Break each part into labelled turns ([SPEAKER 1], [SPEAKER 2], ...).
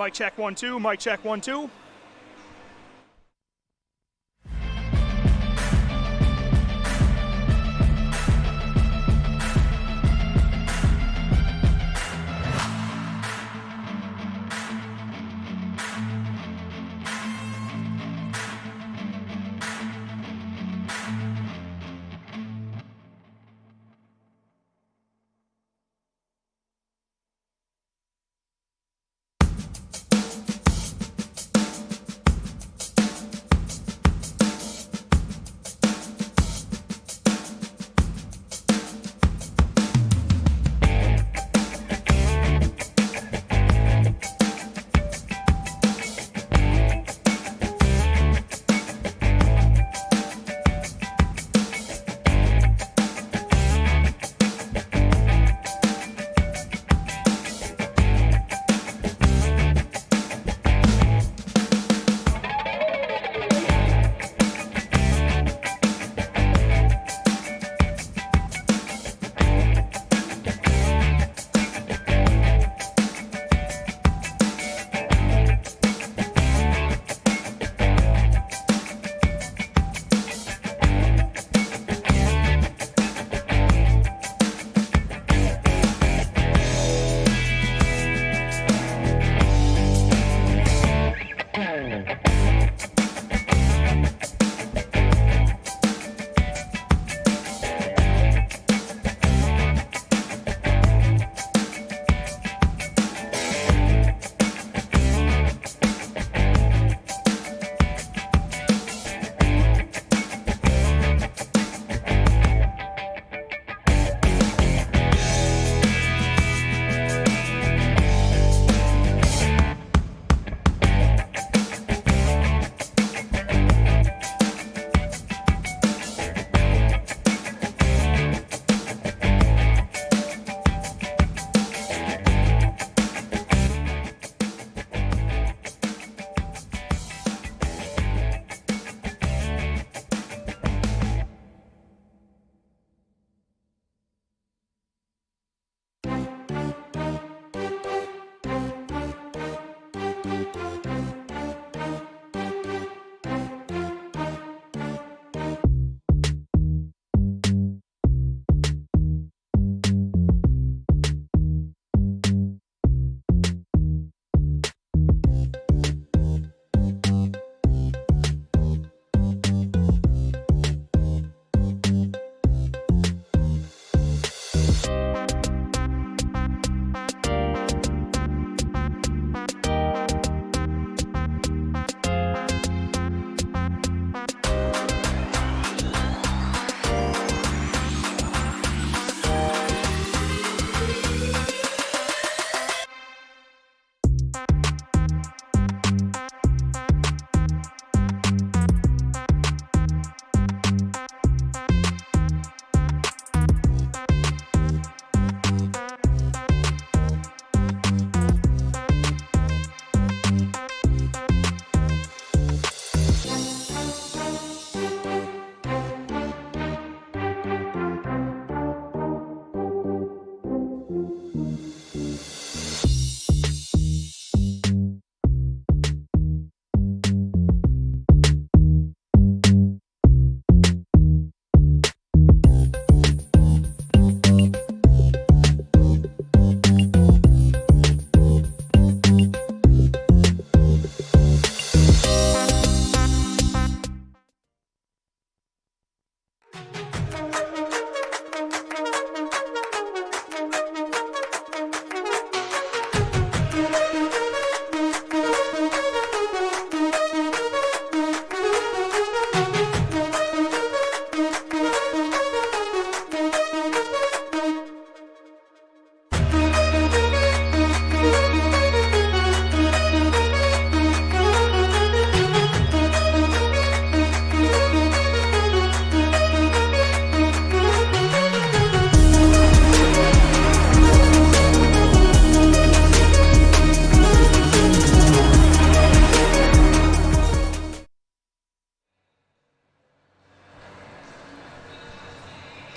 [SPEAKER 1] Mic check 1 2. Mic check 1 2.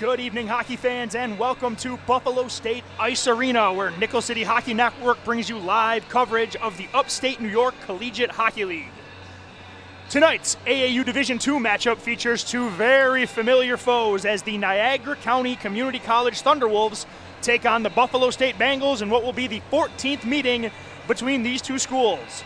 [SPEAKER 1] Good evening, hockey fans, and welcome to Buffalo State Ice Arena, where Nickel City Hockey Network brings you live coverage of the Upstate New York Collegiate Hockey League. Tonight's AAU Division II matchup features two very familiar foes as the Niagara County Community College Thunderwolves take on the Buffalo State Bengals in what will be the 14th meeting between these two schools.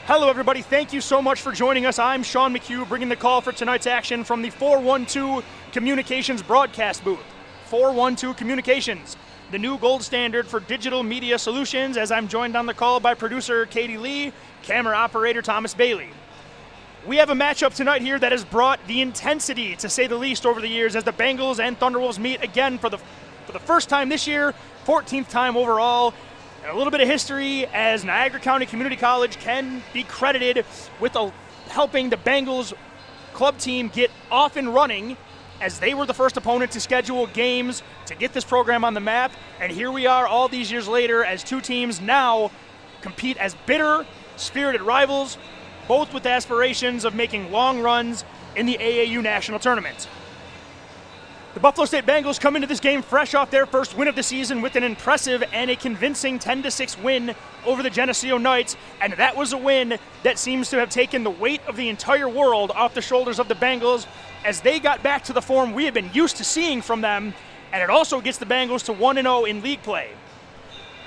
[SPEAKER 1] Hello, everybody. Thank you so much for joining us. I'm Sean McHugh, bringing the call for tonight's action from the 412 Communications broadcast booth. 412 Communications, the new gold standard for digital media solutions, as I'm joined on the call by producer Katie Lee, camera operator Thomas Bailey. We have a matchup tonight here that has brought the intensity, to say the least, over the years as the Bengals and Thunderwolves meet again for the first time this year, 14th time overall. And a little bit of history, as Niagara County Community College can be credited with helping the Bengals club team get off and running, as they were the first opponent to schedule games to get this program on the map. And here we are all these years later as two teams now compete as bitter, spirited rivals, both with aspirations of making long runs in the AAU National Tournament. The Buffalo State Bengals come into this game fresh off their first win of the season with an impressive and a convincing 10-6 win over the Geneseo Knights, and that was a win that seems to have taken the weight of the entire world off the shoulders of the Bengals as they got back to the form we have been used to seeing from them, and it also gets the Bengals to 1-0 in league play.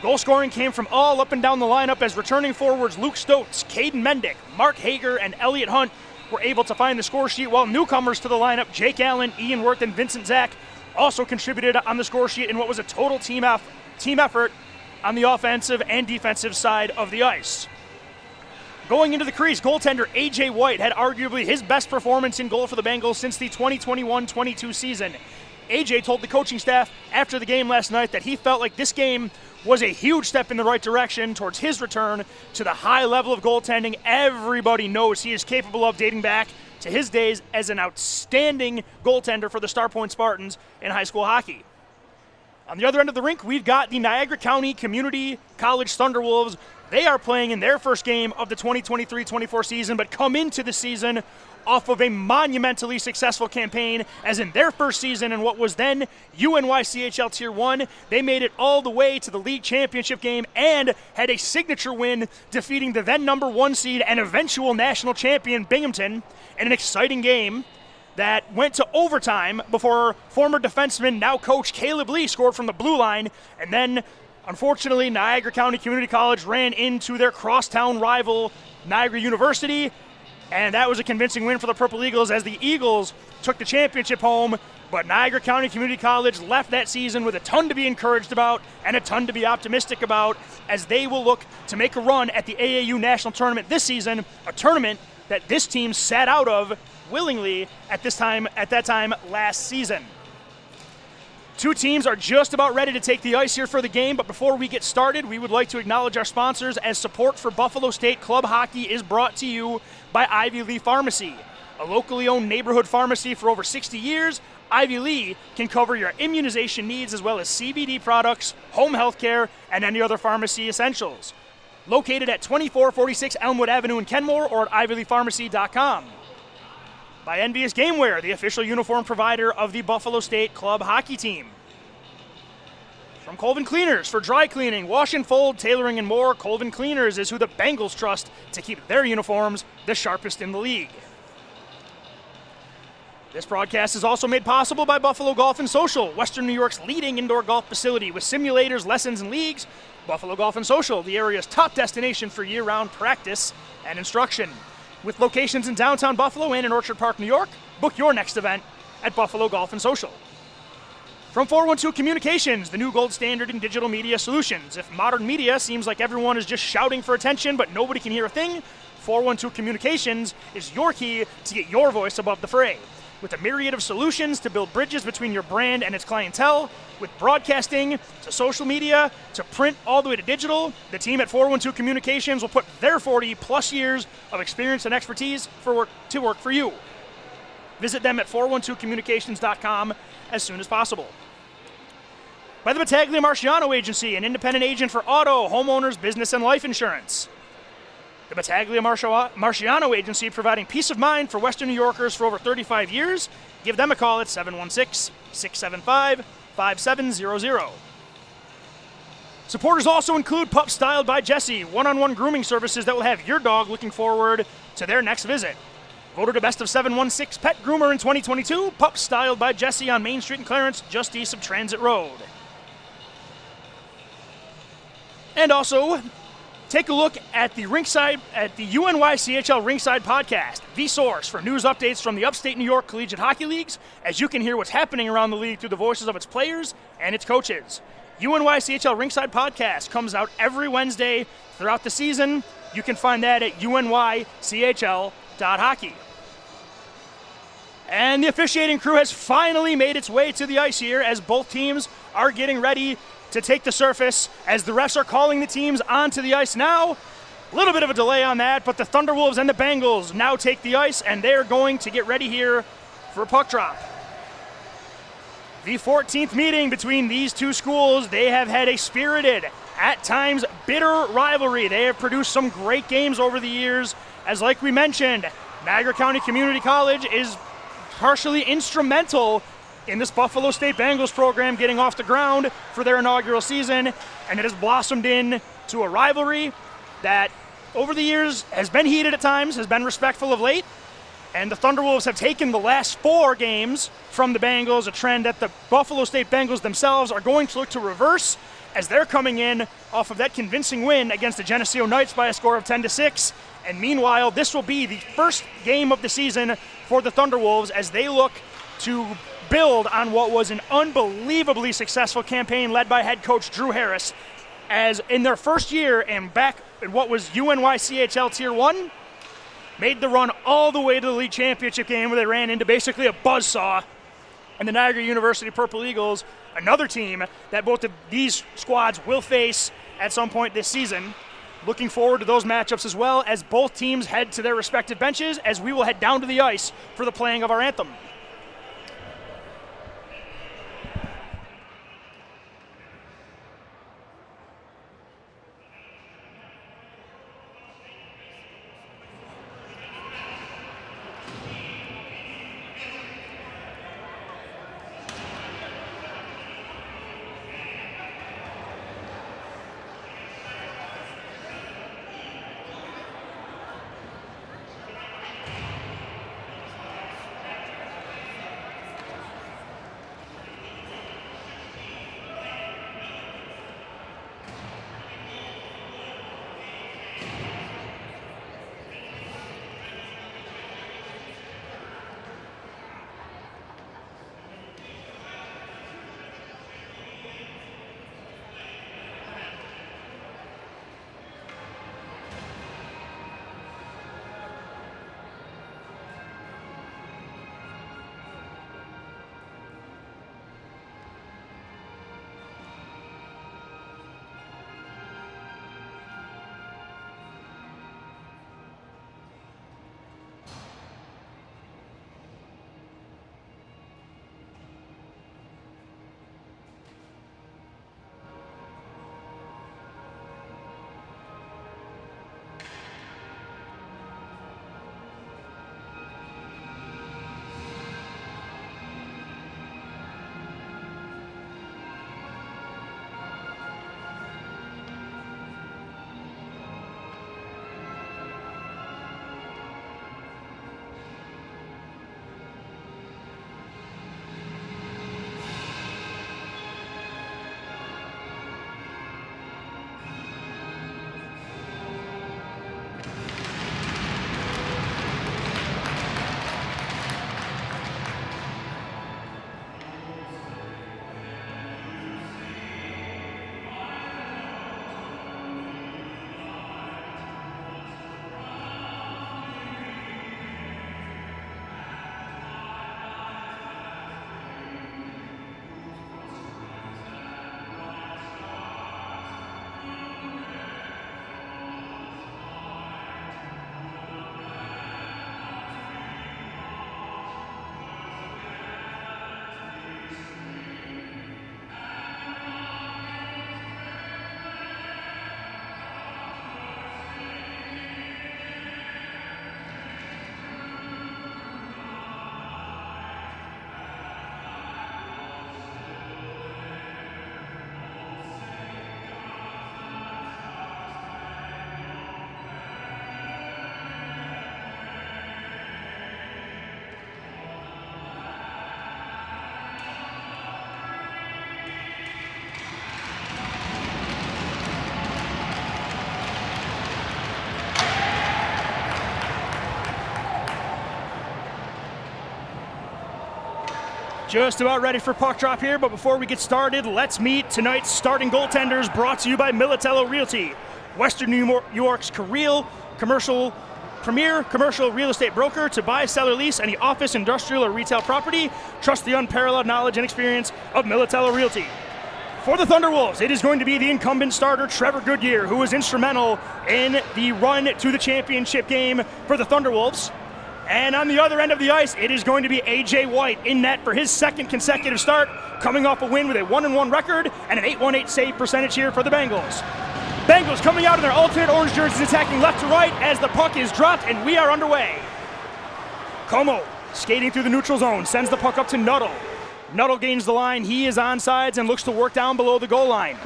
[SPEAKER 1] Goal scoring came from all up and down the lineup as returning forwards Luke Stotz, Caden Mendick, Mark Hager, and Elliot Hunt were able to find the score sheet, while newcomers to the lineup, Jake Allen, Ian Worth, and Vincent Zach, also contributed on the score sheet in what was a total team effort on the offensive and defensive side of the ice. Going into the crease, goaltender A.J. White had arguably his best performance in goal for the Bengals since the 2021-22 season. A.J. told the coaching staff after the game last night that he felt like this game was a huge step in the right direction towards his return to the high level of goaltending everybody knows he is capable of, dating back to his days as an outstanding goaltender for the Star Point Spartans in high school hockey. On the other end of the rink, we've got the Niagara County Community College Thunderwolves. They are playing in their first game of the 2023-24 season, but come into the season off of a monumentally successful campaign, as in their first season in what was then UNYCHL Tier 1, they made it all the way to the league championship game and had a signature win, defeating the then number 1 seed and eventual national champion Binghamton in an exciting game that went to overtime before former defenseman, now coach Caleb Lee, scored from the blue line. And then, unfortunately, Niagara County Community College ran into their crosstown rival, Niagara University, and that was a convincing win for the Purple Eagles as the Eagles took the championship home. But Niagara County Community College left that season with a ton to be encouraged about and a ton to be optimistic about, as they will look to make a run at the AAU National Tournament this season, a tournament that this team sat out of willingly at that time last season. Two teams are just about ready to take the ice here for the game, but before we get started, we would like to acknowledge our sponsors, as support for Buffalo State Club Hockey is brought to you by Ivy Lee Pharmacy. A locally owned neighborhood pharmacy for over 60 years, Ivy Lee can cover your immunization needs as well as CBD products, home health care, and any other pharmacy essentials. Located at 2446 Elmwood Avenue in Kenmore or at ivyleepharmacy.com. By Envious Gameware, the official uniform provider of the Buffalo State Club hockey team. From Colvin Cleaners, for dry cleaning, wash and fold, tailoring, and more, Colvin Cleaners is who the Bengals trust to keep their uniforms the sharpest in the league. This broadcast is also made possible by Buffalo Golf and Social, Western New York's leading indoor golf facility with simulators, lessons, and leagues. Buffalo Golf and Social, the area's top destination for year-round practice and instruction. With locations in downtown Buffalo and in Orchard Park, New York, book your next event at Buffalo Golf and Social. From 412 Communications, the new gold standard in digital media solutions. If modern media seems like everyone is just shouting for attention but nobody can hear a thing, 412 Communications is your key to get your voice above the fray. With a myriad of solutions to build bridges between your brand and its clientele, with broadcasting to social media to print all the way to digital, the team at 412 Communications will put their 40-plus years of experience and expertise to work for you. Visit them at 412communications.com as soon as possible. By the Battaglia Marciano Agency, an independent agent for auto, homeowners, business, and life insurance. The Battaglia Marciano Agency, providing peace of mind for Western New Yorkers for over 35 years. Give them a call at 716-675-5700. Supporters also include Pup Styled by Jesse, one-on-one grooming services that will have your dog looking forward to their next visit. Voted a Best of 716 Pet Groomer in 2022, Pup Styled by Jesse on Main Street in Clarence, just east of Transit Road. And also, take a look at the UNYCHL Ringside Podcast, the source for news updates from the Upstate New York Collegiate Hockey Leagues, as you can hear what's happening around the league through the voices of its players and its coaches. UNYCHL Ringside Podcast comes out every Wednesday throughout the season. You can find that at unychl.hockey. And the officiating crew has finally made its way to the ice here as both teams are getting ready to take the surface as the refs are calling the teams onto the ice now. A little bit of a delay on that, but the Thunderwolves and the Bengals now take the ice, and they're going to get ready here for a puck drop. The 14th meeting between these two schools, they have had a spirited, at times bitter rivalry. They have produced some great games over the years, as like we mentioned, Niagara County Community College is partially instrumental in this Buffalo State Bengals program getting off the ground for their inaugural season, and it has blossomed into a rivalry that over the years has been heated at times, has been respectful of late, and the Thunderwolves have taken the last 4 games from the Bengals, a trend that the Buffalo State Bengals themselves are going to look to reverse as they're coming in off of that convincing win against the Geneseo Knights by a score of 10-6. And meanwhile, this will be the first game of the season for the Thunderwolves as they look to build on what was an unbelievably successful campaign led by head coach Drew Harris, as in their first year and back in what was UNYCHL Tier 1, made the run all the way to the league championship game where they ran into basically a buzzsaw and the Niagara University Purple Eagles, another team that both of these squads will face at some point this season. Looking forward to those matchups as well as both teams head to their respective benches as we will head down to the ice for the playing of our anthem. Just about ready for puck drop here, but before we get started, let's meet tonight's starting goaltenders, brought to you by Militello Realty, Western New York's premier commercial real estate broker. To buy, sell, or lease any office, industrial, or retail property, trust the unparalleled knowledge and experience of Militello Realty. For the Thunderwolves, it is going to be the incumbent starter, Trevor Goodyear, who was instrumental in the run to the championship game for the Thunderwolves. And on the other end of the ice, it is going to be A.J. White in net for his second consecutive start, coming off a win with a 1-1 record and an .818 save percentage here for the Bengals. Bengals coming out in their alternate orange jerseys, attacking left to right as the puck is dropped, and we are underway. Como skating through the neutral zone, sends the puck up to Nuttall. Nuttall gains the line. He is onside and looks to work down below the goal line.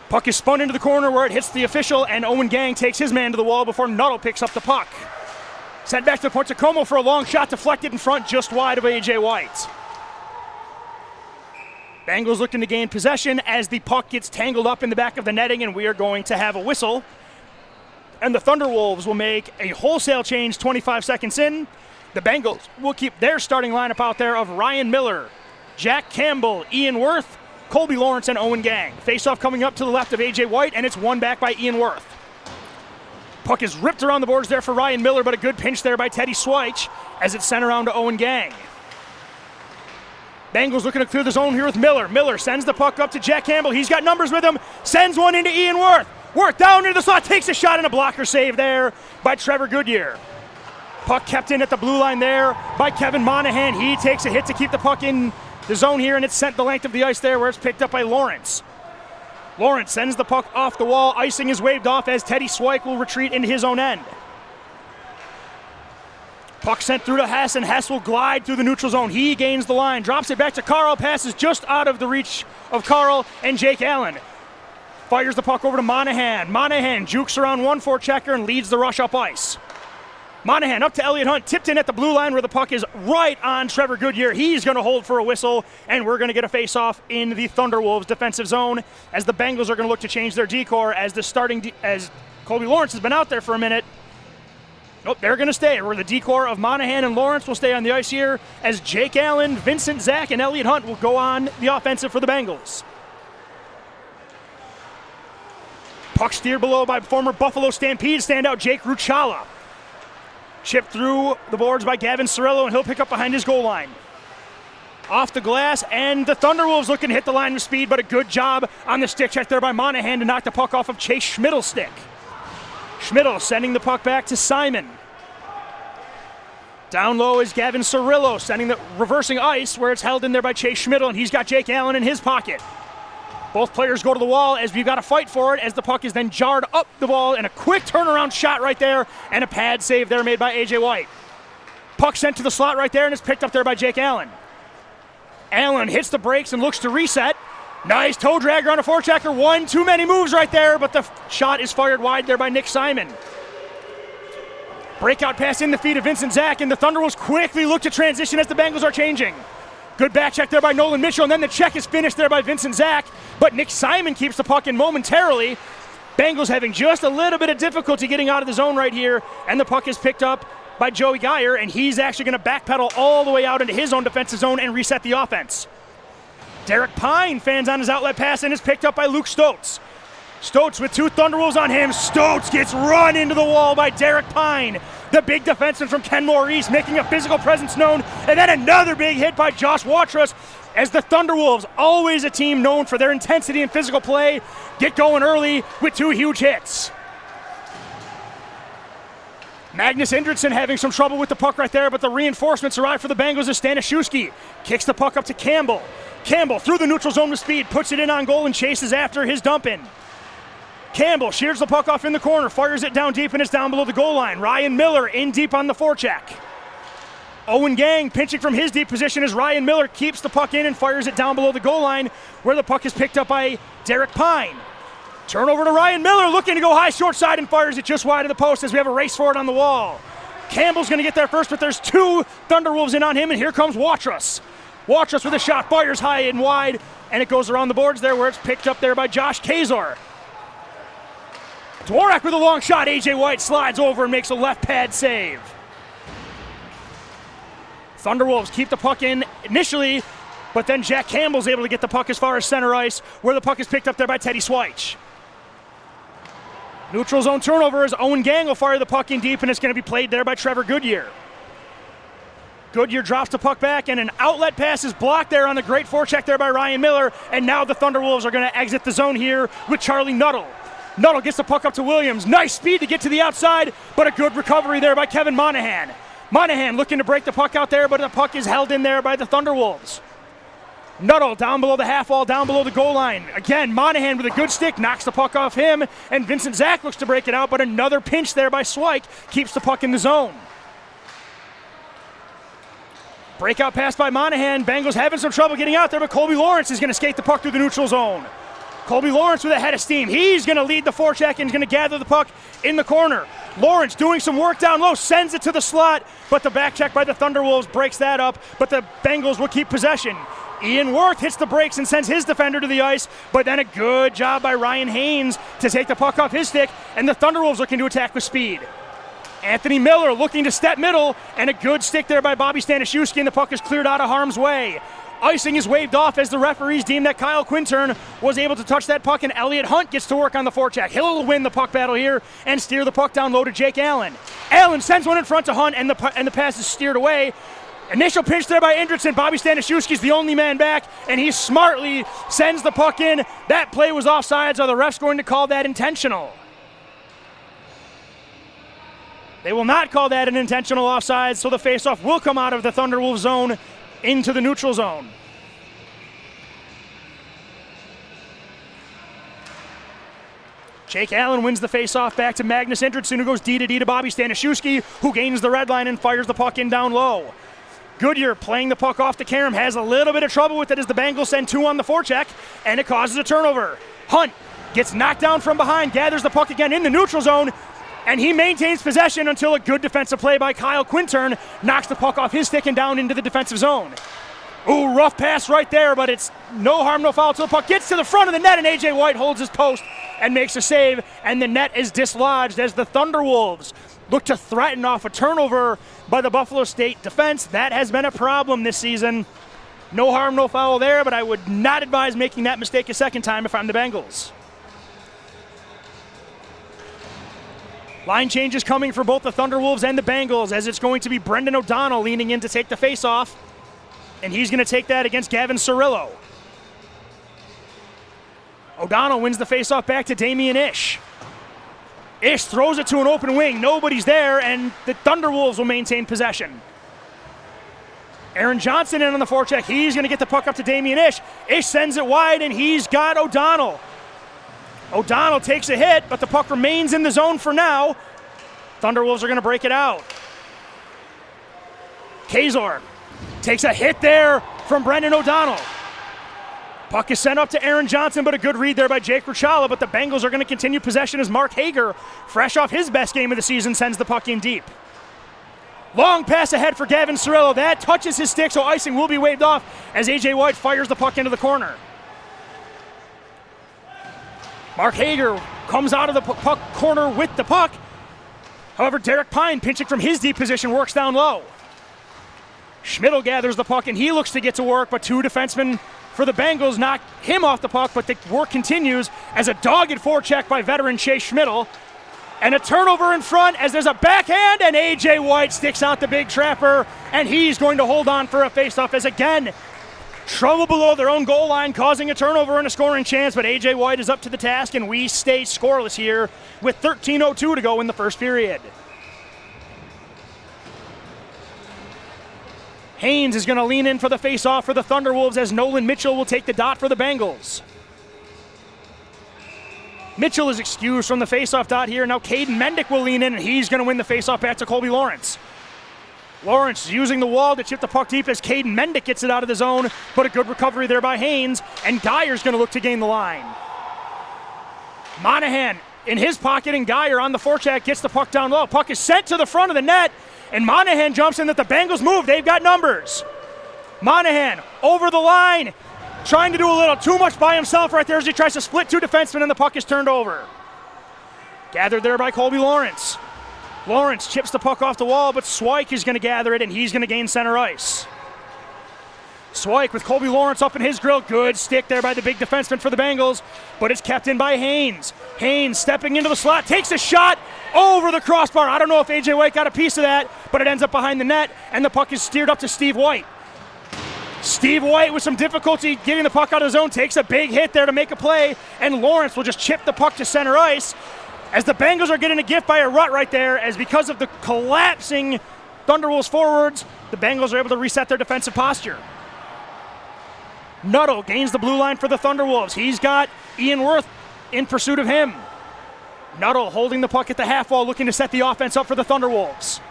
[SPEAKER 1] Puck is spun into the corner where it hits the official, and Owen Gang takes his man to the wall before Nuttall picks up the puck. Sent back to the point to Como for a long shot, deflected in front just wide of A.J. White. Bengals looking to gain possession as the puck gets tangled up in the back of the netting, and we are going to have a whistle. And the Thunderwolves will make a wholesale change 25 seconds in. The Bengals will keep their starting lineup out there of Ryan Miller, Jack Campbell, Ian Worth, Colby Lawrence, and Owen Gang. Face-off coming up to the left of A.J. White, and it's won back by Ian Worth. Puck is ripped around the boards there for Ryan Miller, but a good pinch there by Teddy Sweich as it's sent around to Owen Gang. Bengals looking to clear the zone here with Miller. Miller sends the puck up to Jack Campbell. He's got numbers with him. Sends one into Ian Worth. Worth down into the slot, takes a shot and a blocker save there by Trevor Goodyear. Puck kept in at the blue line there by Kevin Monahan. He takes a hit to keep the puck in the zone here, and it's sent the length of the ice there where it's picked up by Lawrence. Lawrence sends the puck off the wall. Icing is waved off as Teddy Sweich will retreat into his own end. Puck sent through to Hess, and Hess will glide through the neutral zone. He gains the line, drops it back to Carl, passes just out of the reach of Carl and Jake Allen. Fires the puck over to Monahan. Monahan jukes around one forechecker and leads the rush up ice. Monahan up to Elliott Hunt, tipped in at the blue line where the puck is right on Trevor Goodyear. He's going to hold for a whistle, and we're going to get a face-off in the Thunderwolves defensive zone as the Bengals are going to look to change their decor as as Colby Lawrence has been out there for a minute. Nope, they're going to stay. Where the decor of Monahan and Lawrence will stay on the ice here as Jake Allen, Vincent Zach, and Elliott Hunt will go on the offensive for the Bengals. Puck steered below by former Buffalo Stampede standout Jake Ruchala. Chipped through the boards by Gavin Cirillo, and he'll pick up behind his goal line. Off the glass, and the Thunderwolves looking to hit the line with speed, but a good job on the stick check there by Monahan to knock the puck off of Chase Schmidl's stick. Schmidl sending the puck back to Simon. Down low is Gavin Cirillo, reversing ice where it's held in there by Chase Schmidl, and he's got Jake Allen in his pocket. Both players go to the wall as we've got to fight for it as the puck is then jarred up the wall, and a quick turnaround shot right there and a pad save there made by A.J. White. Puck sent to the slot right there and it's picked up there by Jake Allen. Allen hits the brakes and looks to reset. Nice toe dragger on a forechecker. One too many moves right there, but the shot is fired wide there by Nick Simon. Breakout pass in the feet of Vincent Zach, and the Thunderwolves quickly look to transition as the Bengals are changing. Good back check there by Nolan Mitchell, and then the check is finished there by Vincent Zach, but Nick Simon keeps the puck in momentarily. Bengals having just a little bit of difficulty getting out of the zone right here, and the puck is picked up by Joey Geyer, and he's actually going to backpedal all the way out into his own defensive zone and reset the offense. Derek Pine fans on his outlet pass and is picked up by Luke Stotz. Stotz with two Thunderwolves on him. Stotz gets run into the wall by Derek Pine, the big defenseman from Kenmore East, making a physical presence known. And then another big hit by Josh Watrous as the Thunderwolves, always a team known for their intensity and physical play, get going early with two huge hits. Magnus Indridsson having some trouble with the puck right there, but the reinforcements arrive for the Bengals as Stanishewski kicks the puck up to Campbell. Campbell through the neutral zone with speed, puts it in on goal and chases after his dump in. Campbell shears the puck off in the corner, fires it down deep, and it's down below the goal line. Ryan Miller in deep on the forecheck. Owen Gang pinching from his deep position as Ryan Miller keeps the puck in and fires it down below the goal line where the puck is picked up by Derek Pine. Turnover to Ryan Miller, looking to go high short side and fires it just wide of the post as we have a race for it on the wall. Campbell's going to get there first, but there's two Thunderwolves in on him, and here comes Watrous. Watrous with a shot, fires high and wide, and it goes around the boards there where it's picked up there by Josh Kazor. Dvorak with a long shot. A.J. White slides over and makes a left pad save. Thunderwolves keep the puck in initially, but then Jack Campbell's able to get the puck as far as center ice, where the puck is picked up there by Teddy Sweich. Neutral zone turnover as Owen Gang will fire the puck in deep, and it's going to be played there by Trevor Goodyear. Goodyear drops the puck back, and an outlet pass is blocked there on the great forecheck there by Ryan Miller, and now the Thunderwolves are going to exit the zone here with Charlie Nuttall. Nuttall gets the puck up to Williams. Nice speed to get to the outside, but a good recovery there by Kevin Monahan. Monahan looking to break the puck out there, but the puck is held in there by the Thunderwolves. Nuttall down below the half wall, down below the goal line. Again, Monahan with a good stick knocks the puck off him, and Vincent Zach looks to break it out, but another pinch there by Sweich keeps the puck in the zone. Breakout pass by Monahan. Bengals having some trouble getting out there, but Colby Lawrence is going to skate the puck through the neutral zone. Colby Lawrence with a head of steam. He's going to lead the forecheck and is going to gather the puck in the corner. Lawrence doing some work down low, sends it to the slot, but the back check by the Thunderwolves breaks that up, but the Bengals will keep possession. Ian Worth hits the brakes and sends his defender to the ice, but then a good job by Ryan Haynes to take the puck off his stick, and the Thunderwolves looking to attack with speed. Anthony Miller looking to step middle, and a good stick there by Bobby Stanishewski, and the puck is cleared out of harm's way. Icing is waved off as the referees deem that Kyle Quintern was able to touch that puck, and Elliot Hunt gets to work on the forecheck. He'll win the puck battle here and steer the puck down low to Jake Allen. Allen sends one in front to Hunt, and the pass is steered away. Initial pinch there by Indritson. Bobby Stanishewski's the only man back, and he smartly sends the puck in. That play was offsides. Are the refs going to call that intentional? They will not call that an intentional offside, so the faceoff will come out of the Thunderwolves zone into the neutral zone. Jake Allen wins the faceoff back to Magnus Indritson, who goes D to Bobby Stanishewski, who gains the red line and fires the puck in down low. Goodyear playing the puck off to Karam, has a little bit of trouble with it as the Bengals send two on the forecheck, and it causes a turnover. Hunt gets knocked down from behind, gathers the puck again in the neutral zone, and he maintains possession until a good defensive play by Kyle Quintern knocks the puck off his stick and down into the defensive zone. Ooh, rough pass right there, but it's no harm, no foul till the puck gets to the front of the net, and A.J. White holds his post and makes a save, and the net is dislodged as the Thunderwolves look to threaten off a turnover by the Buffalo State defense. That has been a problem this season. No harm, no foul there, but I would not advise making that mistake a second time if I'm the Bengals. Line changes coming for both the Thunderwolves and the Bengals, as it's going to be Brendan O'Donnell leaning in to take the faceoff, and he's going to take that against Gavin Cirillo. O'Donnell wins the faceoff back to Damian Ish. Ish throws it to an open wing. Nobody's there, and the Thunderwolves will maintain possession. Aaron Johnson in on the forecheck. He's going to get the puck up to Damian Ish. Ish sends it wide, and he's got O'Donnell. O'Donnell takes a hit, but the puck remains in the zone for now. Thunderwolves are going to break it out. Kazor takes a hit there from Brendan O'Donnell. Puck is sent up to Aaron Johnson, but a good read there by Jake Ruchala, but the Bengals are going to continue possession as Mark Hager, fresh off his best game of the season, sends the puck in deep. Long pass ahead for Gavin Cirillo. That touches his stick, so icing will be waved off as A.J. White fires the puck into the corner. Mark Hager comes out of the puck corner with the puck. However, Derek Pine, pinching from his deep position, works down low. Schmidl gathers the puck, and he looks to get to work, but two defensemen for the Bengals knock him off the puck, but the work continues as a dogged forecheck by veteran Chase Schmidl. And a turnover in front as there's a backhand, and A.J. White sticks out the big trapper, and he's going to hold on for a faceoff as again, trouble below their own goal line, causing a turnover and a scoring chance, but A.J. White is up to the task, and we stay scoreless here with 13:02 to go in the first period. Haynes is going to lean in for the faceoff for the Thunderwolves as Nolan Mitchell will take the dot for the Bengals. Mitchell is excused from the faceoff dot here. Now Caden Mendick will lean in, and he's going to win the faceoff back to Colby Lawrence. Lawrence using the wall to chip the puck deep as Caden Mendick gets it out of the zone, but a good recovery there by Haynes, and Geyer's going to look to gain the line. Monahan in his pocket, and Geyer on the forecheck gets the puck down low. Puck is sent to the front of the net, and Monahan jumps in that the Bengals move. They've got numbers. Monahan over the line, trying to do a little too much by himself right there as he tries to split two defensemen, and the puck is turned over. Gathered there by Colby Lawrence. Lawrence chips the puck off the wall, but Swyke is going to gather it, and he's going to gain center ice. Swyke with Colby Lawrence up in his grill. Good stick there by the big defenseman for the Bengals, but it's kept in by Haynes. Haynes stepping into the slot, takes a shot over the crossbar. I don't know if A.J. White got a piece of that, but it ends up behind the net, and the puck is steered up to Steve White. Steve White with some difficulty getting the puck out of the zone, takes a big hit there to make a play, and Lawrence will just chip the puck to center ice as the Bengals are getting a gift by a rut right there, as because of the collapsing Thunderwolves forwards, the Bengals are able to reset their defensive posture. Nuttall gains the blue line for the Thunderwolves. He's got Ian Wirth in pursuit of him. Nuttall holding the puck at the half wall, looking to set the offense up for the Thunderwolves.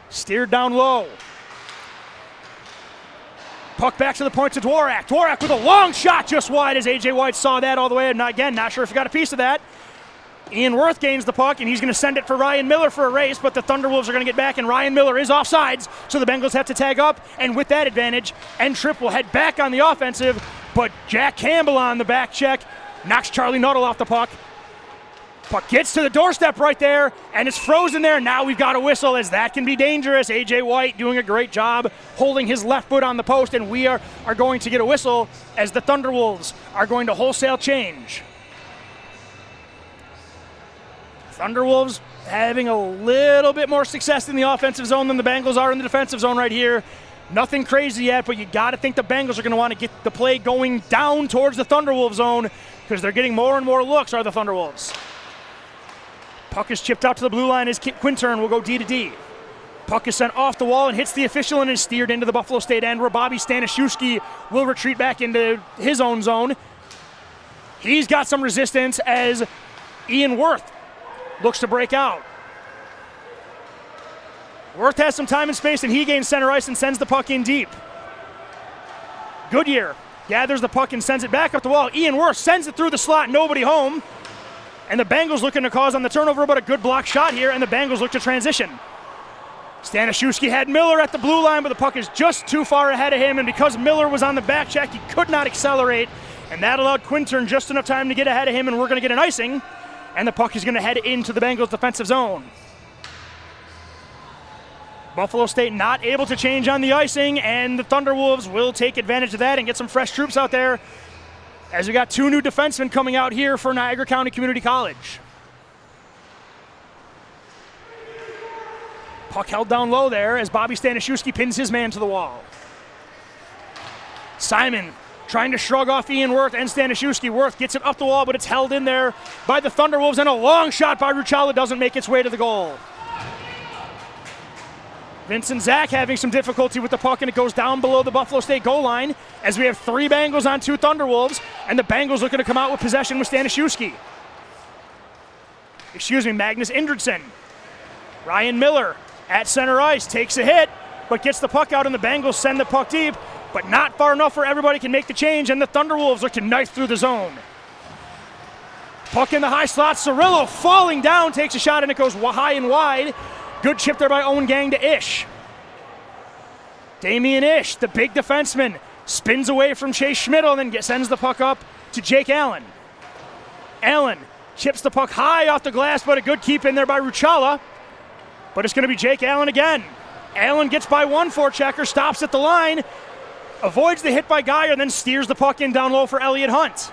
[SPEAKER 1] Steered down low. Puck back to the point to Dvorak. Dvorak with a long shot just wide as A.J. White saw that all the way. And again, not sure if he got a piece of that. Ian Wirth gains the puck, and he's going to send it for Ryan Miller for a race, but the Thunderwolves are going to get back, and Ryan Miller is offsides, so the Bengals have to tag up, and with that advantage, N-Trip will head back on the offensive, but Jack Campbell on the back check knocks Charlie Nuttall off the puck. Puck gets to the doorstep right there, and it's frozen there. Now we've got a whistle, as that can be dangerous. A.J. White doing a great job holding his left foot on the post, and we are going to get a whistle as the Thunderwolves are going to wholesale change. Thunderwolves having a little bit more success in the offensive zone than the Bengals are in the defensive zone right here. Nothing crazy yet, but you got to think the Bengals are going to want to get the play going down towards the Thunderwolves zone because they're getting more and more looks, are the Thunderwolves. Puck is chipped out to the blue line as Quintern will go D to D. Puck is sent off the wall and hits the official and is steered into the Buffalo State end where Bobby Staniszewski will retreat back into his own zone. He's got some resistance as Ian Wirth looks to break out. Wirth has some time and space, and he gains center ice and sends the puck in deep. Goodyear gathers the puck and sends it back up the wall. Ian Wirth sends it through the slot, nobody home. And the Bengals looking to cause on the turnover, but a good block shot here, and the Bengals look to transition. Staniszewski had Miller at the blue line, but the puck is just too far ahead of him, and because Miller was on the back check, he could not accelerate, and that allowed Quintern just enough time to get ahead of him, and we're going to get an icing. And the puck is going to head into the Bengals' defensive zone. Buffalo State not able to change on the icing, and the Thunderwolves will take advantage of that and get some fresh troops out there as we got two new defensemen coming out here for Niagara County Community College. Puck held down low there as Bobby Staniszewski pins his man to the wall. Simon trying to shrug off Ian Wirth and Staniszewski. Wirth gets it up the wall, but it's held in there by the Thunderwolves, and a long shot by Ruchala doesn't make its way to the goal. Vincent Zach having some difficulty with the puck, and it goes down below the Buffalo State goal line as we have 3 Bengals on 2 Thunderwolves, and the Bengals looking to come out with possession with Staniszewski. Magnus Indridson. Ryan Miller at center ice takes a hit, but gets the puck out, and the Bengals send the puck deep, but not far enough where everybody can make the change, and the Thunderwolves look to knife through the zone. Puck in the high slot, Cirillo falling down, takes a shot, and it goes high and wide. Good chip there by Owen Gang to Ish. Damian Ish, the big defenseman, spins away from Chase Schmidl and then sends the puck up to Jake Allen. Allen chips the puck high off the glass, but a good keep in there by Ruchala. But it's going to be Jake Allen again. Allen gets by one forechecker, stops at the line, avoids the hit by Geyer, then steers the puck in down low for Elliot Hunt.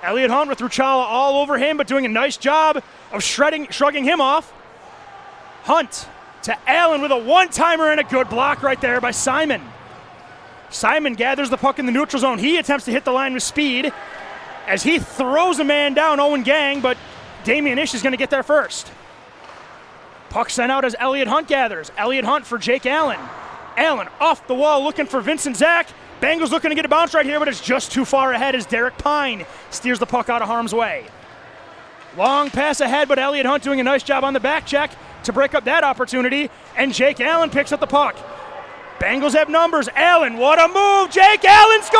[SPEAKER 1] Elliot Hunt with Ruchala all over him, but doing a nice job of shrugging him off. Hunt to Allen with a one-timer and a good block right there by Simon. Simon gathers the puck in the neutral zone. He attempts to hit the line with speed as he throws a man down, Owen Gang, but Damian Ish is going to get there first. Puck sent out as Elliot Hunt gathers. Elliot Hunt for Jake Allen. Allen off the wall looking for Vincent Zach. Bengals looking to get a bounce right here, but it's just too far ahead as Derek Pine steers the puck out of harm's way. Long pass ahead, but Elliot Hunt doing a nice job on the back check to break up that opportunity, and Jake Allen picks up the puck. Bengals have numbers. Allen, what a move! Jake Allen scores!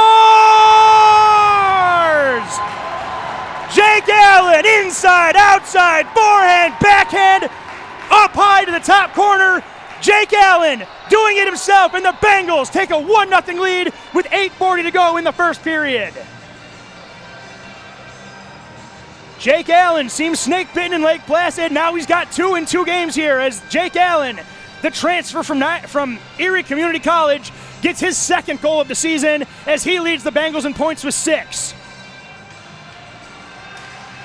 [SPEAKER 1] Jake Allen, inside, outside, forehand, backhand, up high to the top corner. Jake Allen doing it himself, and the Bengals take a 1-0 lead with 8:40 to go in the first period. Jake Allen seems snake bitten in Lake Placid. Now he's got 2 in 2 games here as Jake Allen, the transfer from Erie Community College, gets his 2nd goal of the season as he leads the Bengals in points with 6.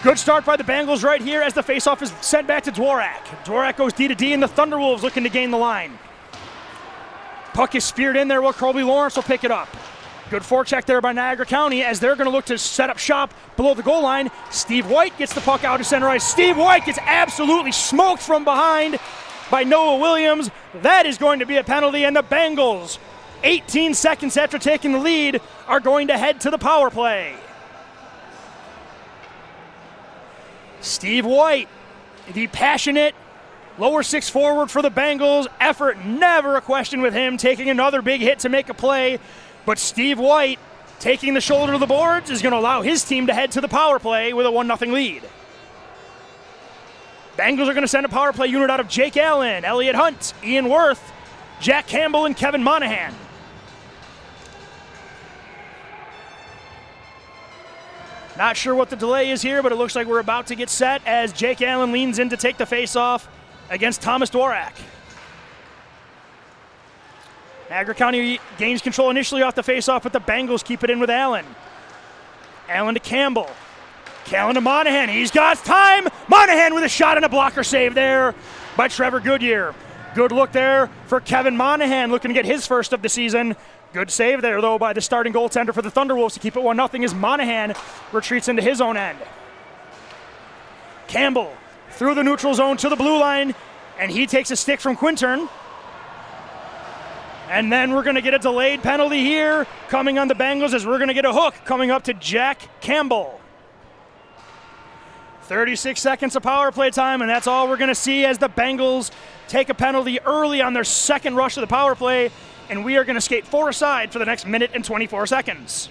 [SPEAKER 1] Good start by the Bengals right here as the faceoff is sent back to Dworak. Dworak goes D to D and the Thunderwolves looking to gain the line. Puck is speared in there while Colby Lawrence will pick it up. Good forecheck there by Niagara County as they're going to look to set up shop below the goal line. Steve White gets the puck out to center ice. Steve White gets absolutely smoked from behind by Noah Williams. That is going to be a penalty, and the Bengals, 18 seconds after taking the lead, are going to head to the power play. Steve White, the passionate lower 6 forward for the Bengals. Effort, never a question with him, taking another big hit to make a play. But Steve White, taking the shoulder to the boards, is going to allow his team to head to the power play with a 1-0 lead. Bengals are going to send a power play unit out of Jake Allen, Elliott Hunt, Ian Worth, Jack Campbell, and Kevin Monahan. Not sure what the delay is here, but it looks like we're about to get set as Jake Allen leans in to take the face-off against Thomas Dworak. Niagara County gains control initially off the face-off, but the Bengals keep it in with Allen. Allen to Campbell. Allen to Monahan. He's got time. Monahan with a shot and a blocker save there by Trevor Goodyear. Good look there for Kevin Monahan, looking to get his first of the season. Good save there, though, by the starting goaltender for the Thunderwolves to keep it 1-0 as Monahan retreats into his own end. Campbell through the neutral zone to the blue line, and he takes a stick from Quintern. And then we're going to get a delayed penalty here coming on the Bengals as we're going to get a hook coming up to Jack Campbell. 36 seconds of power play time, and that's all we're going to see as the Bengals take a penalty early on their second rush of the power play, and we are going to skate 4 aside for the next minute and 24 seconds.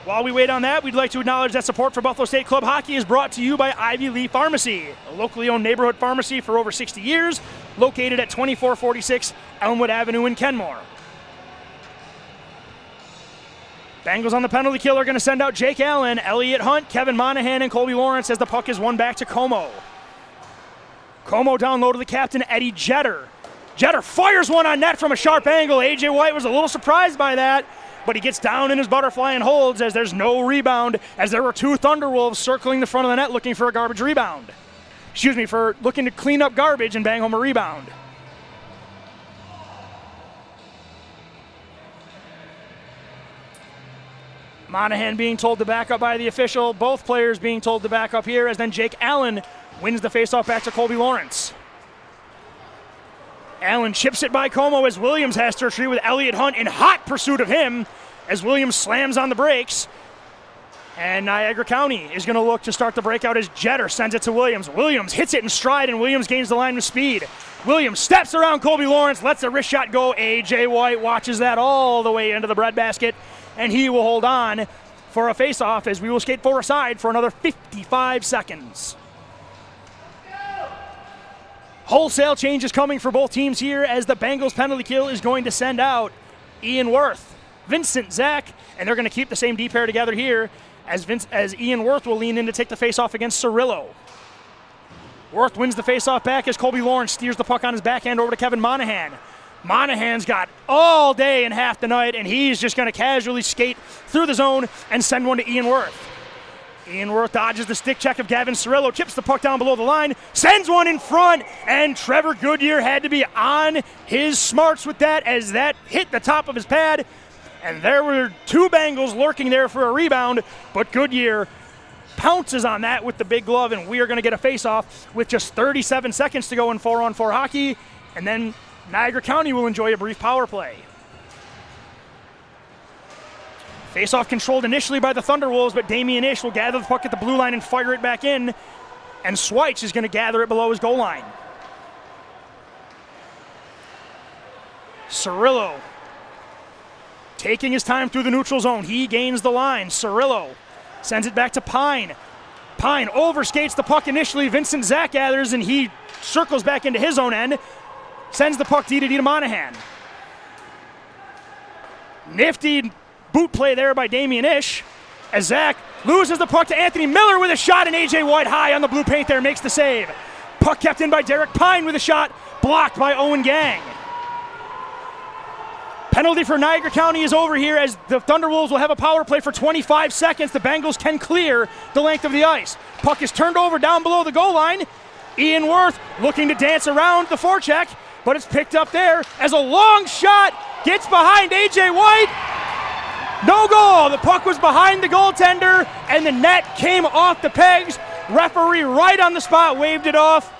[SPEAKER 1] While we wait on that, we'd like to acknowledge that support for Buffalo State Club Hockey is brought to you by Ivy Lee Pharmacy, a locally owned neighborhood pharmacy for over 60 years, located at 2446 Elmwood Avenue in Kenmore. Bengals on the penalty kill are going to send out Jake Allen, Elliott Hunt, Kevin Monahan, and Colby Lawrence as the puck is won back to Como. Como down low to the captain, Eddie Jeter. Jeter fires one on net from a sharp angle. A.J. White was a little surprised by that, but he gets down in his butterfly and holds as there's no rebound, as there were 2 Thunderwolves circling the front of the net looking for a garbage rebound. For looking to clean up garbage and bang home a rebound. Monahan being told to back up by the official. Both players being told to back up here as then Jake Allen wins the faceoff back to Colby Lawrence. Allen chips it by Como as Williams has to retreat with Elliott Hunt in hot pursuit of him as Williams slams on the brakes. And Niagara County is going to look to start the breakout as Jeter sends it to Williams. Williams hits it in stride and Williams gains the line with speed. Williams steps around Colby Lawrence, lets the wrist shot go. A.J. White watches that all the way into the breadbasket, and he will hold on for a faceoff as we will skate 4 aside for another 55 seconds. Wholesale changes coming for both teams here as the Bengals penalty kill is going to send out Ian Worth, Vincent Zach, and they're going to keep the same D pair together here as Ian Worth will lean in to take the faceoff against Cirillo. Worth wins the faceoff back as Colby Lawrence steers the puck on his backhand over to Kevin Monahan. Monahan's got all day and half the night, and he's just going to casually skate through the zone and send one to Ian Worth. Ian Worth dodges the stick check of Gavin Cirillo, chips the puck down below the line, sends one in front, and Trevor Goodyear had to be on his smarts with that as that hit the top of his pad. And there were 2 Bengals lurking there for a rebound, but Goodyear pounces on that with the big glove, and we are going to get a face-off with just 37 seconds to go in 4-on-4 hockey, and then Niagara County will enjoy a brief power play. Face-off controlled initially by the Thunderwolves, but Damian Ish will gather the puck at the blue line and fire it back in, and Schweitz is going to gather it below his goal line. Cirillo taking his time through the neutral zone. He gains the line. Cirillo sends it back to Pine. Pine overskates the puck initially. Vincent Zach gathers, and he circles back into his own end. Sends the puck D to Monahan. Nifty boot play there by Damian Ish. as Zach loses the puck to Anthony Miller with a shot, and A.J. White high on the blue paint there makes the save. Puck kept in by Derek Pine with a shot, blocked by Owen Gang. Penalty for Niagara County is over here as the Thunderwolves will have a power play for 25 seconds. The Bengals can clear the length of the ice. Puck is turned over down below the goal line. Ian Worth looking to dance around the forecheck, but it's picked up there as a long shot gets behind A.J. White. No goal. The puck was behind the goaltender, and the net came off the pegs. Referee right on the spot waved it off.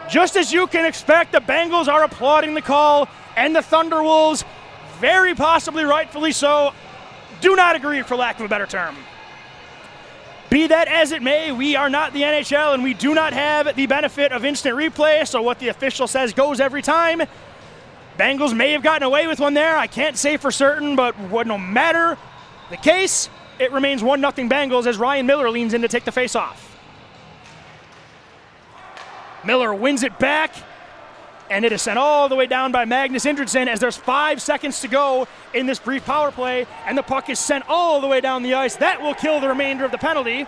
[SPEAKER 1] Just as you can expect, the Bengals are applauding the call, and the Thunderwolves, very possibly rightfully so, do not agree, for lack of a better term. Be that as it may, we are not the NHL, and we do not have the benefit of instant replay, so what the official says goes every time. Bengals may have gotten away with one there. I can't say for certain, but no matter the case, it remains 1-0 Bengals as Ryan Miller leans in to take the face-off. Miller wins it back, and it is sent all the way down by Magnus Indridsson as there's 5 seconds to go in this brief power play, and the puck is sent all the way down the ice. That will kill the remainder of the penalty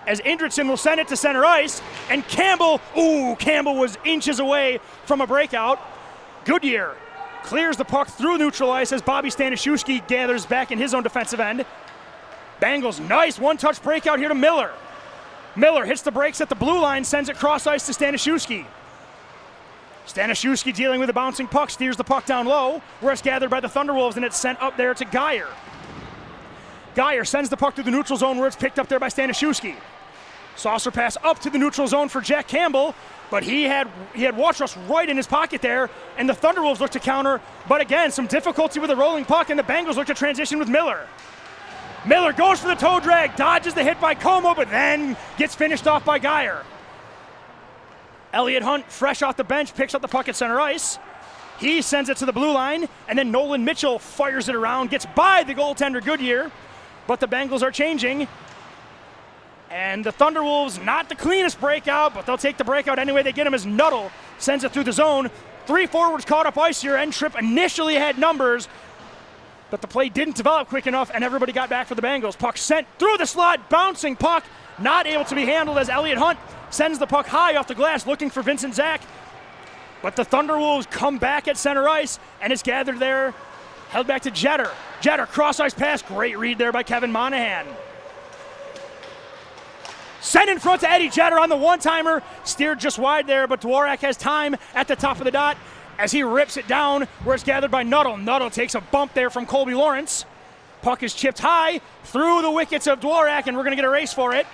[SPEAKER 1] as Indridsson will send it to center ice, and Campbell was inches away from a breakout. Goodyear clears the puck through neutral ice as Bobby Staniszewski gathers back in his own defensive end. Bengals, nice one-touch breakout here to Miller. Miller hits the brakes at the blue line, sends it cross ice to Staniszewski. Staniszewski dealing with a bouncing puck, steers the puck down low, where it's gathered by the Thunderwolves, and it's sent up there to Geyer. Geyer sends the puck to the neutral zone where it's picked up there by Staniszewski. Saucer pass up to the neutral zone for Jack Campbell, but he had Watrous right in his pocket there, and the Thunderwolves look to counter, but again, some difficulty with the rolling puck, and the Bengals look to transition with Miller. Miller goes for the toe drag, dodges the hit by Como, but then gets finished off by Geyer. Elliot Hunt, fresh off the bench, picks up the puck at center ice. He sends it to the blue line, and then Nolan Mitchell fires it around, gets by the goaltender Goodyear, but the Bengals are changing. And the Thunderwolves, not the cleanest breakout, but they'll take the breakout anyway they get him as Nuttall sends it through the zone. 3 forwards caught up ice here. N-Trip initially had numbers, but the play didn't develop quick enough, and everybody got back for the Bengals. Puck sent through the slot, bouncing puck, not able to be handled as Elliot Hunt sends the puck high off the glass looking for Vincent Zach. But the Thunderwolves come back at center ice, and it's gathered there, held back to Jeter. Jeter, cross-ice pass, great read there by Kevin Monahan. Sent in front to Eddie Jeter on the one-timer, steered just wide there, but Dvorak has time at the top of the dot as he rips it down where it's gathered by Nuttall. Nuttall takes a bump there from Colby Lawrence. Puck is chipped high through the wickets of Dvorak, and we're going to get a race for it.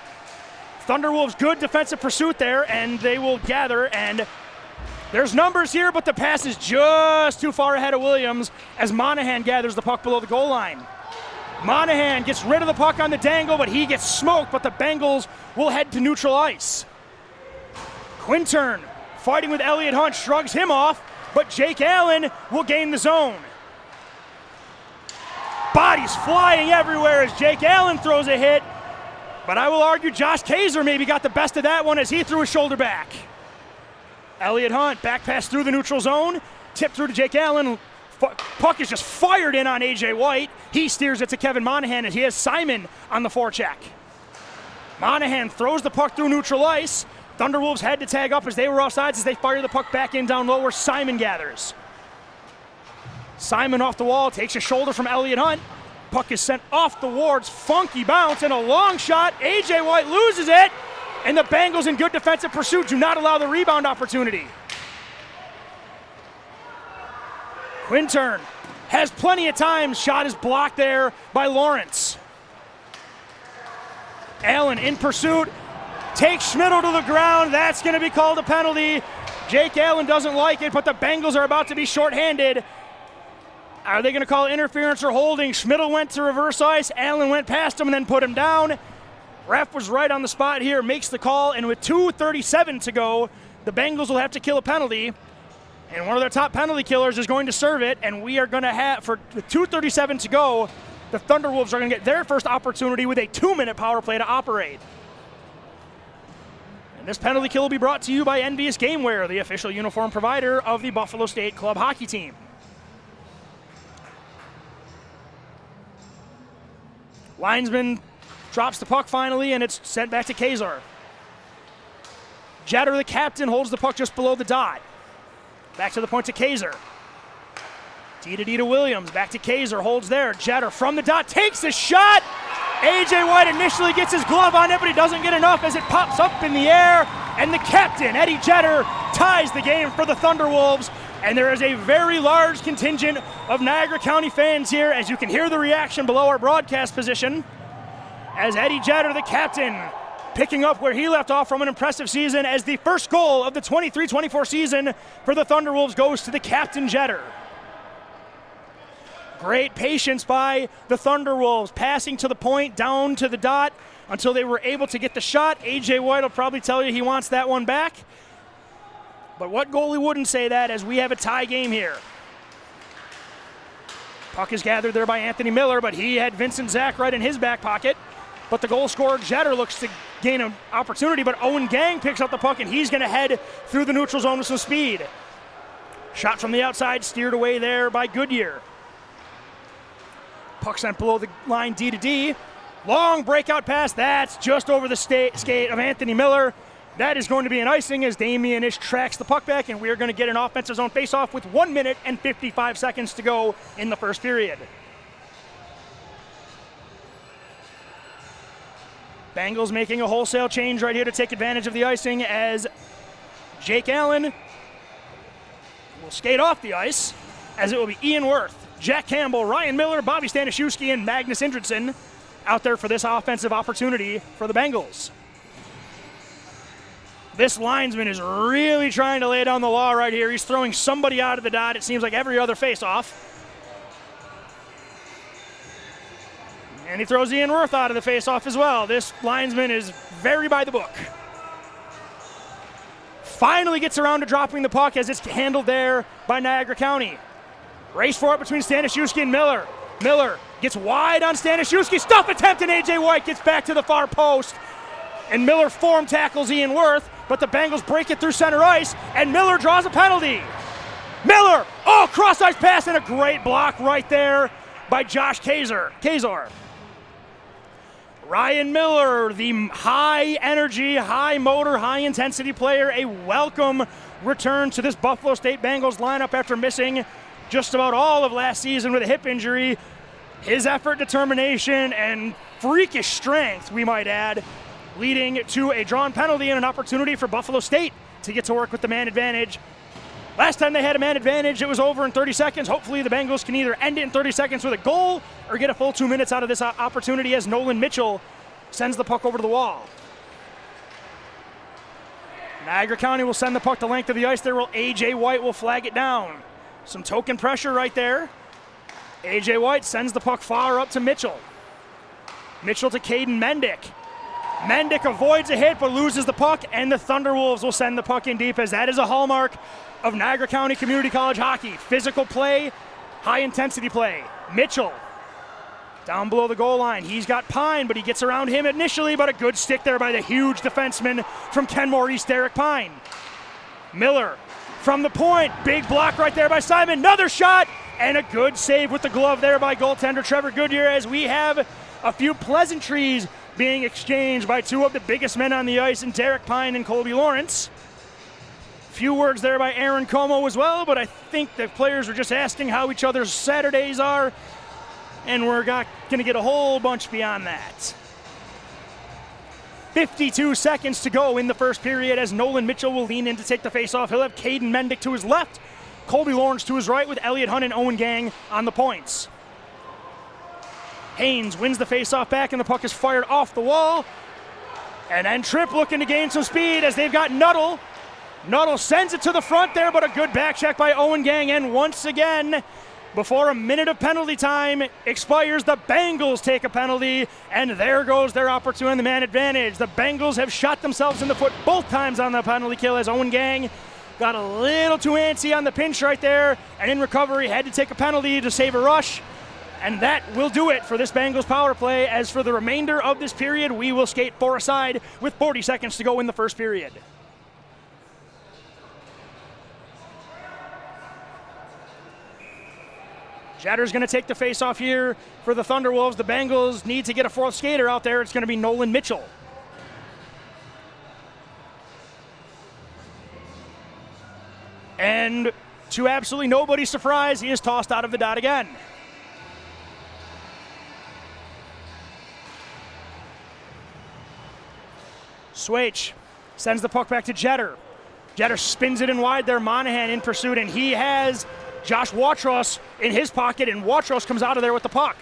[SPEAKER 1] Thunderwolves, good defensive pursuit there, and they will gather, and there's numbers here, but the pass is just too far ahead of Williams as Monahan gathers the puck below the goal line. Monahan gets rid of the puck on the dangle, but he gets smoked, but the Bengals will head to neutral ice. Quintern, fighting with Elliot Hunt, shrugs him off, but Jake Allen will gain the zone. Bodies flying everywhere as Jake Allen throws a hit, but I will argue Josh Kaiser maybe got the best of that one as he threw his shoulder back. Elliot Hunt, back pass through the neutral zone, tip through to Jake Allen. Puck is just fired in on A.J. White. He steers it to Kevin Monahan as he has Simon on the forecheck. Monahan throws the puck through neutral ice. Thunderwolves had to tag up as they were offsides as they fire the puck back in down low where Simon gathers. Simon off the wall, takes a shoulder from Elliot Hunt. Puck is sent off the Wards, funky bounce, and a long shot. A.J. White loses it, and the Bengals in good defensive pursuit do not allow the rebound opportunity. Quintern has plenty of time. Shot is blocked there by Lawrence. Allen in pursuit. Takes Schmidl to the ground. That's going to be called a penalty. Jake Allen doesn't like it, but the Bengals are about to be shorthanded. Are they going to call interference or holding? Schmidl went to reverse ice. Allen went past him and then put him down. Ref was right on the spot here, makes the call, and with 2:37 to go, the Bengals will have to kill a penalty. And one of their top penalty killers is going to serve it, and we are going to have, for 2:37 to go, the Thunderwolves are going to get their first opportunity with a 2-minute power play to operate. And this penalty kill will be brought to you by Envious Gameware, the official uniform provider of the Buffalo State Club hockey team. Linesman Drops the puck finally, and it's sent back to Kazar. Jetter, the captain, holds the puck just below the dot. Back to the point to Kazar. D to Williams. Back to Kazar. Holds there. Jetter from the dot. Takes a shot. A.J. White initially gets his glove on it, but he doesn't get enough as it pops up in the air. And the captain, Eddie Jetter, ties the game for the Thunderwolves. And there is a very large contingent of Niagara County fans here, as you can hear the reaction below our broadcast position. As Eddie Jetter, the captain, picking up where he left off from an impressive season, as the first goal of the 23-24 season for the Thunderwolves goes to the captain, Jetter. Great patience by the Thunderwolves, passing to the point, down to the dot, until they were able to get the shot. A.J. White will probably tell you he wants that one back. But what goalie wouldn't say that, as we have a tie game here? Puck is gathered there by Anthony Miller, but he had Vincent Zach right in his back pocket. But the goal scorer, Jetter, looks to gain an opportunity, but Owen Gang picks up the puck, and he's going to head through the neutral zone with some speed. Shot from the outside, steered away there by Goodyear. Puck sent below the line, D to D. Long breakout pass, that's just over the skate of Anthony Miller. That is going to be an icing as Damian Ish tracks the puck back, and we are going to get an offensive zone faceoff with 1 minute and 55 seconds to go in the first period. Bengals making a wholesale change right here to take advantage of the icing, as Jake Allen will skate off the ice, as it will be Ian Worth, Jack Campbell, Ryan Miller, Bobby Stanishewski, and Magnus Indridson out there for this offensive opportunity for the Bengals. This linesman is really trying to lay down the law right here. He's throwing somebody out of the dot, it seems like every other face-off. And he throws Ian Worth out of the face-off as well. This linesman is very by the book. Finally gets around to dropping the puck as it's handled there by Niagara County. Race for it between Stanishewski and Miller. Miller gets wide on Stanishewski. Stuff attempt, and A.J. White gets back to the far post. And Miller form tackles Ian Worth, but the Bengals break it through center ice, and Miller draws a penalty. Miller, cross-ice pass, and a great block right there by Josh Kazar. Ryan Miller, the high-energy, high-motor, high-intensity player, a welcome return to this Buffalo State Bengals lineup after missing just about all of last season with a hip injury. His effort, determination, and freakish strength, we might add, leading to a drawn penalty and an opportunity for Buffalo State to get to work with the man advantage. Last time they had a man advantage, it was over in 30 seconds. Hopefully the Bengals can either end it in 30 seconds with a goal or get a full 2 minutes out of this opportunity as Nolan Mitchell sends the puck over to the wall. Niagara County will send the puck the length of the ice there, while A.J. White will flag it down. Some token pressure right there. A.J. White sends the puck far up to Mitchell. Mitchell to Caden Mendick. Mendick avoids a hit but loses the puck, and the Thunderwolves will send the puck in deep, as that is a hallmark of Niagara County Community College hockey. Physical play, high-intensity play. Mitchell down below the goal line. He's got Pine, but he gets around him initially, but a good stick there by the huge defenseman from Kenmore East, Derek Pine. Miller from the point. Big block right there by Simon. Another shot, and a good save with the glove there by goaltender Trevor Goodyear, as we have a few pleasantries being exchanged by two of the biggest men on the ice in Derek Pine and Colby Lawrence. Few words there by Aaron Como as well, but I think the players are just asking how each other's Saturdays are, and we're not going to get a whole bunch beyond that. 52 seconds to go in the first period as Nolan Mitchell will lean in to take the faceoff. He'll have Caden Mendick to his left, Colby Lawrence to his right, with Elliot Hunt and Owen Gang on the points. Haynes wins the faceoff back, and the puck is fired off the wall. And then Tripp looking to gain some speed as they've got Nuttall. Nuttall sends it to the front there, but a good back check by Owen Gang. And once again, before a minute of penalty time expires, the Bengals take a penalty, and there goes their opportunity in the man advantage. The Bengals have shot themselves in the foot both times on the penalty kill, as Owen Gang got a little too antsy on the pinch right there, and in recovery had to take a penalty to save a rush. And that will do it for this Bengals power play. As for the remainder of this period, we will skate four aside with 40 seconds to go in the first period. Jetter's going to take the face-off here for the Thunderwolves. The Bengals need to get a fourth skater out there. It's going to be Nolan Mitchell. And to absolutely nobody's surprise, he is tossed out of the dot again. Swayche sends the puck back to Jetter. Jetter spins it in wide there. Monahan in pursuit, and he has Josh Watrous in his pocket, and Watrous comes out of there with the puck.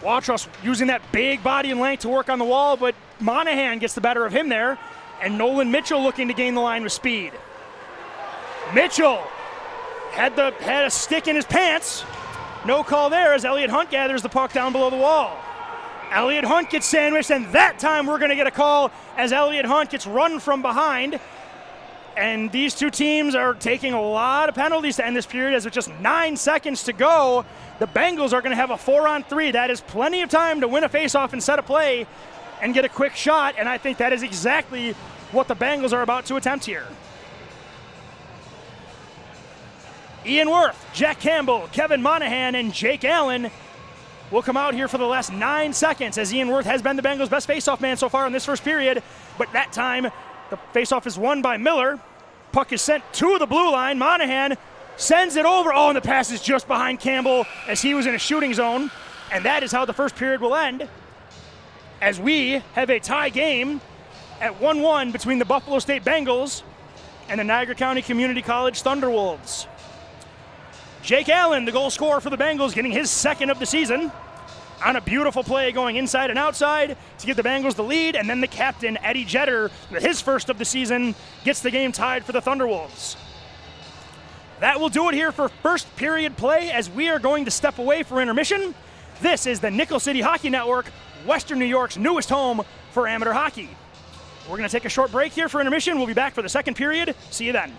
[SPEAKER 1] Watrous using that big body and length to work on the wall, but Monahan gets the better of him there, and Nolan Mitchell looking to gain the line with speed. Mitchell had a stick in his pants. No call there as Elliot Hunt gathers the puck down below the wall. Elliot Hunt gets sandwiched, and that time we're going to get a call as Elliot Hunt gets run from behind. And these two teams are taking a lot of penalties to end this period as with just 9 seconds to go. The Bengals are going to have a 4-on-3. That is plenty of time to win a faceoff and set a play and get a quick shot, and I think that is exactly what the Bengals are about to attempt here. Ian Wirth, Jack Campbell, Kevin Monahan, and Jake Allen will come out here for the last 9 seconds as Ian Wirth has been the Bengals' best faceoff man so far in this first period, but that time the faceoff is won by Miller. Puck is sent to the blue line. Monahan sends it over. Oh, and the pass is just behind Campbell as he was in a shooting zone, and that is how the first period will end as we have a tie game at 1-1 between the Buffalo State Bengals and the Niagara County Community College Thunderwolves. Jake Allen, the goal scorer for the Bengals, getting his second of the season on a beautiful play going inside and outside to give the Bengals the lead, and then the captain, Eddie Jetter, with his first of the season, gets the game tied for the Thunderwolves. That will do it here for first period play as we are going to step away for intermission. This is the Nickel City Hockey Network, Western New York's newest home for amateur hockey. We're going to take a short break here for intermission. We'll be back for the second period. See you then.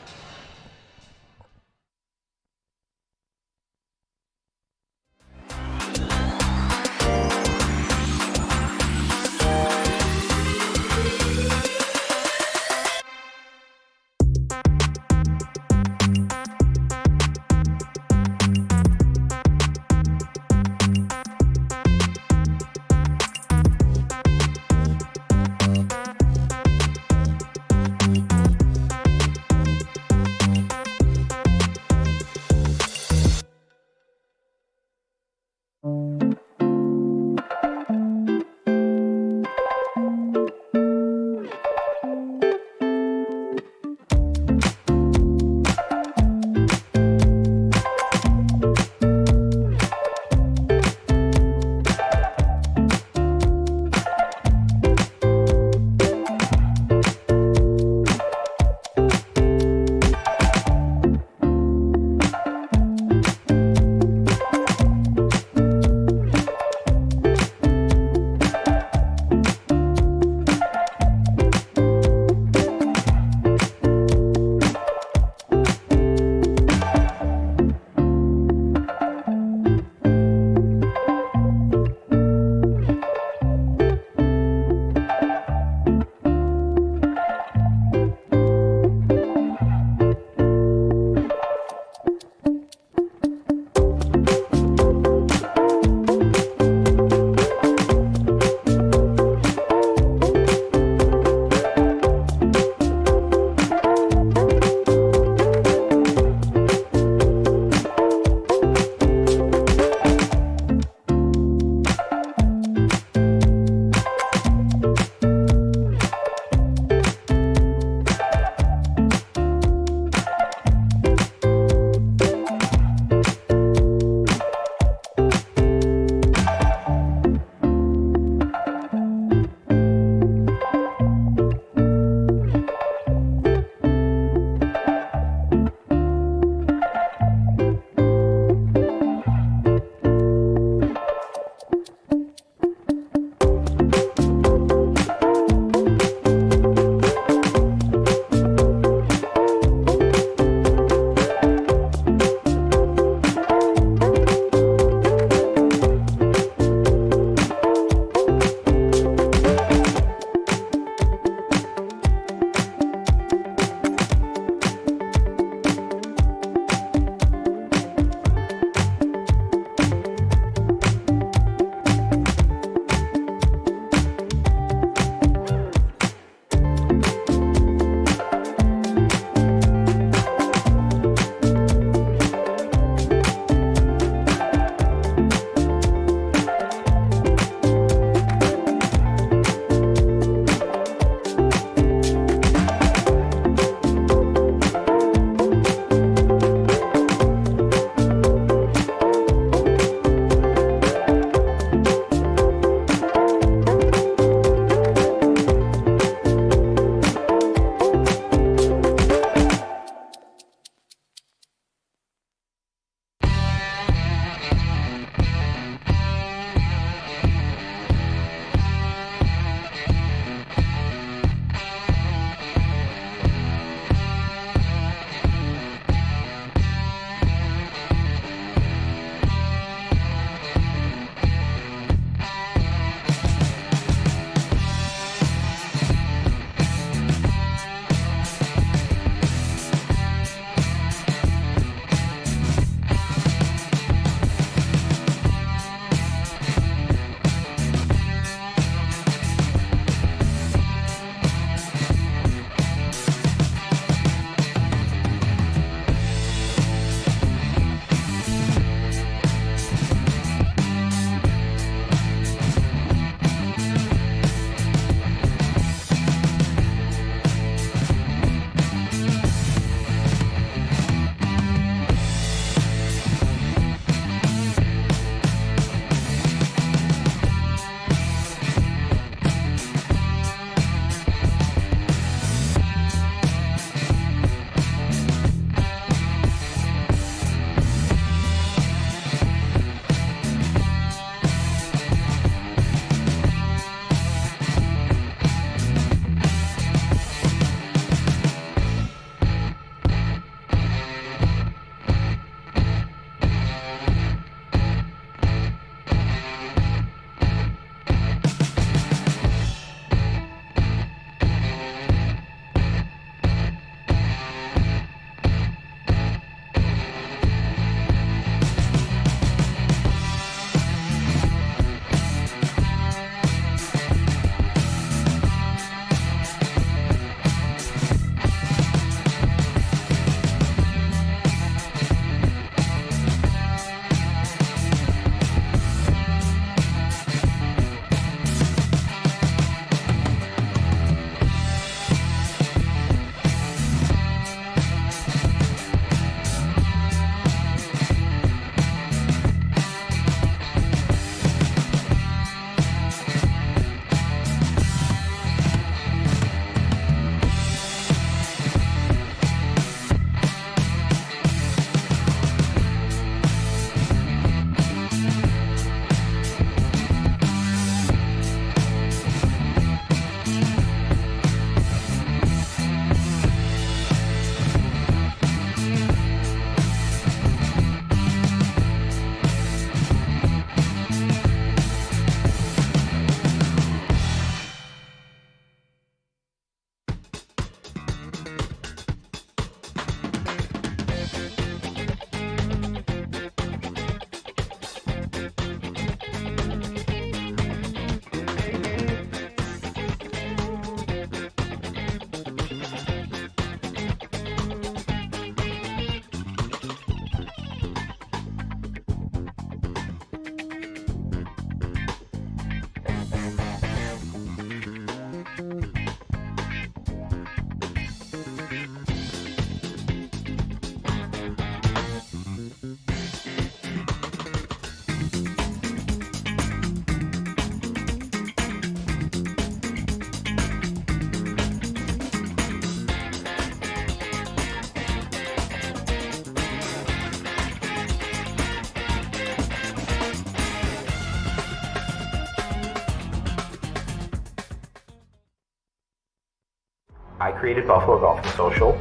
[SPEAKER 2] I created Buffalo Golf and Social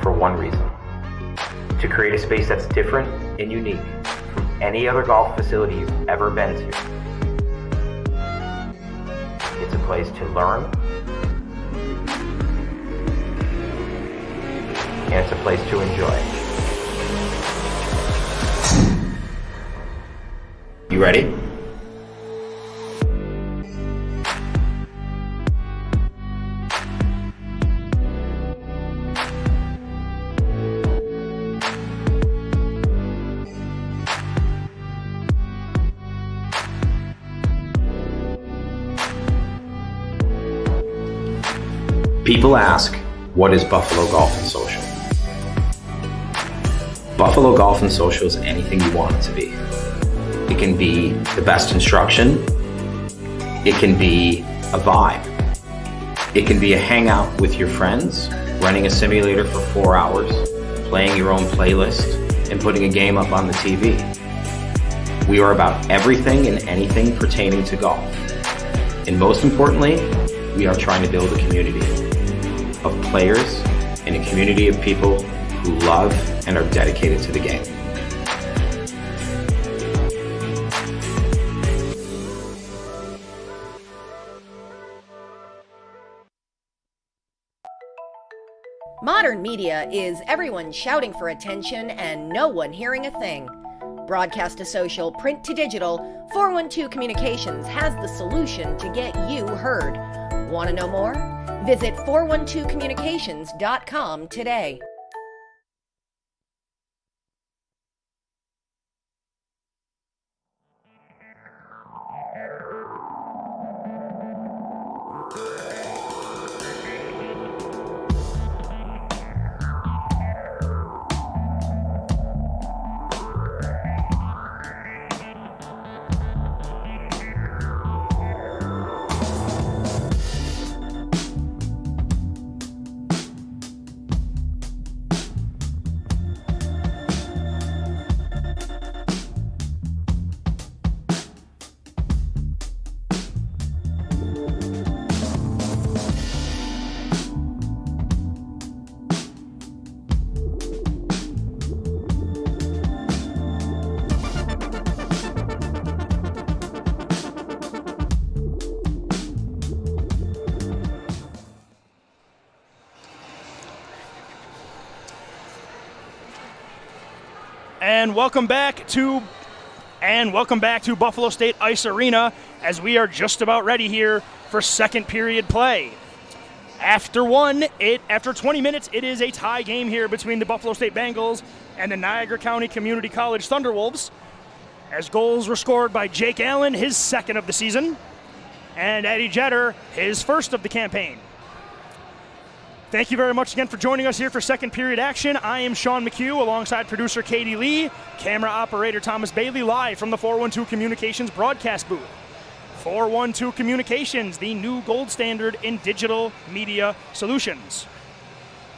[SPEAKER 2] for one reason: to create a space that's different and unique from any other golf facility you've ever been to. It's a place to learn, and it's a place to enjoy. You ready? People ask, what is Buffalo Golf and Social? Buffalo Golf and Social is anything you want it to be. It can be the best instruction. It can be a vibe. It can be a hangout with your friends, running a simulator for 4 hours, playing your own playlist, and putting a game up on the TV. We are about everything and anything pertaining to golf. And most importantly, we are trying to build a community of players and a community of people who love and are dedicated to the game.
[SPEAKER 3] Modern media is everyone shouting for attention and no one hearing a thing. Broadcast to social, print to digital, 412 Communications has the solution to get you heard. Want to know more? Visit 412communications.com today.
[SPEAKER 1] And welcome back to Buffalo State Ice Arena, as we are just about ready here for second period play. After 20 minutes, it is a tie game here between the Buffalo State Bengals and the Niagara County Community College Thunderwolves, as goals were scored by Jake Allen, his second of the season, and Eddie Jeter, his first of the campaign. Thank you very much again for joining us here for second period action. I am Sean McHugh alongside producer Katie Lee, camera operator Thomas Bailey, live from the 412 Communications broadcast booth. 412 Communications, the new gold standard in digital media solutions.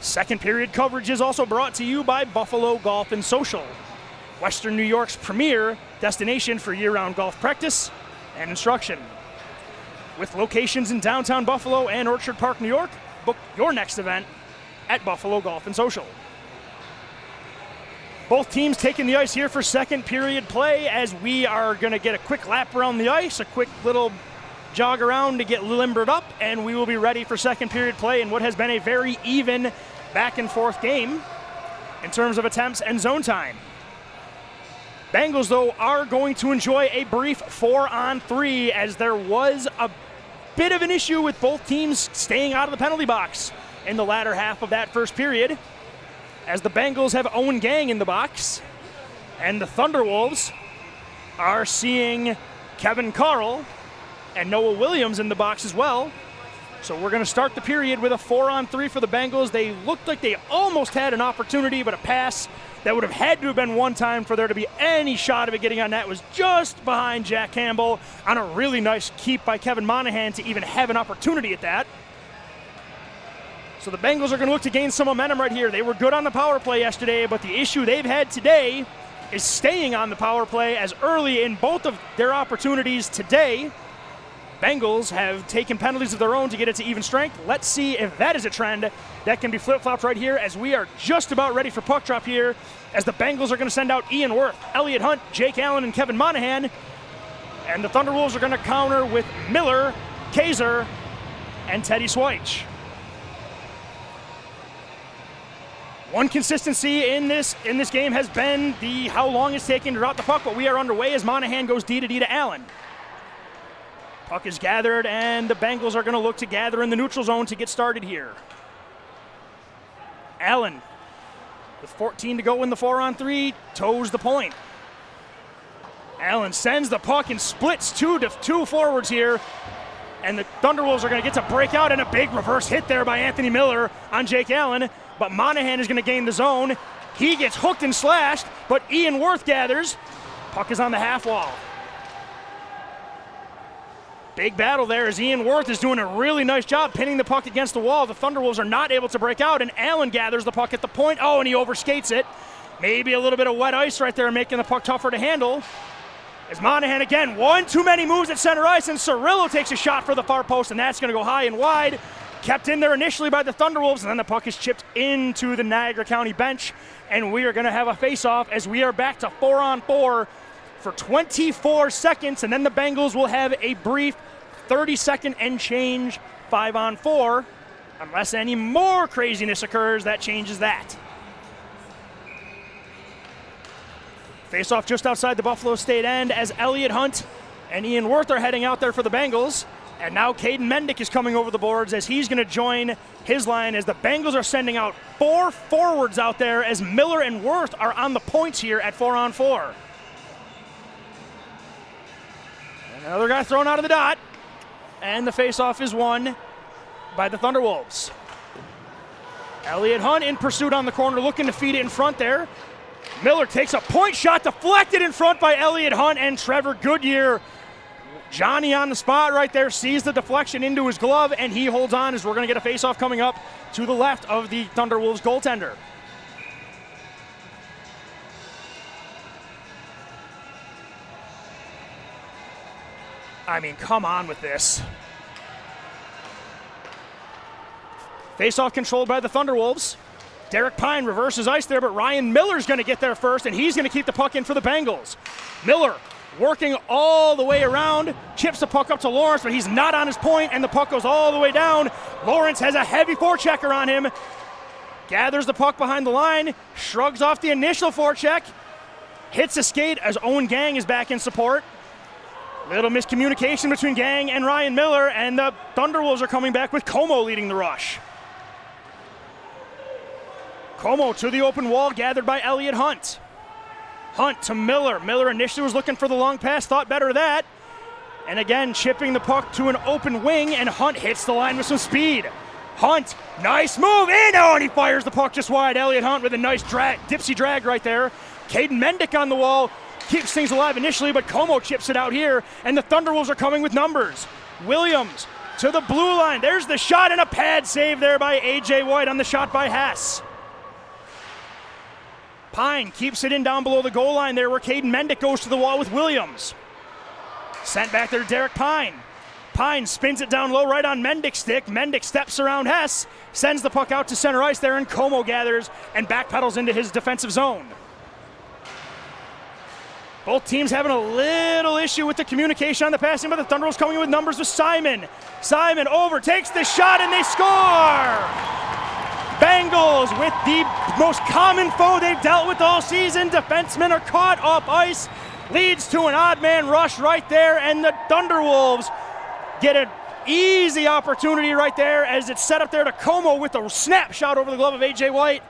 [SPEAKER 1] Second period coverage is also brought to you by Buffalo Golf and Social, Western New York's premier destination for year-round golf practice and instruction. With locations in downtown Buffalo and Orchard Park, New York, book your next event at Buffalo Golf and Social. Both teams taking the ice here for second period play, as we are going to get a quick lap around the ice, a quick little jog around to get limbered up, and we will be ready for second period play in what has been a very even back and forth game in terms of attempts and zone time. Bengals, though, are going to enjoy a brief 4-on-3, as there was a bit of an issue with both teams staying out of the penalty box in the latter half of that first period, as the Bengals have Owen Gang in the box, and the Thunderwolves are seeing Kevin Carl and Noah Williams in the box as well. So we're going to start the period with a 4-on-3 for the Bengals. They looked like they almost had an opportunity, but a pass that would have had to have been one time for there to be any shot of it getting on net was just behind Jack Campbell on a really nice keep by Kevin Monahan to even have an opportunity at that. So the Bengals are going to look to gain some momentum right here. They were good on the power play yesterday, but the issue they've had today is staying on the power play, as early in both of their opportunities today, Bengals have taken penalties of their own to get it to even strength. Let's see if that is a trend that can be flip-flopped right here, as we are just about ready for puck drop here, as the Bengals are going to send out Ian Wirth, Elliott Hunt, Jake Allen, and Kevin Monahan. And the Thunderwolves are going to counter with Miller, Kaiser, and Teddy Sweich. One consistency in this game has been how long it's taken to drop the puck, but we are underway as Monahan goes D to Allen. Puck is gathered, and the Bengals are going to look to gather in the neutral zone to get started here. Allen, with 14 to go in the 4-on-3, toes the point. Allen sends the puck and splits two forwards here, and the Thunderwolves are going to get to break out, and a big reverse hit there by Anthony Miller on Jake Allen, but Monahan is going to gain the zone. He gets hooked and slashed, but Ian Wirth gathers. Puck is on the half wall. Big battle there as Ian Wirth is doing a really nice job pinning the puck against the wall. The Thunderwolves are not able to break out, and Allen gathers the puck at the point. Oh, and he overskates it. Maybe a little bit of wet ice right there, making the puck tougher to handle. As Monahan again, one too many moves at center ice, and Cirillo takes a shot for the far post, and that's going to go high and wide. Kept in there initially by the Thunderwolves, and then the puck is chipped into the Niagara County bench, and we are going to have a face-off as we are back to 4-on-4 for 24 seconds, and then the Bengals will have a brief 30-second and change 5-on-4. Unless any more craziness occurs, that changes that. Face-off just outside the Buffalo State end as Elliott Hunt and Ian Wirth are heading out there for the Bengals. And now Caden Mendick is coming over the boards as he's going to join his line as the Bengals are sending out 4 forwards out there as Miller and Wirth are on the points here at 4-on-4. Another guy thrown out of the dot. And the face-off is won by the Thunderwolves. Elliott Hunt in pursuit on the corner, looking to feed it in front there. Miller takes a point shot, deflected in front by Elliott Hunt and Trevor Goodyear. Johnny on the spot right there, sees the deflection into his glove, and he holds on as we're going to get a face-off coming up to the left of the Thunderwolves goaltender. I mean, come on with this. Face-off controlled by the Thunderwolves. Derek Pine reverses ice there, but Ryan Miller's going to get there first, and he's going to keep the puck in for the Bengals. Miller working all the way around, chips the puck up to Lawrence, but he's not on his point, and the puck goes all the way down. Lawrence has a heavy forechecker on him. Gathers the puck behind the line, shrugs off the initial forecheck, hits a skate as Owen Gang is back in support. Little miscommunication between Gang and Ryan Miller, and the Thunderwolves are coming back with Como leading the rush. Como to the open wall, gathered by Elliott Hunt. Hunt to Miller. Miller initially was looking for the long pass, thought better of that. And again, chipping the puck to an open wing, and Hunt hits the line with some speed. Hunt, nice move in, and he fires the puck just wide. Elliott Hunt with a nice dipsy drag right there. Caden Mendick on the wall, keeps things alive initially, but Como chips it out here, and the Thunderwolves are coming with numbers. Williams to the blue line. There's the shot, and a pad save there by A.J. White on the shot by Hess. Pine keeps it in down below the goal line there where Caden Mendick goes to the wall with Williams. Sent back there to Derek Pine. Pine spins it down low right on Mendick's stick. Mendick steps around Hess, sends the puck out to center ice there, and Como gathers and backpedals into his defensive zone. Both teams having a little issue with the communication on the passing, but the Thunderwolves coming in with numbers with Simon. Simon overtakes the shot, and they score! Bengals with the most common foe they've dealt with all season. Defensemen are caught off ice. Leads to an odd man rush right there, and the Thunderwolves get an easy opportunity right there as it's set up there to Como with a snapshot over the glove of A.J. White.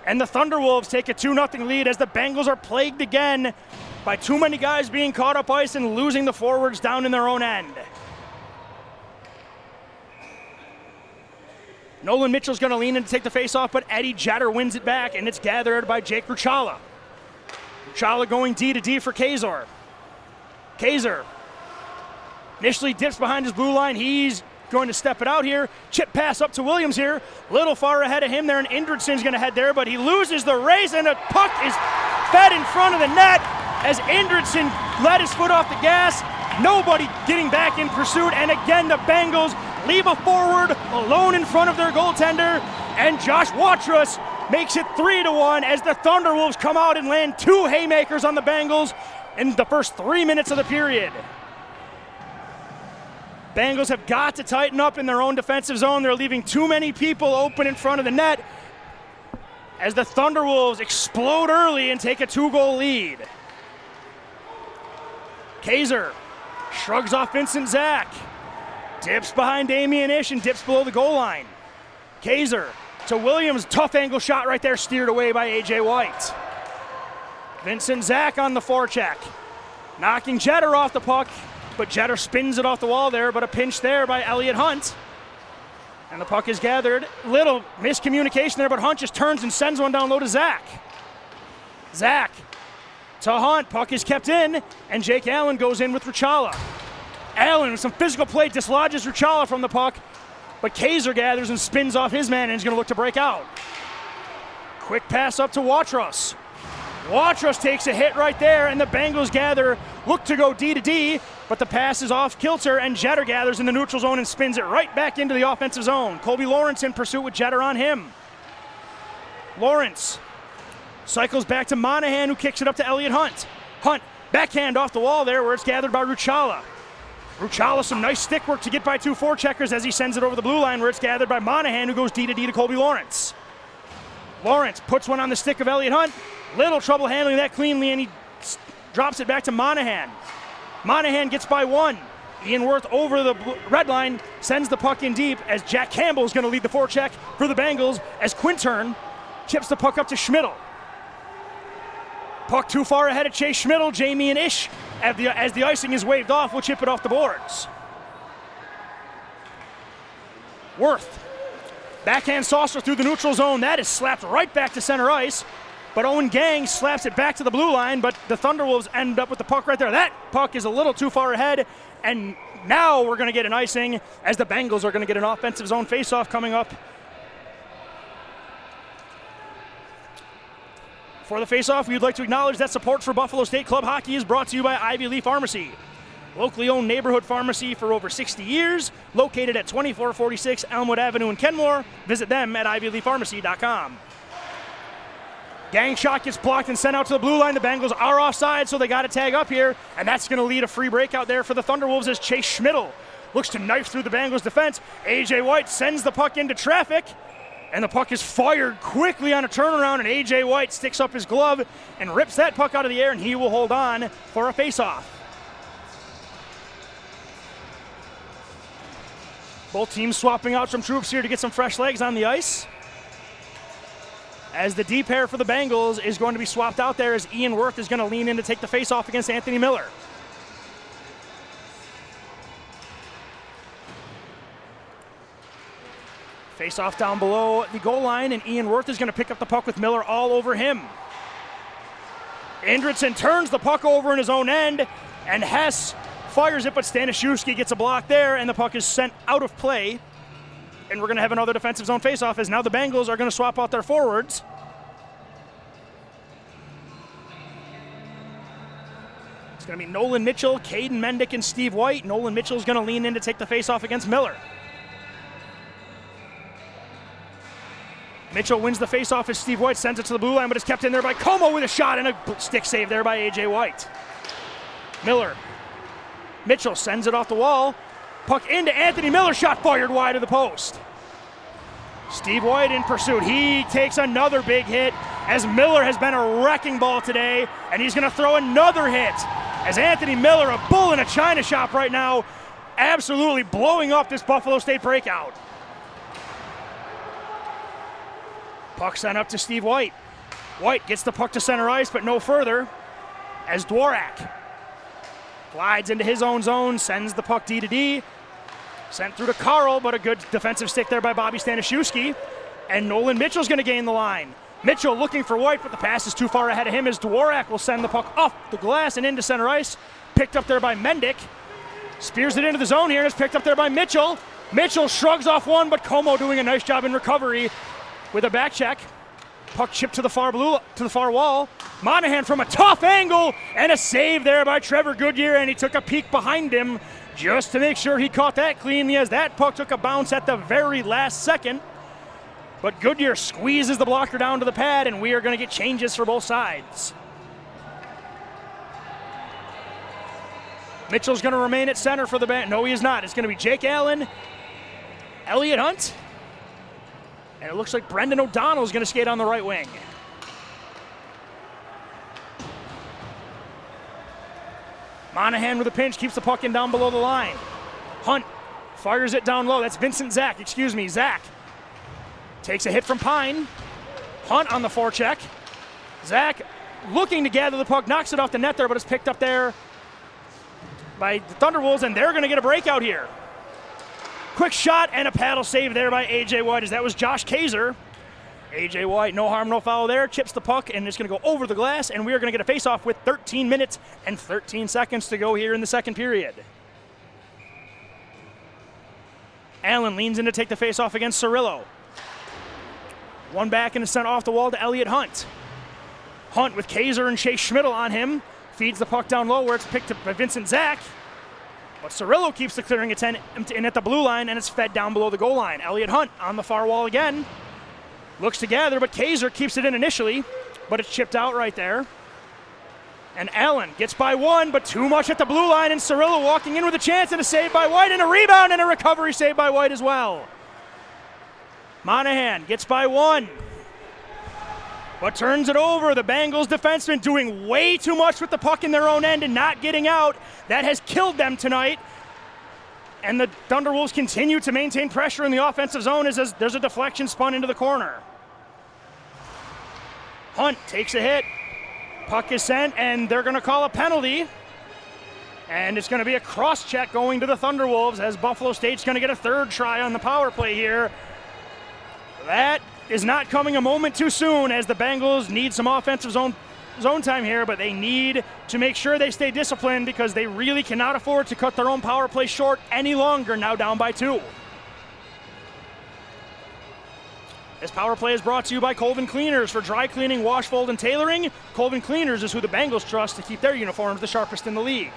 [SPEAKER 1] And the Thunderwolves take a 2-0 lead as the Bengals are plagued again by too many guys being caught up ice and losing the forwards down in their own end. Nolan Mitchell's going to lean in to take the faceoff, but Eddie Jetter wins it back, and it's gathered by Jake Ruchala. Ruchala going D to D for Kaiser. Kaiser initially dips behind his blue line. He's going to step it out here. Chip pass up to Williams here. Little far ahead of him there, and Indridson's going to head there, but he loses the race, and the puck is fed in front of the net as Indridson let his foot off the gas, Nobody getting back in pursuit, and again the Bengals leave a forward alone in front of their goaltender, and Josh Watrous makes it 3-1 as the Thunderwolves come out and land 2 haymakers on the Bengals in the first 3 minutes of the period. Bengals have got to tighten up in their own defensive zone. They're leaving too many people open in front of the net as the Thunderwolves explode early and take a 2-goal lead. Kaiser shrugs off Vincent Zach, dips behind Damian Ish and dips below the goal line. Kaiser to Williams, tough angle shot right there, steered away by AJ White. Vincent Zach on the forecheck, knocking Jeter off the puck, but Jeter spins it off the wall there, but a pinch there by Elliott Hunt. And the puck is gathered. Little miscommunication there, but Hunt just turns and sends one down low to Zach. Zach to Hunt, puck is kept in, and Jake Allen goes in with Ruchala. Allen with some physical play dislodges Ruchala from the puck, but Kaiser gathers and spins off his man and is going to look to break out. Quick pass up to Watrous. Watrous takes a hit right there, and the Bengals gather, look to go D to D, but the pass is off kilter, and Jeter gathers in the neutral zone and spins it right back into the offensive zone. Colby Lawrence in pursuit with Jeter on him. Lawrence cycles back to Monahan, who kicks it up to Elliott Hunt. Hunt, backhand off the wall there, where it's gathered by Ruchala. Ruchala, some nice stick work to get by 2 forecheckers as he sends it over the blue line, where it's gathered by Monahan, who goes D to D to Colby Lawrence. Lawrence puts one on the stick of Elliott Hunt. Little trouble handling that cleanly, and he drops it back to Monahan. Monahan gets by 1. Ian Worth over the red line, sends the puck in deep as Jack Campbell is going to lead the forecheck for the Bengals as Quintern chips the puck up to Schmidl. Puck too far ahead of Chase Schmidl. Jamie and Ish, as the icing is waved off, will chip it off the boards. Worth, backhand saucer through the neutral zone. That is slapped right back to center ice. But Owen Gang slaps it back to the blue line, but the Thunderwolves end up with the puck right there. That puck is a little too far ahead, and now we're going to get an icing as the Bengals are going to get an offensive zone faceoff coming up. For the faceoff, we'd like to acknowledge that support for Buffalo State Club Hockey is brought to you by Ivy Lee Pharmacy. Locally owned neighborhood pharmacy for over 60 years, located at 2446 Elmwood Avenue in Kenmore. Visit them at ivyleepharmacy.com. Gang shot gets blocked and sent out to the blue line. The Bengals are offside, so they got to tag up here, and that's going to lead a free breakout there for the Thunderwolves as Chase Schmidl looks to knife through the Bengals defense. AJ White sends the puck into traffic, and the puck is fired quickly on a turnaround, and AJ White sticks up his glove and rips that puck out of the air, and he will hold on for a faceoff. Both teams swapping out some troops here to get some fresh legs on the ice, as the D pair for the Bengals is going to be swapped out there as Ian Worth is going to lean in to take the face-off against Anthony Miller. Face-off down below the goal line, and Ian Worth is going to pick up the puck with Miller all over him. Indridson turns the puck over in his own end, and Hess fires it, but Stanishewski gets a block there, and the puck is sent out of play. And we're going to have another defensive zone faceoff as now the Bengals are going to swap out their forwards. It's going to be Nolan Mitchell, Caden Mendick, and Steve White. Nolan Mitchell is going to lean in to take the faceoff against Miller. Mitchell wins the faceoff as Steve White sends it to the blue line, but it's kept in there by Como with a shot and a stick save there by AJ White. Miller. Mitchell sends it off the wall. Puck into Anthony Miller, shot fired wide of the post. Steve White in pursuit. He takes another big hit as Miller has been a wrecking ball today, and he's going to throw another hit as Anthony Miller, a bull in a china shop right now, absolutely blowing up this Buffalo State breakout. Puck sent up to Steve White. White gets the puck to center ice, but no further as Dworak glides into his own zone, sends the puck D to D. Sent through to Carl, but a good defensive stick there by Bobby Stanishewski. And Nolan Mitchell's going to gain the line. Mitchell looking for White, but the pass is too far ahead of him as Dworak will send the puck off the glass and into center ice. Picked up there by Mendick. Spears it into the zone here, and it's picked up there by Mitchell. Mitchell shrugs off one, but Como doing a nice job in recovery with a back check. Puck chipped to the far wall. Monahan from a tough angle, and a save there by Trevor Goodyear, and he took a peek behind him just to make sure he caught that cleanly, as that puck took a bounce at the very last second. But Goodyear squeezes the blocker down to the pad, and we are going to get changes for both sides. Mitchell's going to remain at center for the band. No, he is not. It's going to be Jake Allen, Elliot Hunt, and it looks like Brendan O'Donnell is going to skate on the right wing. Monahan with a pinch, keeps the puck in down below the line. Hunt fires it down low. That's Zach takes a hit from Pine. Hunt on the forecheck. Zach looking to gather the puck, knocks it off the net there, but it's picked up there by the Thunderwolves, and they're going to get a breakout here. Quick shot and a paddle save there by A.J. White, as that was Josh Kaiser. A.J. White, no harm, no foul there, chips the puck, and it's going to go over the glass, and we are going to get a face-off with 13 minutes and 13 seconds to go here in the second period. Allen leans in to take the face-off against Cirillo. One back and is sent off the wall to Elliot Hunt. Hunt with Kaiser and Chase Schmidl on him. Feeds the puck down low where it's picked up by Zach. But Cirillo keeps the clearing attempt in at the blue line, and it's fed down below the goal line. Elliot Hunt on the far wall again. Looks to gather, but Kaiser keeps it in initially, but it's chipped out right there. And Allen gets by one, but too much at the blue line, and Cirillo walking in with a chance, and a save by White, and a rebound and a recovery save by White as well. Monahan gets by one, but turns it over. The Bengals defensemen doing way too much with the puck in their own end and not getting out. That has killed them tonight. And the Thunderwolves continue to maintain pressure in the offensive zone as there's a deflection spun into the corner. Hunt takes a hit. Puck is sent, and they're going to call a penalty. And it's going to be a cross-check going to the Thunderwolves, as Buffalo State's going to get a third try on the power play here. That is not coming a moment too soon, as the Bengals need some offensive zone time here, but they need to make sure they stay disciplined, because they really cannot afford to cut their own power play short any longer, now down by 2. This power play is brought to you by Colvin Cleaners. For dry cleaning, wash, fold, and tailoring, Colvin Cleaners is who the Bengals trust to keep their uniforms the sharpest in the league.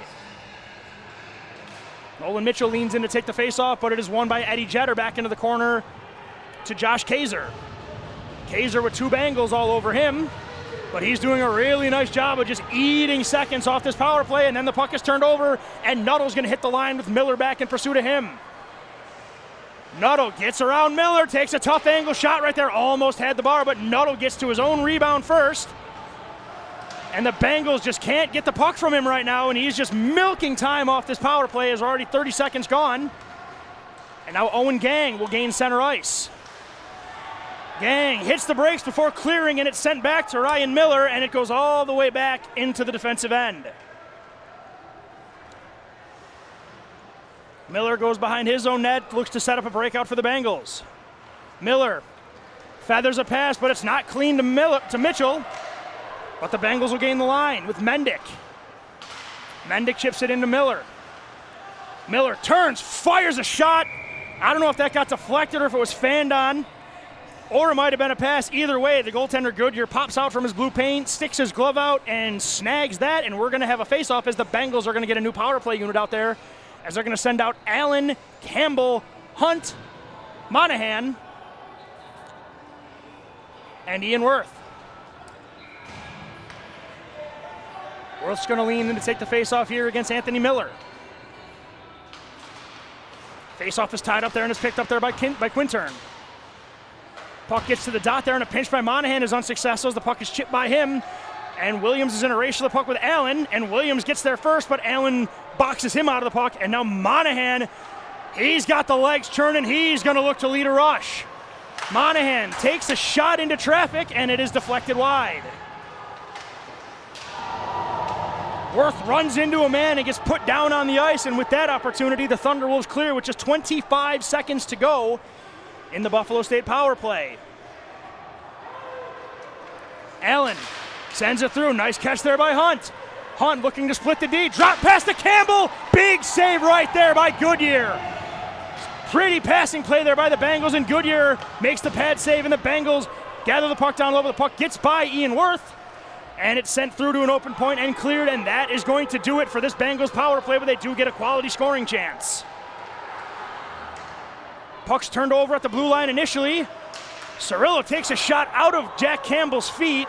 [SPEAKER 1] Nolan Mitchell leans in to take the face-off, but it is won by Eddie Jeter back into the corner to Josh Kaiser. Kaiser with 2 Bengals all over him, but he's doing a really nice job of just eating seconds off this power play, and then the puck is turned over, and Nuttall's going to hit the line with Miller back in pursuit of him. Nuttall gets around Miller, takes a tough angle shot right there, almost had the bar, but Nuttall gets to his own rebound first. And the Bengals just can't get the puck from him right now, and he's just milking time off this power play as already 30 seconds gone. And now Owen Gang will gain center ice. Gang hits the brakes before clearing, and it's sent back to Ryan Miller, and it goes all the way back into the defensive end. Miller goes behind his own net, looks to set up a breakout for the Bengals. Miller feathers a pass, but it's not clean to Mitchell. But the Bengals will gain the line with Mendick. Mendick chips it into Miller. Miller turns, fires a shot. I don't know if that got deflected or if it was fanned on, or it might have been a pass. Either way, the goaltender Goodyear pops out from his blue paint, sticks his glove out, and snags that, and we're going to have a face-off as the Bengals are going to get a new power play unit out there, as they're going to send out Allen, Campbell, Hunt, Monahan, and Ian Worth. Worth's going to lean in to take the face-off here against Anthony Miller. Face-off is tied up there and is picked up there by Quintern. Puck gets to the dot there, and a pinch by Monahan is unsuccessful as the puck is chipped by him. And Williams is in a race to the puck with Allen, and Williams gets there first, but Allen boxes him out of the puck, and now Monahan, he's got the legs churning. He's going to look to lead a rush. Monahan takes a shot into traffic, and it is deflected wide. Worth runs into a man and gets put down on the ice, and with that opportunity, the Thunderwolves clear with just 25 seconds to go in the Buffalo State power play. Allen sends it through. Nice catch there by Hunt. Hunt looking to split the D. Drop pass to Campbell. Big save right there by Goodyear. Pretty passing play there by the Bengals, and Goodyear makes the pad save, and the Bengals gather the puck down low, but the puck gets by Ian Worth, and it's sent through to an open point and cleared, and that is going to do it for this Bengals power play, but they do get a quality scoring chance. Puck's turned over at the blue line initially. Cirillo takes a shot out of Jack Campbell's feet,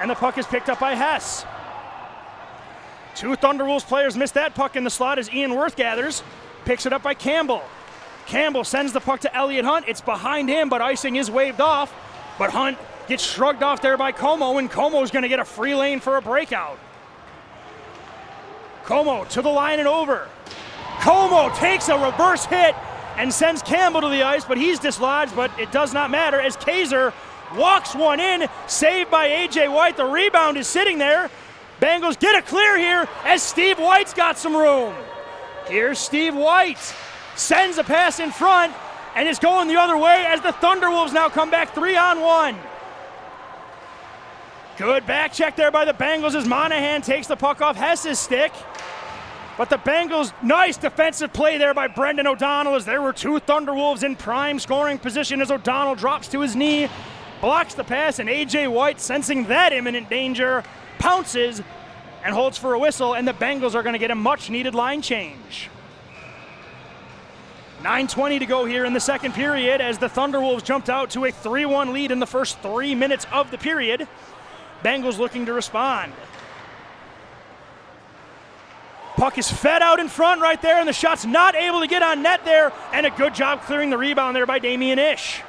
[SPEAKER 1] and the puck is picked up by Hess. Two Thunderwolves players missed that puck in the slot as Ian Worth gathers. Picks it up by Campbell. Campbell sends the puck to Elliot Hunt. It's behind him, but icing is waved off. But Hunt gets shrugged off there by Como, and Como's going to get a free lane for a breakout. Como to the line and over. Como takes a reverse hit and sends Campbell to the ice, but he's dislodged, but it does not matter as Kaiser walks one in, saved by A.J. White. The rebound is sitting there. Bengals get a clear here as Steve White's got some room. Here's Steve White. Sends a pass in front, and it's going the other way as the Thunderwolves now come back 3-on-1. Good back check there by the Bengals as Monahan takes the puck off Hess's stick. But the Bengals, nice defensive play there by Brendan O'Donnell as there were two Thunderwolves in prime scoring position as O'Donnell drops to his knee, blocks the pass, and A.J. White, sensing that imminent danger, pounces and holds for a whistle, and the Bengals are going to get a much-needed line change. 9:20 to go here in the second period as the Thunderwolves jumped out to a 3-1 lead in the first 3 minutes of the period. Bengals looking to respond. Puck is fed out in front right there, and the shot's not able to get on net there, and a good job clearing the rebound there by Damian Ish.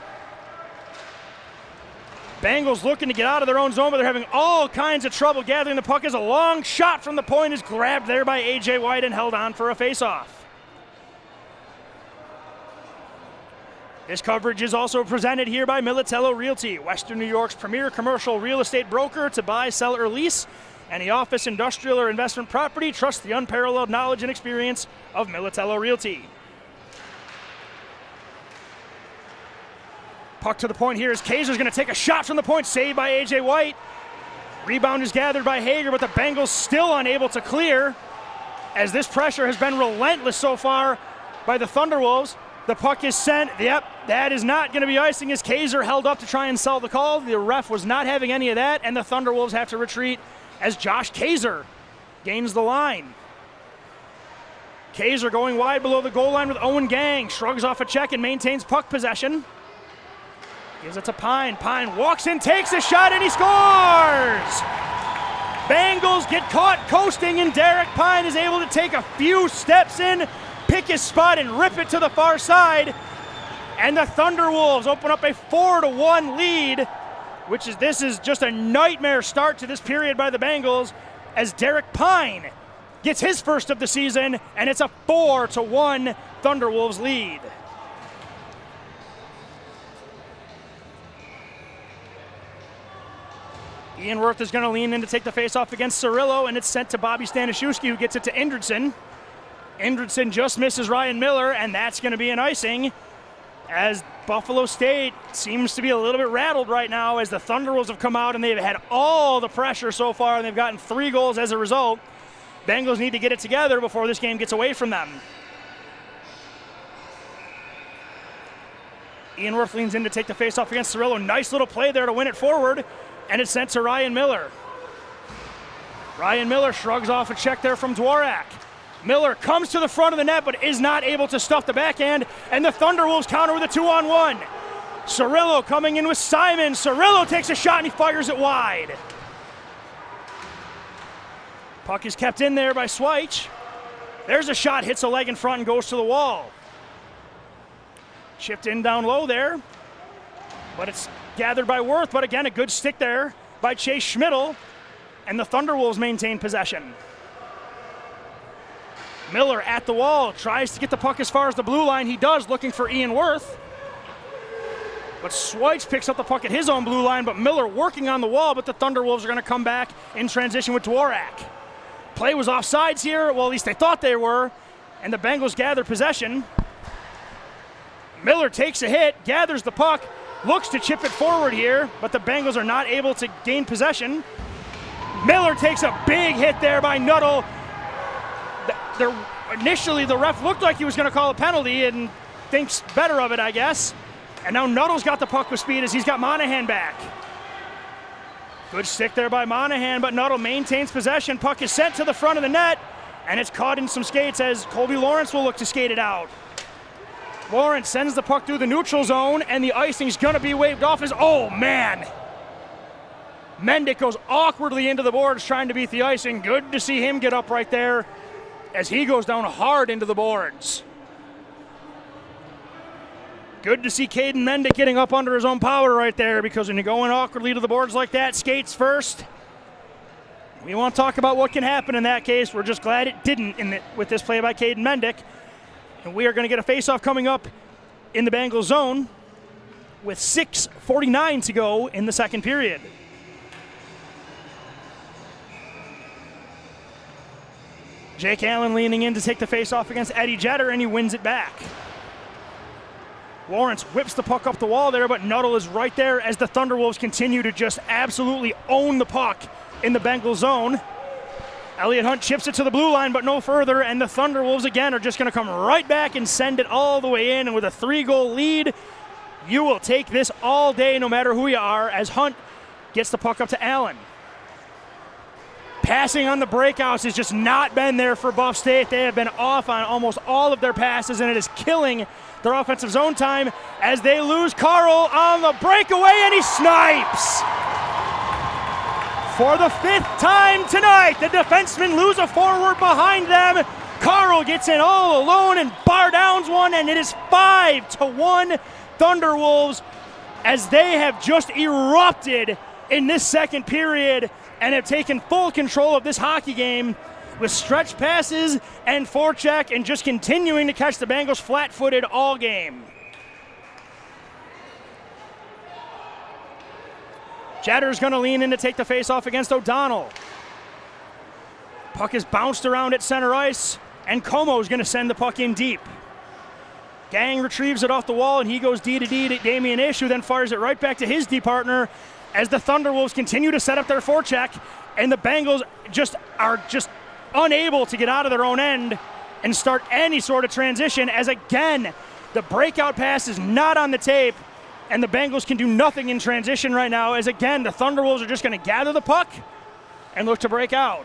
[SPEAKER 1] Bengals looking to get out of their own zone, but they're having all kinds of trouble gathering the puck as a long shot from the point is grabbed there by A.J. White and held on for a faceoff. This coverage is also presented here by Militello Realty, Western New York's premier commercial real estate broker to buy, sell, or lease. Any office, industrial, or investment property, trust the unparalleled knowledge and experience of Militello Realty. Puck to the point here as Kaiser's going to take a shot from the point, saved by A.J. White. Rebound is gathered by Hager, but the Bengals still unable to clear as this pressure has been relentless so far by the Thunderwolves. The puck is sent. Yep, that is not going to be icing as Kaiser held up to try and sell the call. The ref was not having any of that, and the Thunderwolves have to retreat as Josh Kaiser gains the line. Kaiser going wide below the goal line with Owen Gang. Shrugs off a check and maintains puck possession. Gives it to Pine. Pine walks in, takes a shot, and he scores! Bengals get caught coasting, and Derek Pine is able to take a few steps in, pick his spot, and rip it to the far side. And the Thunderwolves open up a 4-1 lead, this is just a nightmare start to this period by the Bengals as Derek Pine gets his first of the season, and it's a 4-1 Thunderwolves lead. Ian Worth is going to lean in to take the faceoff against Cirillo, and it's sent to Bobby Stanishewski, who gets it to Indridson. Indridson just misses Ryan Miller, and that's going to be an icing as Buffalo State seems to be a little bit rattled right now as the Thunderwolves have come out and they've had all the pressure so far, and they've gotten 3 goals as a result. Bengals need to get it together before this game gets away from them. Ian Worth leans in to take the faceoff against Cirillo. Nice little play there to win it forward, and it's sent to Ryan Miller. Ryan Miller shrugs off a check there from Dworak. Miller comes to the front of the net but is not able to stuff the backhand, and the Thunderwolves counter with a 2-on-1. Cirillo coming in with Simon. Cirillo takes a shot and he fires it wide. Puck is kept in there by Sweich. There's a shot, hits a leg in front and goes to the wall. Chipped in down low there, but it's gathered by Worth, but again a good stick there by Chase Schmidl, and the Thunderwolves maintain possession. Miller at the wall, tries to get the puck as far as the blue line. He does, looking for Ian Worth. But Sweich picks up the puck at his own blue line, but Miller working on the wall, but the Thunderwolves are going to come back in transition with Dworak. Play was offsides here, well at least they thought they were, and the Bengals gather possession. Miller takes a hit, gathers the puck, looks to chip it forward here, but the Bengals are not able to gain possession. Miller takes a big hit there by Nuttall. Initially, the ref looked like he was going to call a penalty and thinks better of it, I guess. And now Nuttall's got the puck with speed as he's got Monahan back. Good stick there by Monahan, but Nuttall maintains possession. Puck is sent to the front of the net, and it's caught in some skates as Colby Lawrence will look to skate it out. Lawrence sends the puck through the neutral zone, and the icing's going to be waved off as, oh man! Mendick goes awkwardly into the boards trying to beat the icing. Good to see him get up right there as he goes down hard into the boards. Good to see Caden Mendick getting up under his own power right there, because when you go in awkwardly to the boards like that, skates first. We won't talk about what can happen in that case. We're just glad it didn't with this play by Caden Mendick. And we are going to get a faceoff coming up in the Bengals zone with 6:49 to go in the second period. Jake Allen leaning in to take the faceoff against Eddie Jeter, and he wins it back. Lawrence whips the puck up the wall there, but Nuttall is right there as the Thunderwolves continue to just absolutely own the puck in the Bengals zone. Elliott Hunt chips it to the blue line, but no further, and the Thunderwolves again are just going to come right back and send it all the way in, and with a 3-goal lead, you will take this all day no matter who you are, as Hunt gets the puck up to Allen. Passing on the breakouts has just not been there for Buff State. They have been off on almost all of their passes, and it is killing their offensive zone time as they lose Carl on the breakaway, and he snipes. For the 5th time tonight, the defensemen lose a forward behind them. Carl gets in all alone and bar downs one, and it is 5-1 Thunderwolves as they have just erupted in this second period and have taken full control of this hockey game with stretch passes and forecheck and just continuing to catch the Bengals flat-footed all game. Jetter's going to lean in to take the face-off against O'Donnell. Puck is bounced around at center ice, and Como's going to send the puck in deep. Gang retrieves it off the wall, and he goes D-to-D to Damian Ish, who then fires it right back to his D partner as the Thunderwolves continue to set up their forecheck, and the Bengals are unable to get out of their own end and start any sort of transition, as again, the breakout pass is not on the tape, and the Bengals can do nothing in transition right now, as again, the Thunderwolves are just going to gather the puck and look to break out.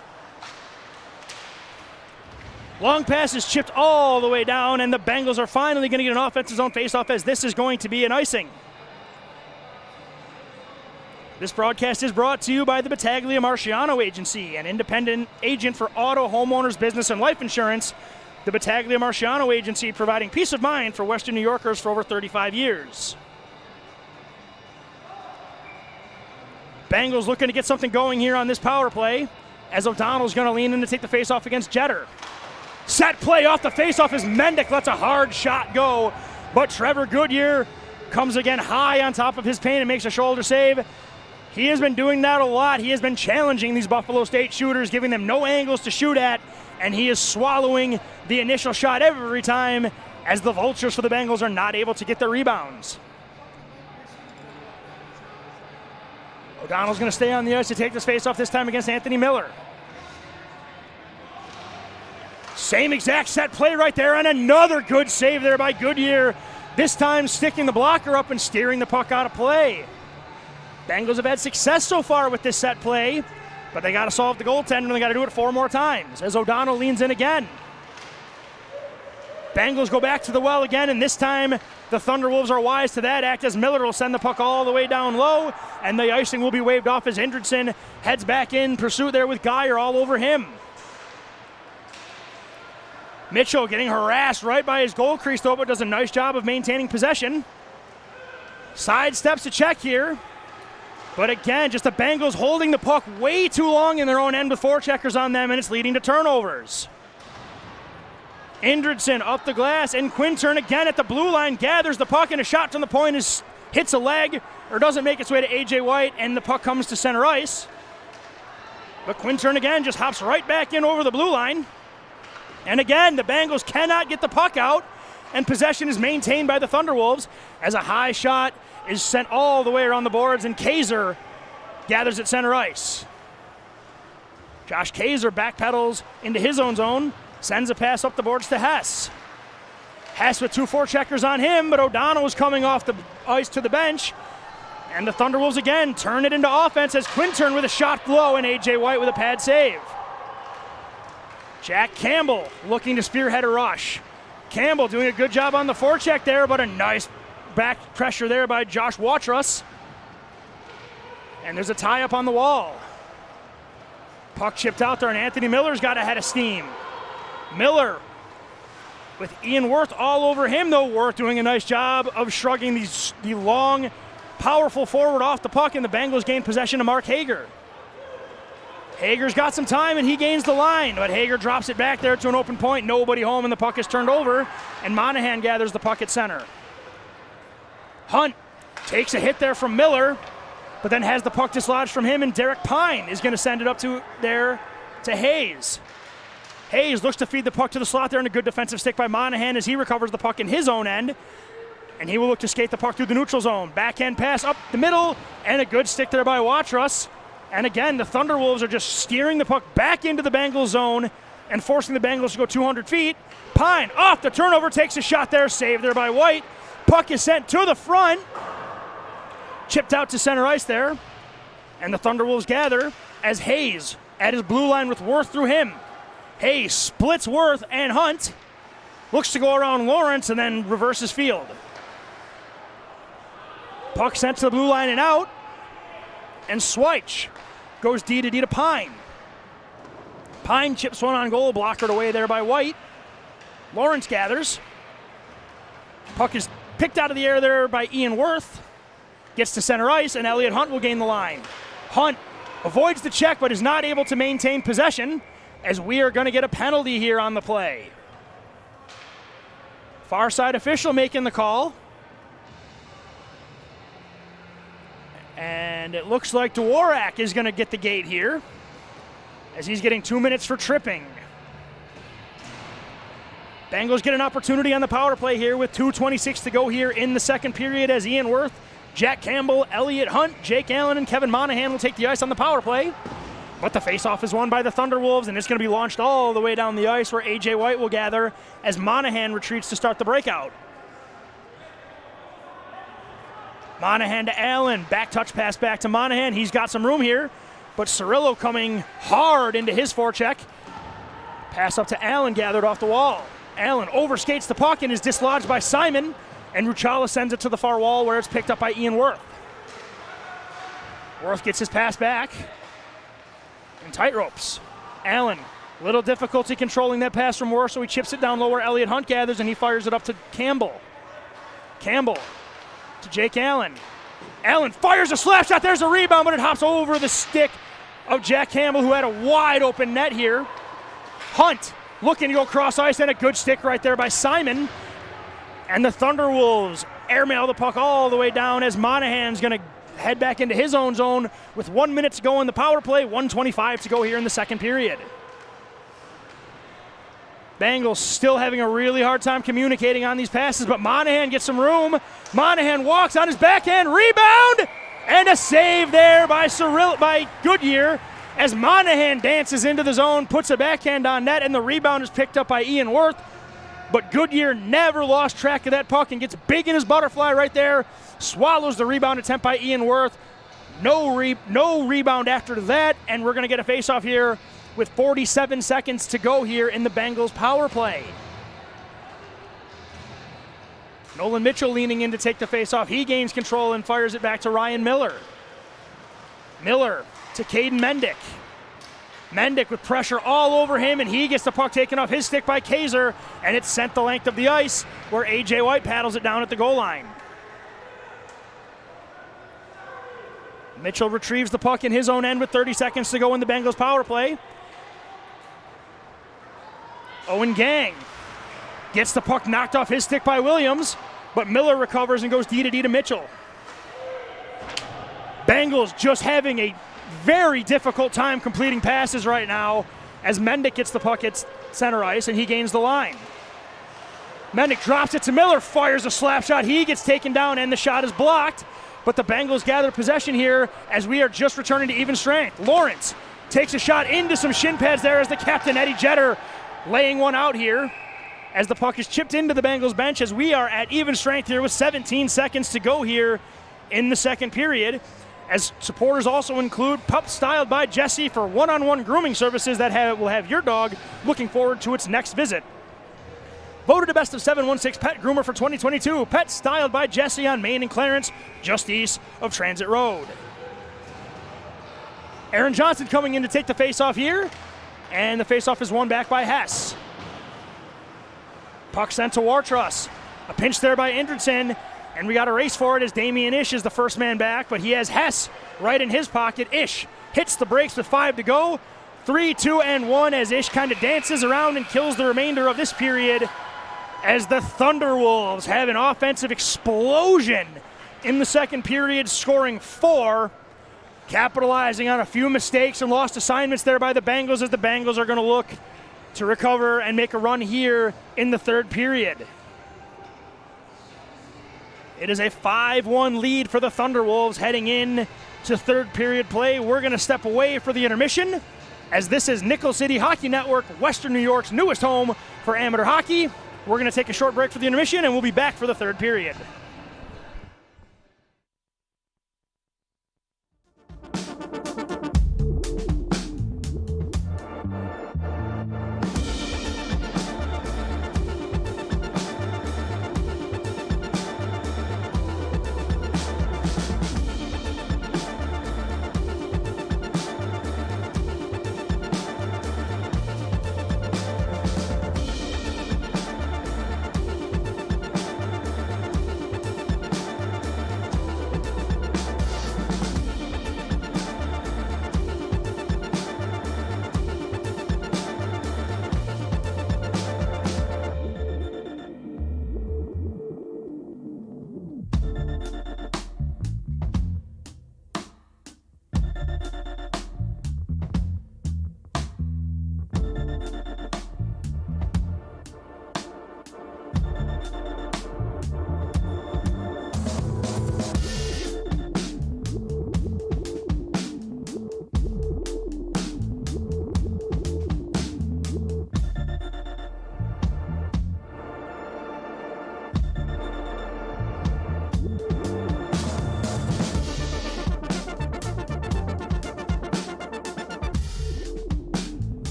[SPEAKER 1] Long pass is chipped all the way down, and the Bengals are finally going to get an offensive zone faceoff, as this is going to be an icing. This broadcast is brought to you by the Battaglia Marciano Agency, an independent agent for auto, homeowners, business, and life insurance. The Battaglia Marciano Agency, providing peace of mind for Western New Yorkers for over 35 years. Bengals looking to get something going here on this power play, as O'Donnell's going to lean in to take the faceoff against Jeter. Set play off the faceoff as Mendick lets a hard shot go, but Trevor Goodyear comes again high on top of his paint and makes a shoulder save. He has been doing that a lot. He has been challenging these Buffalo State shooters, giving them no angles to shoot at, and he is swallowing the initial shot every time as the Vultures for the Bengals are not able to get their rebounds. O'Donnell's going to stay on the ice to take this faceoff, this time against Anthony Miller. Same exact set play right there, and another good save there by Goodyear, this time sticking the blocker up and steering the puck out of play. Bengals have had success so far with this set play, but they got to solve the goaltender, and they got to do it 4 more times as O'Donnell leans in again. Bengals go back to the well again, and this time the Thunderwolves are wise to that act, as Miller will send the puck all the way down low, and the icing will be waved off as Indridson heads back in pursuit there with Geyer all over him. Mitchell getting harassed right by his goal crease, though, but does a nice job of maintaining possession. Sidesteps to check here. But again, just the Bengals holding the puck way too long in their own end with forecheckers on them, and it's leading to turnovers. Indridson up the glass, and Quintern again at the blue line gathers the puck, and a shot from the point hits a leg, or doesn't make its way to A.J. White, and the puck comes to center ice. But Quintern again just hops right back in over the blue line. And again, the Bengals cannot get the puck out, and possession is maintained by the Thunderwolves as a high shot is sent all the way around the boards, and Kaiser gathers at center ice. Josh Kaiser backpedals into his own zone, sends a pass up the boards to Hess. Hess with 2 forecheckers on him, but O'Donnell is coming off the ice to the bench, And the Thunderwolves again turn it into offense as Quintern with a shot low and A.J. White with a pad save. Jack Campbell looking to spearhead a rush. Campbell doing a good job on the forecheck there, but a nice back pressure there by Josh Watrous. And there's a tie up on the wall. Puck chipped out there, and Anthony Miller's got a head of steam. Miller with Ian Worth all over him, though. Worth doing a nice job of shrugging the long, powerful forward off the puck, and the Bengals gain possession to Mark Hager. Hager's got some time, and he gains the line, but Hager drops it back there to an open point. Nobody home, and the puck is turned over, and Monahan gathers the puck at center. Hunt takes a hit there from Miller, but then has the puck dislodged from him, and Derek Pine is going to send it up to Hayes. Hayes looks to feed the puck to the slot there, and a good defensive stick by Monahan as he recovers the puck in his own end. And he will look to skate the puck through the neutral zone. Backhand pass up the middle, and a good stick there by Watrous. And again, the Thunderwolves are just steering the puck back into the Bengals zone and forcing the Bengals to go 200 feet. Pine off the turnover, takes a shot there, saved there by White. Puck is sent to the front. Chipped out to center ice there. And the Thunderwolves gather as Hayes at his blue line with Worth through him. Hayes splits Worth and Hunt. Looks to go around Lawrence and then reverses field. Puck sent to the blue line and out. And Sweich goes D to Pine. Pine chips one on goal, blockered away there by White. Lawrence gathers. Puck is picked out of the air there by Ian Worth. Gets to center ice, and Elliot Hunt will gain the line. Hunt avoids the check, but is not able to maintain possession, as we are going to get a penalty here on the play. Far side official making the call. And it looks like Dvorak is going to get the gate here, as he's getting 2 minutes for tripping. Bengals get an opportunity on the power play here with 2:26 to go here in the second period, as Ian Worth, Jack Campbell, Elliot Hunt, Jake Allen, and Kevin Monahan will take the ice on the power play. But the faceoff is won by the Thunderwolves, and it's going to be launched all the way down the ice, where A.J. White will gather as Monahan retreats to start the breakout. Monahan to Allen, back touch pass back to Monahan. He's got some room here, but Cirillo coming hard into his forecheck. Pass up to Allen, gathered off the wall. Allen overskates the puck and is dislodged by Simon, and Ruchala sends it to the far wall where it's picked up by Ian Worth. Worth gets his pass back. And tight ropes. Allen, little difficulty controlling that pass from Worth, so he chips it down low where Elliot Hunt gathers, and he fires it up to Campbell. Campbell to Jake Allen. Allen fires a slap shot. There's a rebound, but it hops over the stick of Jack Campbell, who had a wide open net here. Hunt looking to go cross ice, and a good stick right there by Simon. And the Thunderwolves airmail the puck all the way down as Monahan's going to head back into his own zone with 1 minute to go in the power play, 1:25 to go here in the second period. Bengals still having a really hard time communicating on these passes, but Monahan gets some room. Monahan walks on his backhand, rebound, and a save there by Goodyear as Monahan dances into the zone, puts a backhand on net, and the rebound is picked up by Ian Worth. But Goodyear never lost track of that puck and gets big in his butterfly right there, swallows the rebound attempt by Ian Worth. No rebound after that, and we're going to get a faceoff here with 47 seconds to go here in the Bengals power play. Nolan Mitchell leaning in to take the faceoff. He gains control and fires it back to Ryan Miller. Miller to Caden Mendick. Mendick with pressure all over him, and he gets the puck taken off his stick by Kaiser, and it's sent the length of the ice where A.J. White paddles it down at the goal line. Mitchell retrieves the puck in his own end with 30 seconds to go in the Bengals power play. Owen Gang gets the puck knocked off his stick by Williams, but Miller recovers and goes D to Mitchell. Bengals just having a very difficult time completing passes right now as Mendick gets the puck at center ice and he gains the line. Mendick drops it to Miller, fires a slap shot. He gets taken down and the shot is blocked, but the Bengals gather possession here as we are just returning to even strength. Lawrence takes a shot into some shin pads there as the captain, Eddie Jeter, laying one out here as the puck is chipped into the Bengals bench as we are at even strength here with 17 seconds to go here in the second period, as supporters also include Pup Styled by Jesse for one-on-one grooming services that will have your dog looking forward to its next visit. Voted a Best of 716 Pet Groomer for 2022, Pet Styled by Jesse on Main and Clarence, just east of Transit Road. Aaron Johnson coming in to take the faceoff here, and the faceoff is won back by Hess. Puck sent to Wartruss. A pinch there by Indridson, and we got a race for it as Damian Ish is the first man back, but he has Hess right in his pocket. Ish hits the brakes with 5 to go. 3, 2, and 1 as Ish kind of dances around and kills the remainder of this period as the Thunderwolves have an offensive explosion in the second period, scoring 4, capitalizing on a few mistakes and lost assignments there by the Bengals, as the Bengals are going to look to recover and make a run here in the third period. It is a 5-1 lead for the Thunderwolves heading in to third period play. We're going to step away for the intermission, as this is Nickel City Hockey Network, Western New York's newest home for amateur hockey. We're going to take a short break for the intermission, and we'll be back for the third period.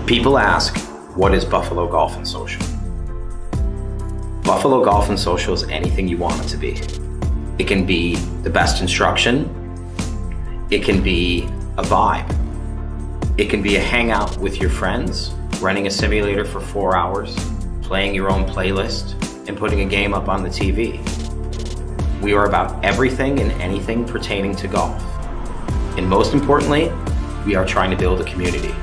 [SPEAKER 2] People ask, what is Buffalo Golf and Social? Buffalo Golf and Social is anything you want it to be. It can be the best instruction. It can be a vibe. It can be a hangout with your friends, running a simulator for 4 hours, playing your own playlist, and putting a game up on the TV. We are about everything and anything pertaining to golf. And most importantly, we are trying to build a community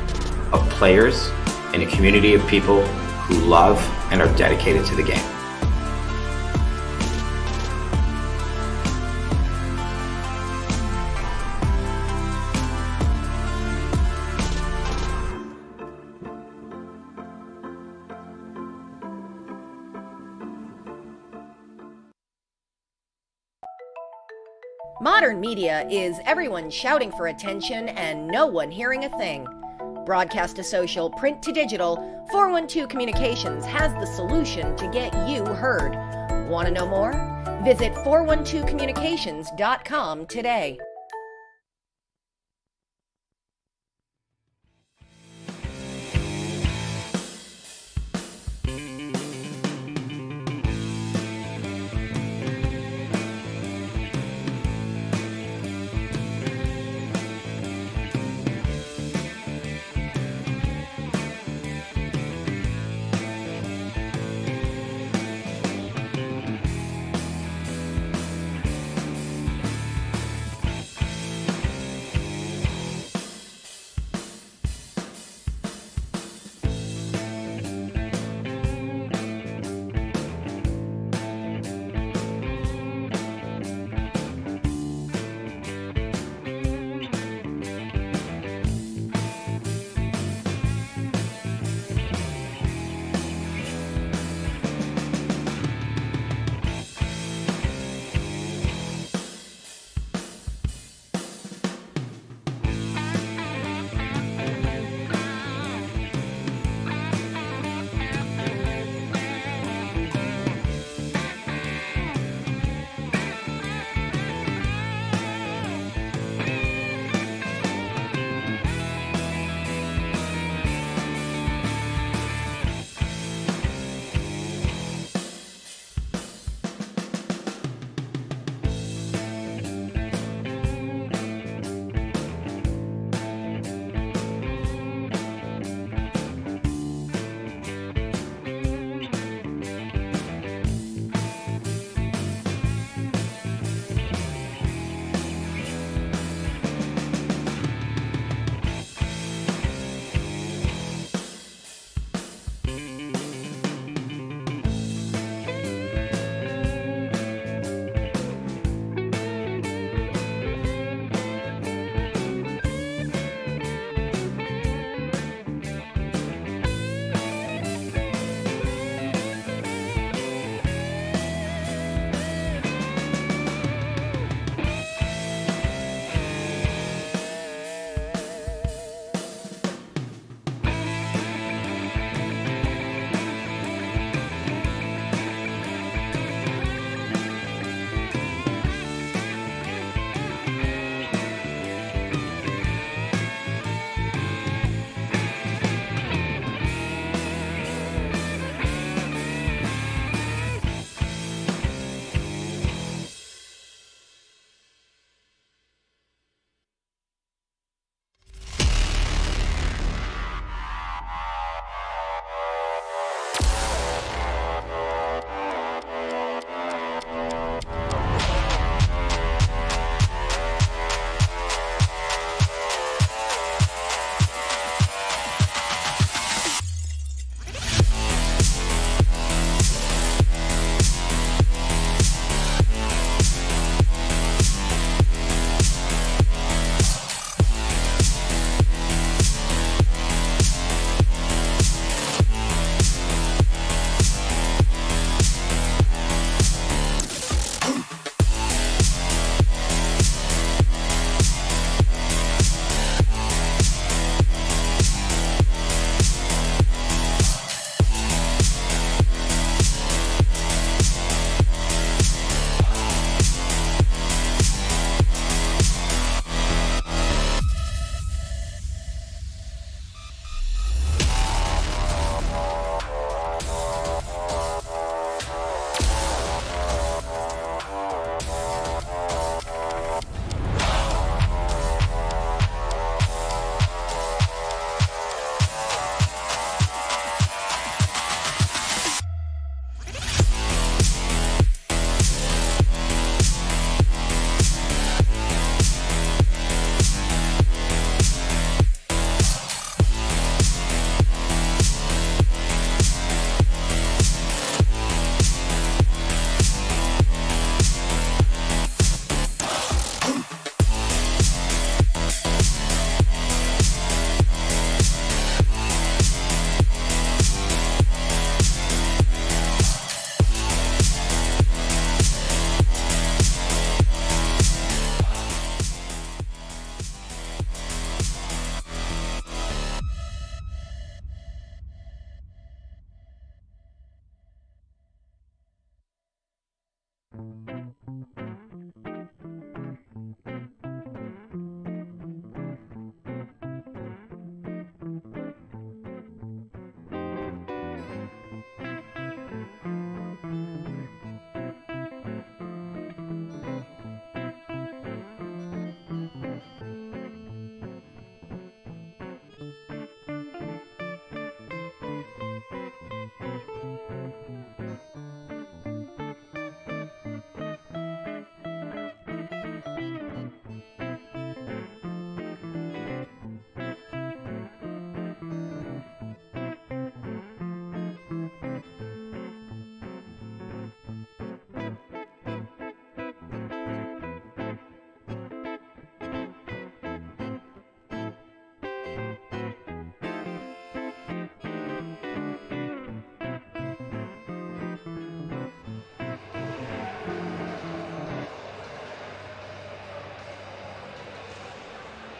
[SPEAKER 2] of players and a community of people who love and are dedicated to the game.
[SPEAKER 3] Modern media is everyone shouting for attention and no one hearing a thing. Broadcast to social, print to digital, 412 Communications has the solution to get you heard. Want to know more? Visit 412communications.com today.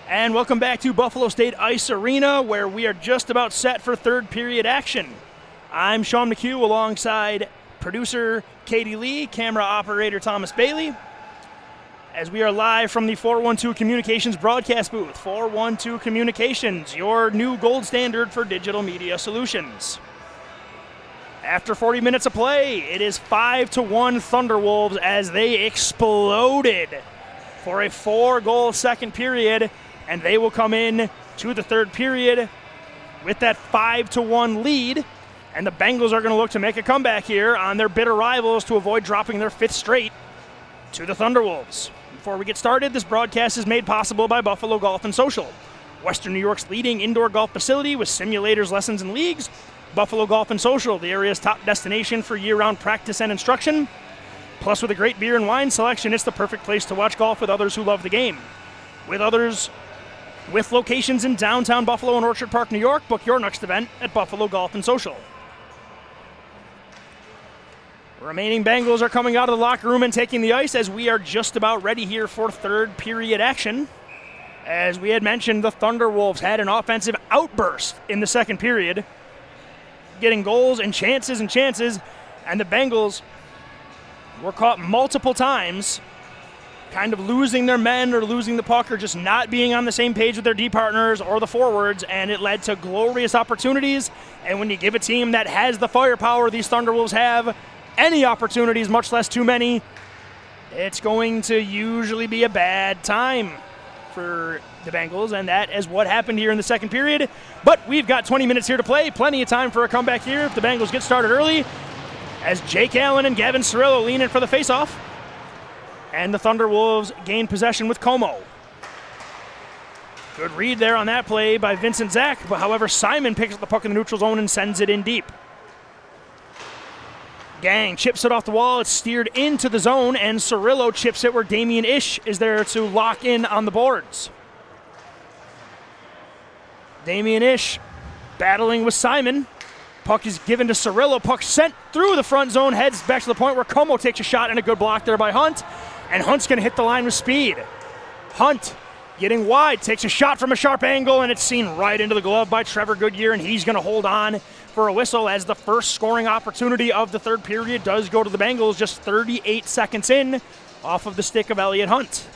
[SPEAKER 1] And welcome back to Buffalo State Ice Arena, where we are just about set for third period action. I'm Sean McHugh alongside producer Katie Lee, camera operator Thomas Bailey, as we are live from the 412 Communications broadcast booth. 412 Communications, your new gold standard for digital media solutions. After 40 minutes of play, it is 5-1 Thunderwolves as they exploded for a 4-goal second period, and they will come in to the third period with that 5-1 lead. And the Bengals are going to look to make a comeback here on their bitter rivals to avoid dropping their fifth straight to the Thunderwolves. Before we get started, this broadcast is made possible by Buffalo Golf and Social, Western New York's leading indoor golf facility with simulators, lessons, and leagues. Buffalo Golf and Social, the area's top destination for year-round practice and instruction. Plus, with a great beer and wine selection, it's the perfect place to watch golf with others who love the game. With locations in downtown Buffalo and Orchard Park, New York, book your next event at Buffalo Golf and Social. Remaining Bengals are coming out of the locker room and taking the ice as we are just about ready here for third period action. As we had mentioned, the Thunderwolves had an offensive outburst in the second period, getting goals and chances, and the Bengals were caught multiple times kind of losing their men or losing the puck or just not being on the same page with their D partners or the forwards, and it led to glorious opportunities. And when you give a team that has the firepower these Thunderwolves have any opportunities, much less too many, it's going to usually be a bad time for the Bengals, and that is what happened here in the second period. But we've got 20 minutes here to play, plenty of time for a comeback here if the Bengals get started early, as Jake Allen and Gavin Cirillo lean in for the faceoff. And the Thunderwolves gain possession with Como. Good read there on that play by Vincent Zach, but however, Simon picks up the puck in the neutral zone and sends it in deep. Gang chips it off the wall, it's steered into the zone, and Cirillo chips it where Damian Ish is there to lock in on the boards. Damian Ish battling with Simon. Puck is given to Cirillo, puck sent through the front zone, heads back to the point where Como takes a shot, and a good block there by Hunt. And Hunt's going to hit the line with speed. Hunt getting wide, takes a shot from a sharp angle, and it's seen right into the glove by Trevor Goodyear, and he's going to hold on for a whistle as the first scoring opportunity of the third period does go to the Bengals just 38 seconds in off of the stick of Elliott Hunt.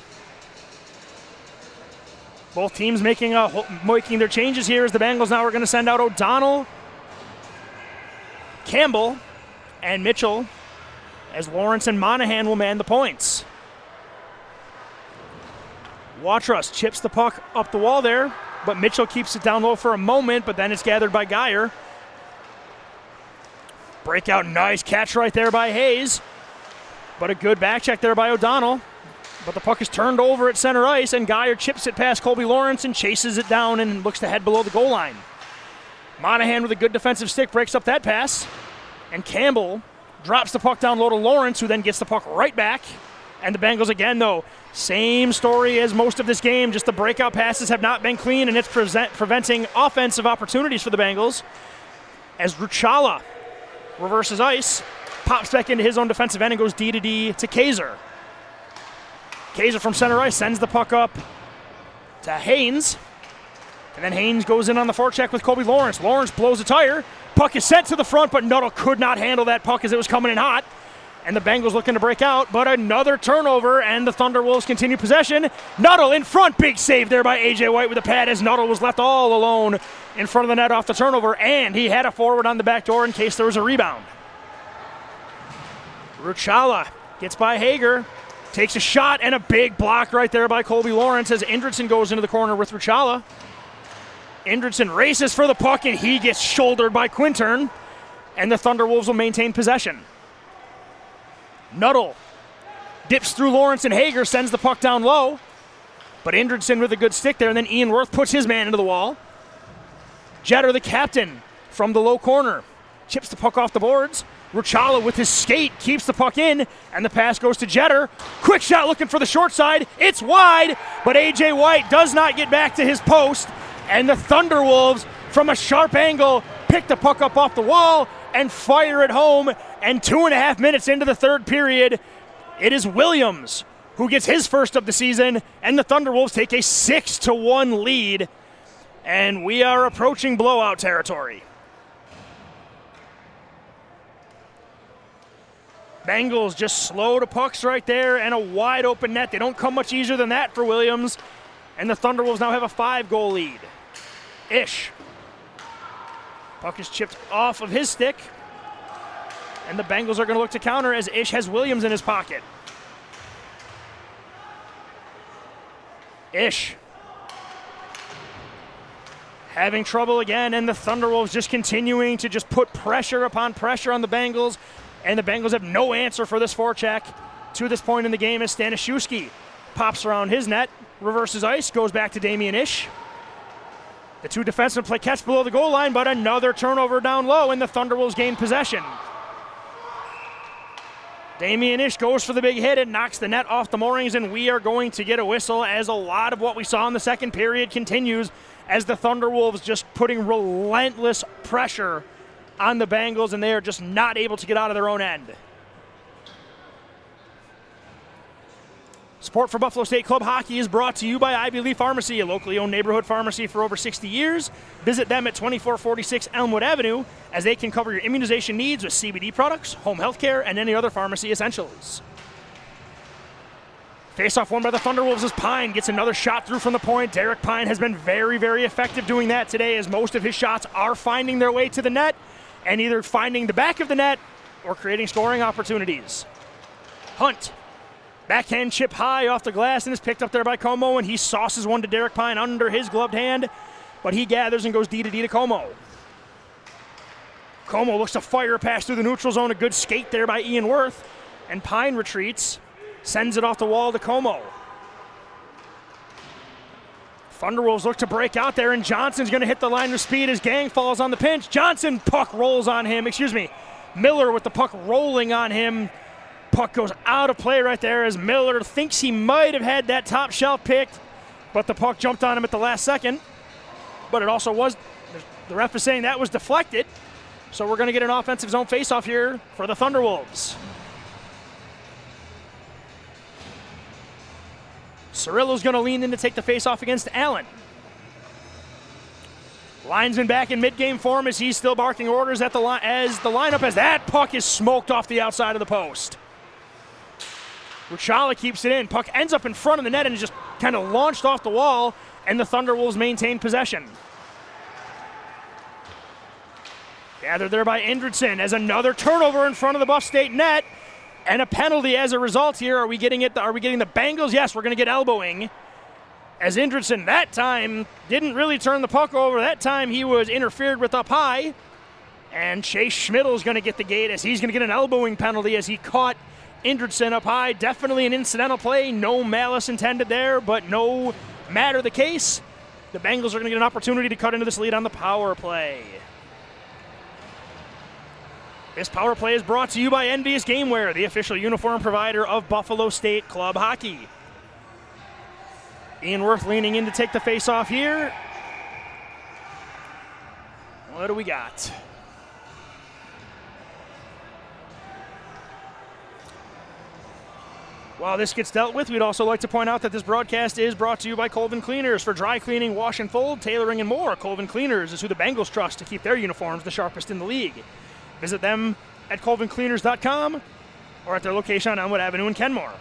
[SPEAKER 1] Both teams making their changes here as the Bengals now are going to send out O'Donnell, Campbell, and Mitchell as Lawrence and Monahan will man the points. Watrous chips the puck up the wall there, but Mitchell keeps it down low for a moment, but then it's gathered by Geyer. Breakout, nice catch right there by Hayes, but a good back check there by O'Donnell. But the puck is turned over at center ice, and Geyer chips it past Colby Lawrence and chases it down and looks to head below the goal line. Monahan with a good defensive stick breaks up that pass, and Campbell drops the puck down low to Lawrence, who then gets the puck right back. And the Bengals again, though, same story as most of this game, just the breakout passes have not been clean, and it's preventing offensive opportunities for the Bengals. As Ruchala reverses ice, pops back into his own defensive end and goes D-to-D to Kaiser. Kaiser from center ice sends the puck up to Haynes, and then Haynes goes in on the forecheck with Colby Lawrence. Lawrence blows a tire. Puck is sent to the front, but Nuttall could not handle that puck as it was coming in hot. And the Bengals looking to break out, but another turnover, and the Thunderwolves continue possession. Nuttall in front, big save there by A.J. White with a pad as Nuttall was left all alone in front of the net off the turnover, and he had a forward on the back door in case there was a rebound. Ruchala gets by Hager, takes a shot, and a big block right there by Colby Lawrence as Indridson goes into the corner with Ruchala. Indridson races for the puck, and he gets shouldered by Quintern, and the Thunderwolves will maintain possession. Nuttall dips through Lawrence, and Hager sends the puck down low, but Indridson with a good stick there, and then Ian Worth puts his man into the wall. Jeter, the captain, from the low corner, chips the puck off the boards. Ruchala with his skate keeps the puck in, and the pass goes to Jeter. Quick shot looking for the short side. It's wide, but A.J. White does not get back to his post, and the Thunderwolves, from a sharp angle, pick the puck up off the wall and fire it home. And 2.5 minutes into the third period, it is Williams who gets his first of the season, and the Thunderwolves take a 6-1 lead, and we are approaching blowout territory. Bengals just slow to pucks right there, and a wide open net. They don't come much easier than that for Williams, and the Thunderwolves now have a 5-goal lead. Ish. Puck is chipped off of his stick, and the Bengals are going to look to counter as Ish has Williams in his pocket. Ish having trouble again, and the Thunderwolves just continuing to just put pressure upon pressure on the Bengals, and the Bengals have no answer for this forecheck to this point in the game as Stanishewski pops around his net, reverses ice, goes back to Damian Ish. The two defensemen play catch below the goal line, but another turnover down low, and the Thunderwolves gain possession. Damian Ish goes for the big hit and knocks the net off the moorings, and we are going to get a whistle as a lot of what we saw in the second period continues as the Thunderwolves just putting relentless pressure on the Bengals, and they are just not able to get out of their own end. Support for Buffalo State Club Hockey is brought to you by Ivy Lee Pharmacy, a locally owned neighborhood pharmacy for over 60 years. Visit them at 2446 Elmwood Avenue as they can cover your immunization needs with CBD products, home health care, and any other pharmacy essentials. Face-off won by the Thunderwolves as Pine gets another shot through from the point. Derek Pine has been very, very effective doing that today as most of his shots are finding their way to the net and either finding the back of the net or creating scoring opportunities. Hunt. Backhand chip high off the glass and is picked up there by Como, and he sauces one to Derek Pine under his gloved hand, but he gathers and goes D to Como. Como looks to fire a pass through the neutral zone, a good skate there by Ian Worth, and Pine retreats, sends it off the wall to Como. Thunderwolves look to break out there, and Johnson's going to hit the line with speed as Gang falls on the pinch. Johnson, puck rolls on him, Miller with the puck rolling on him. Puck goes out of play right there as Miller thinks he might have had that top shelf picked, but the puck jumped on him at the last second. But it also was, the ref is saying that was deflected, so we're going to get an offensive zone faceoff here for the Thunderwolves. Cirillo's going to lean in to take the faceoff against Allen. Linesman back in mid-game form as he's still barking orders at the lineup as that puck is smoked off the outside of the post. Ruchala keeps it in. Puck ends up in front of the net and is just kind of launched off the wall, and the Thunderwolves maintain possession. Gathered there by Indridson as another turnover in front of the Buff State net, and a penalty as a result here. Are we getting the Bengals? Yes, we're going to get elbowing. As Indridson that time didn't really turn the puck over. That time he was interfered with up high, and Chase Schmidl's going to get the gate as he's going to get an elbowing penalty as he caught Indridson up high. Definitely an incidental play. No malice intended there, but no matter the case, the Bengals are going to get an opportunity to cut into this lead on the power play. This power play is brought to you by Envious Gameware, the official uniform provider of Buffalo State Club Hockey. Ian Worth leaning in to take the face-off here. What do we got? While this gets dealt with, we'd also like to point out that this broadcast is brought to you by Colvin Cleaners. For dry cleaning, wash and fold, tailoring, and more, Colvin Cleaners is who the Bengals trust to keep their uniforms the sharpest in the league. Visit them at colvincleaners.com or at their location on Elmwood Avenue in Kenmore.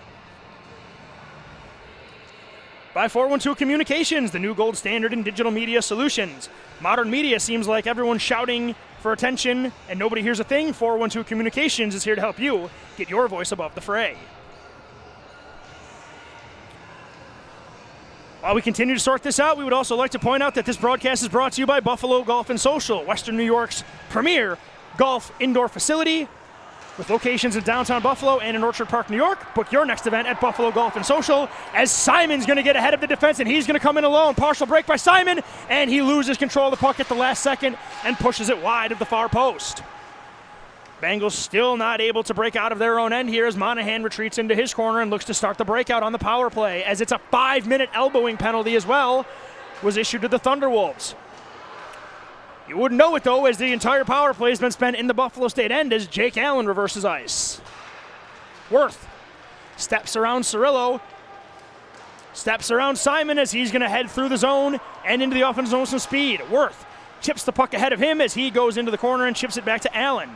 [SPEAKER 1] By 412 Communications, the new gold standard in digital media solutions. Modern media seems like everyone's shouting for attention and nobody hears a thing. 412 Communications is here to help you get your voice above the fray. While we continue to sort this out, we would also like to point out that this broadcast is brought to you by Buffalo Golf & Social, Western New York's premier golf indoor facility with locations in downtown Buffalo and in Orchard Park, New York. Book your next event at Buffalo Golf & Social as Simon's going to get ahead of the defense, and he's going to come in alone. Partial break by Simon, and he loses control of the puck at the last second and pushes it wide of the far post. Bengals still not able to break out of their own end here as Monahan retreats into his corner and looks to start the breakout on the power play, as it's a 5-minute elbowing penalty as well was issued to the Thunderwolves. You wouldn't know it, though, as the entire power play has been spent in the Buffalo State end as Jake Allen reverses ice. Worth Steps around Cirillo. Steps around Simon as he's going to head through the zone and into the offensive zone with some speed. Worth chips the puck ahead of him as he goes into the corner and chips it back to Allen.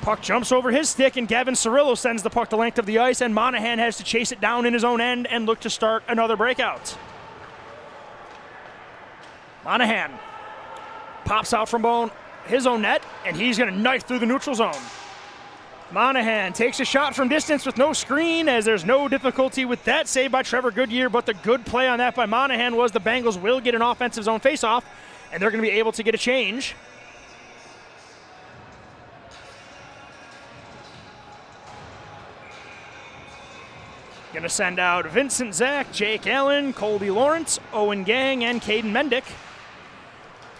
[SPEAKER 1] Puck jumps over his stick, and Gavin Cirillo sends the puck the length of the ice, and Monahan has to chase it down in his own end and look to start another breakout. Monahan pops out from his own net, and he's going to knife through the neutral zone. Monahan takes a shot from distance with no screen, as there's no difficulty with that save by Trevor Goodyear, but the good play on that by Monahan was the Bengals will get an offensive zone faceoff, and they're going to be able to get a change. Going to send out Vincent Zach, Jake Allen, Colby Lawrence, Owen Gang, and Caden Mendick.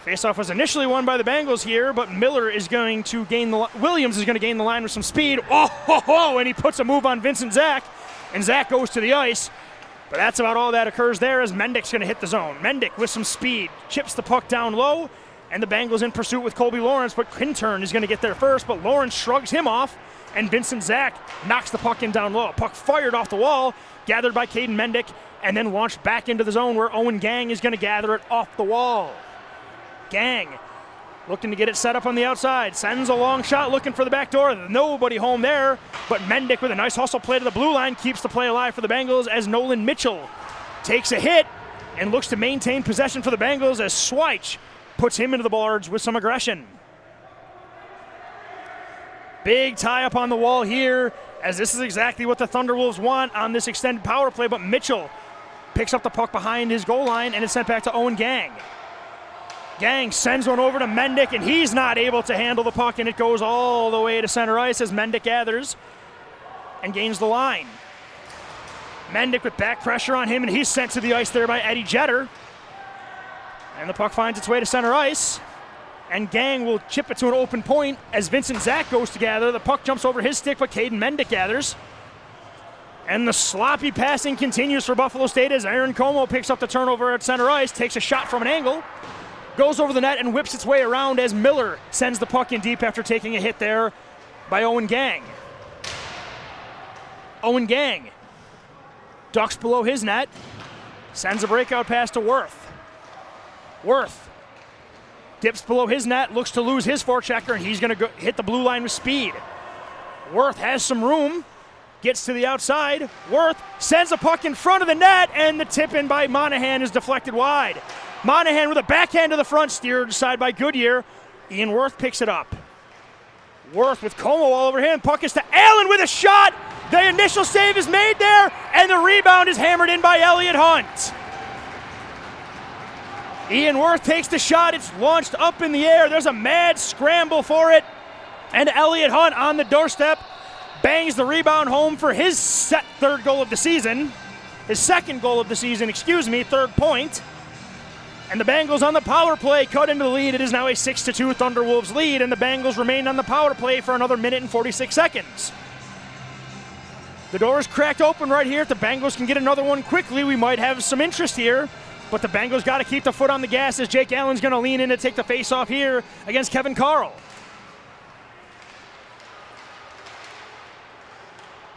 [SPEAKER 1] Faceoff was initially won by the Bengals here, but Williams is going to gain the line with some speed. And he puts a move on Vincent Zach, and Zach goes to the ice. But that's about all that occurs there, as Mendick's going to hit the zone. Mendick with some speed chips the puck down low, and the Bengals in pursuit with Colby Lawrence, but Quintern is going to get there first, but Lawrence shrugs him off, and Vincent Zach knocks the puck in down low. Puck fired off the wall, gathered by Caden Mendick, and then launched back into the zone where Owen Gang is going to gather it off the wall. Gang looking to get it set up on the outside. Sends a long shot looking for the back door. Nobody home there, but Mendick with a nice hustle play to the blue line keeps the play alive for the Bengals as Nolan Mitchell takes a hit and looks to maintain possession for the Bengals as Schweich puts him into the boards with some aggression. Big tie up on the wall here, as this is exactly what the Thunderwolves want on this extended power play, but Mitchell picks up the puck behind his goal line and it's sent back to Owen Gang. Gang sends one over to Mendick, and he's not able to handle the puck, and it goes all the way to center ice as Mendick gathers and gains the line. Mendick with back pressure on him, and he's sent to the ice there by Eddie Jeter. And the puck finds its way to center ice, and Gang will chip it to an open point as Vincent Zach goes to gather. The puck jumps over his stick, but Caden Mendick gathers. And the sloppy passing continues for Buffalo State as Aaron Como picks up the turnover at center ice, takes a shot from an angle, goes over the net and whips its way around as Miller sends the puck in deep after taking a hit there by Owen Gang. Owen Gang ducks below his net, sends a breakout pass to Worth. Worth dips below his net, looks to lose his forechecker, and he's going to hit the blue line with speed. Worth has some room, gets to the outside. Worth sends a puck in front of the net, and the tip in by Monahan is deflected wide. Monahan with a backhand to the front, steered aside by Goodyear. Ian Worth picks it up. Worth with Como all over him. Puck is to Allen with a shot. The initial save is made there, and the rebound is hammered in by Elliott Hunt. Ian Worth takes the shot. It's launched up in the air. There's a mad scramble for it, and Elliott Hunt on the doorstep bangs the rebound home for his third goal of the season. His second goal of the season, third point. And the Bengals on the power play cut into the lead. It is now a 6-2 Thunderwolves lead, and the Bengals remain on the power play for another minute and 46 seconds. The door is cracked open right here. If the Bengals can get another one quickly, we might have some interest here. But the Bengals got to keep the foot on the gas as Jake Allen's going to lean in to take the face-off here against Kevin Carl.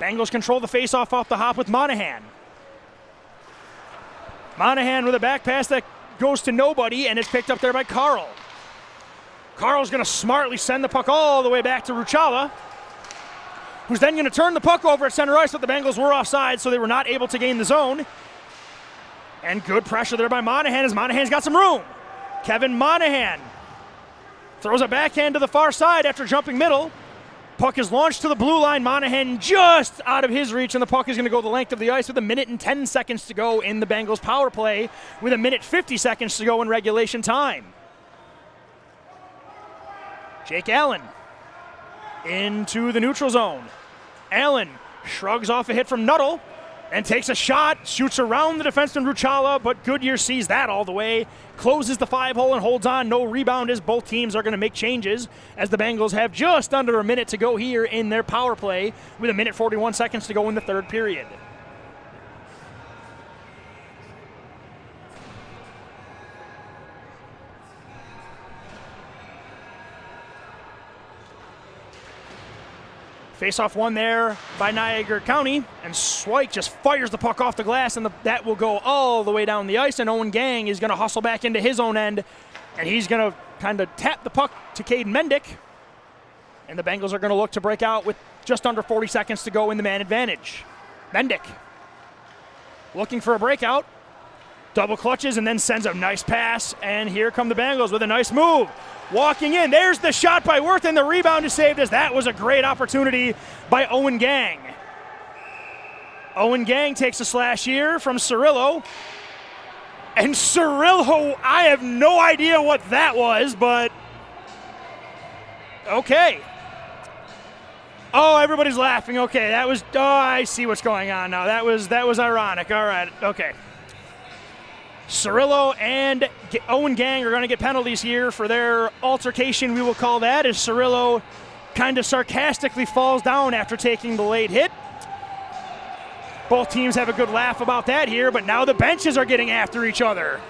[SPEAKER 1] Bengals control the face-off off the hop with Monahan. Monahan with a back pass that goes to nobody, and it's picked up there by Carl. Carl's going to smartly send the puck all the way back to Ruchala, who's then going to turn the puck over at center ice, but the Bengals were offside, so they were not able to gain the zone. And good pressure there by Monahan as Monahan's got some room. Kevin Monahan throws a backhand to the far side after jumping middle. Puck is launched to the blue line. Monahan just out of his reach, and the puck is going to go the length of the ice with a minute and 10 seconds to go in the Bengals power play, with a minute 50 seconds to go in regulation time. Jake Allen into the neutral zone. Allen shrugs off a hit from Nuttall and takes a shot, shoots around the defenseman Ruchala, but Goodyear sees that all the way, closes the 5-hole and holds on. No rebound as both teams are going to make changes as the Bengals have just under a minute to go here in their power play with a minute 41 seconds to go in the third period. Face-off won there by Niagara County, and Swyke just fires the puck off the glass, and that will go all the way down the ice, and Owen Gang is going to hustle back into his own end, and he's going to kind of tap the puck to Caden Mendick, and the Bengals are going to look to break out with just under 40 seconds to go in the man advantage. Mendick looking for a breakout, double clutches, and then sends a nice pass, and here come the Bengals with a nice move. Walking in, there's the shot by Worth, and the rebound is saved as that was a great opportunity by Owen Gang. Owen Gang takes a slash here from Cirillo. And Cirillo, I have no idea what that was, but okay. Oh, everybody's laughing. Okay, that was, oh, I see what's going on now. That was ironic. All right, okay. Cirillo and Owen Gang are going to get penalties here for their altercation, we will call that, as Cirillo kind of sarcastically falls down after taking the late hit. Both teams have a good laugh about that here, but now the benches are getting after each other.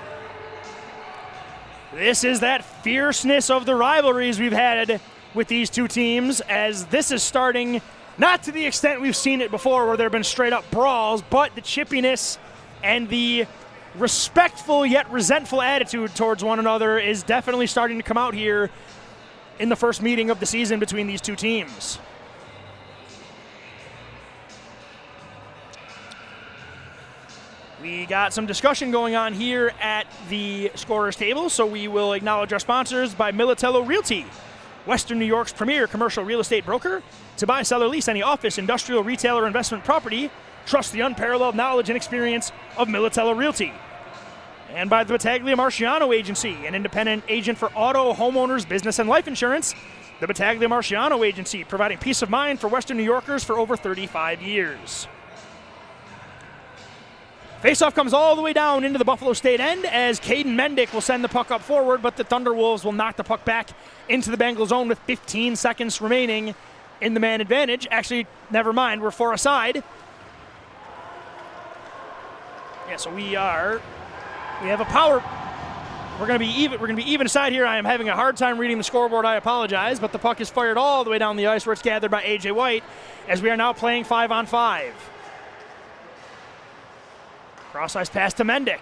[SPEAKER 1] This is that fierceness of the rivalries we've had with these two teams, as this is starting, not to the extent we've seen it before where there have been straight-up brawls, but the chippiness and the respectful yet resentful attitude towards one another is definitely starting to come out here in the first meeting of the season between these two teams. We got some discussion going on here at the scorer's table, so we will acknowledge our sponsors by Militello Realty, Western New York's premier commercial real estate broker. To buy, sell, or lease any office, industrial, retail, or investment property, trust the unparalleled knowledge and experience of Militello Realty. And by the Battaglia Marciano Agency, an independent agent for auto, homeowners, business, and life insurance. The Battaglia Marciano Agency, providing peace of mind for Western New Yorkers for over 35 years. Faceoff comes all the way down into the Buffalo State end as Caden Mendick will send the puck up forward, but the Thunderwolves will knock the puck back into the Bengals zone with 15 seconds remaining in the man advantage. Actually, never mind, we're 4 aside. Yeah, so we have a power. We're going to be even aside here. I am having a hard time reading the scoreboard. I apologize, but the puck is fired all the way down the ice where it's gathered by AJ White as we are now playing 5-on-5. Cross-ice pass to Mendick.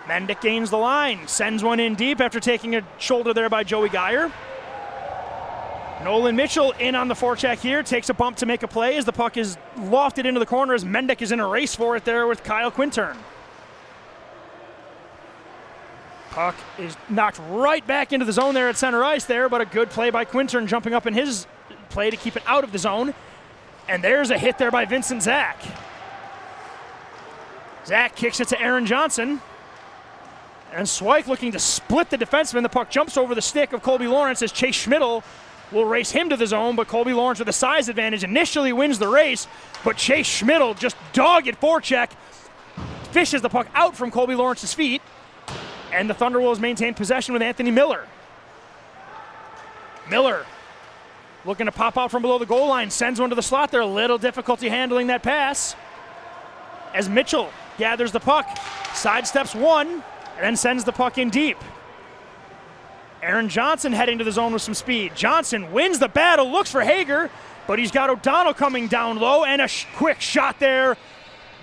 [SPEAKER 1] Mendick gains the line, sends one in deep after taking a shoulder there by Joey Geyer. Nolan Mitchell in on the forecheck here, takes a bump to make a play as the puck is lofted into the corner as Mendick is in a race for it there with Kyle Quintern. Puck is knocked right back into the zone there at center ice there, but a good play by Quintern jumping up in his play to keep it out of the zone. And there's a hit there by Vincent Zach. Zach kicks it to Aaron Johnson. And Swyke looking to split the defenseman. The puck jumps over the stick of Colby Lawrence as Chase Schmidl will race him to the zone, but Colby Lawrence with a size advantage initially wins the race, but Chase Schmidl just dogged forecheck, fishes the puck out from Colby Lawrence's feet, and the Thunderwolves maintain possession with Anthony Miller. Miller looking to pop out from below the goal line, sends one to the slot there, a little difficulty handling that pass as Mitchell gathers the puck, sidesteps one, and then sends the puck in deep. Aaron Johnson heading to the zone with some speed. Johnson wins the battle, looks for Hager, but he's got O'Donnell coming down low, and a quick shot there.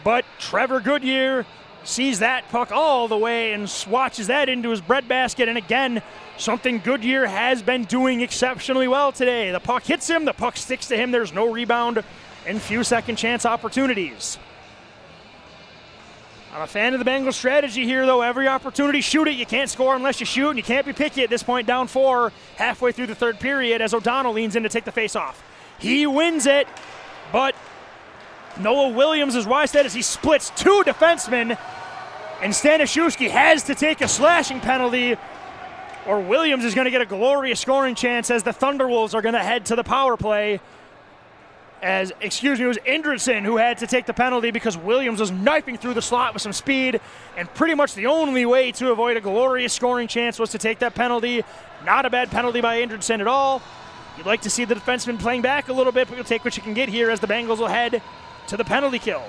[SPEAKER 1] But Trevor Goodyear sees that puck all the way and swatches that into his breadbasket. And again, something Goodyear has been doing exceptionally well today. The puck hits him, the puck sticks to him, there's no rebound, and few second chance opportunities. I'm a fan of the Bengals strategy here, though. Every opportunity, shoot it. You can't score unless you shoot, and you can't be picky at this point, down 4, halfway through the third period, as O'Donnell leans in to take the faceoff. He wins it, but Noah Williams is wise as he splits 2 defensemen, and Stanishewski has to take a slashing penalty, or Williams is going to get a glorious scoring chance as the Thunderwolves are going to head to the power play. It was Indridson who had to take the penalty because Williams was knifing through the slot with some speed, and pretty much the only way to avoid a glorious scoring chance was to take that penalty. Not a bad penalty by Indridson at all. You'd like to see the defenseman playing back a little bit, but you'll take what you can get here as the Bengals will head to the penalty kill.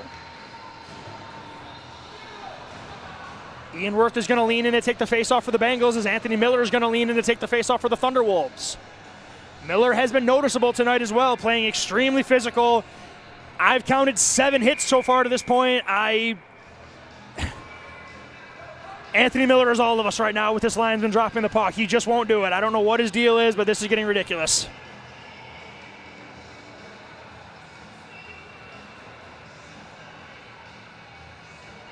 [SPEAKER 1] Ian Wirth is going to lean in to take the faceoff for the Bengals as Anthony Miller is going to lean in to take the faceoff for the Thunderwolves. Miller has been noticeable tonight as well, playing extremely physical. I've counted 7 hits so far to this point. Anthony Miller is all of us right now with this linesman dropping the puck. He just won't do it. I don't know what his deal is, but this is getting ridiculous.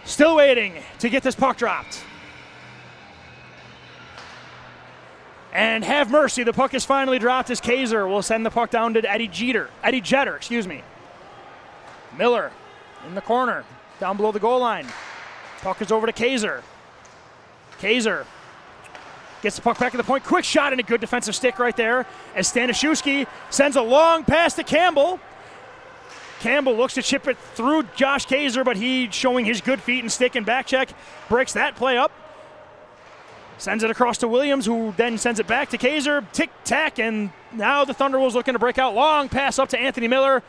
[SPEAKER 1] Still waiting to get this puck dropped. And have mercy, the puck is finally dropped as Kaiser will send the puck down to Eddie Jeter, excuse me. Miller in the corner, down below the goal line. Puck is over to Kaiser. Kaiser gets the puck back at the point. Quick shot and a good defensive stick right there as Stanishewski sends a long pass to Campbell. Campbell looks to chip it through Josh Kaiser, but he, showing his good feet and stick and back check, breaks that play up. Sends it across to Williams, who then sends it back to Kaiser. Tick-tack, and now the Thunderwolves looking to break out. Long pass up to Anthony Miller.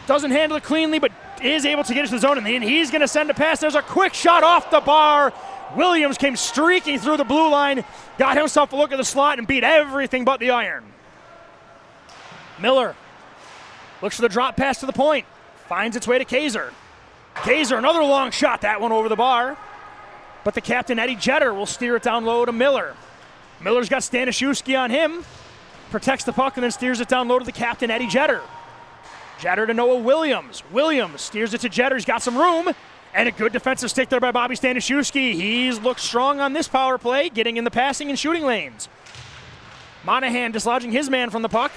[SPEAKER 1] Doesn't handle it cleanly, but is able to get into the zone, and he's going to send a pass. There's a quick shot off the bar. Williams came streaking through the blue line, got himself a look at the slot, and beat everything but the iron. Miller looks for the drop pass to the point. Finds its way to Kaiser. Kaiser, another long shot. That one over the bar. But the captain, Eddie Jeter, will steer it down low to Miller. Miller's got Stanishewski on him. Protects the puck and then steers it down low to the captain, Eddie Jeter. Jeter to Noah Williams. Williams steers it to Jeter. He's got some room. And a good defensive stick there by Bobby Stanishewski. He's looked strong on this power play, getting in the passing and shooting lanes. Monahan dislodging his man from the puck.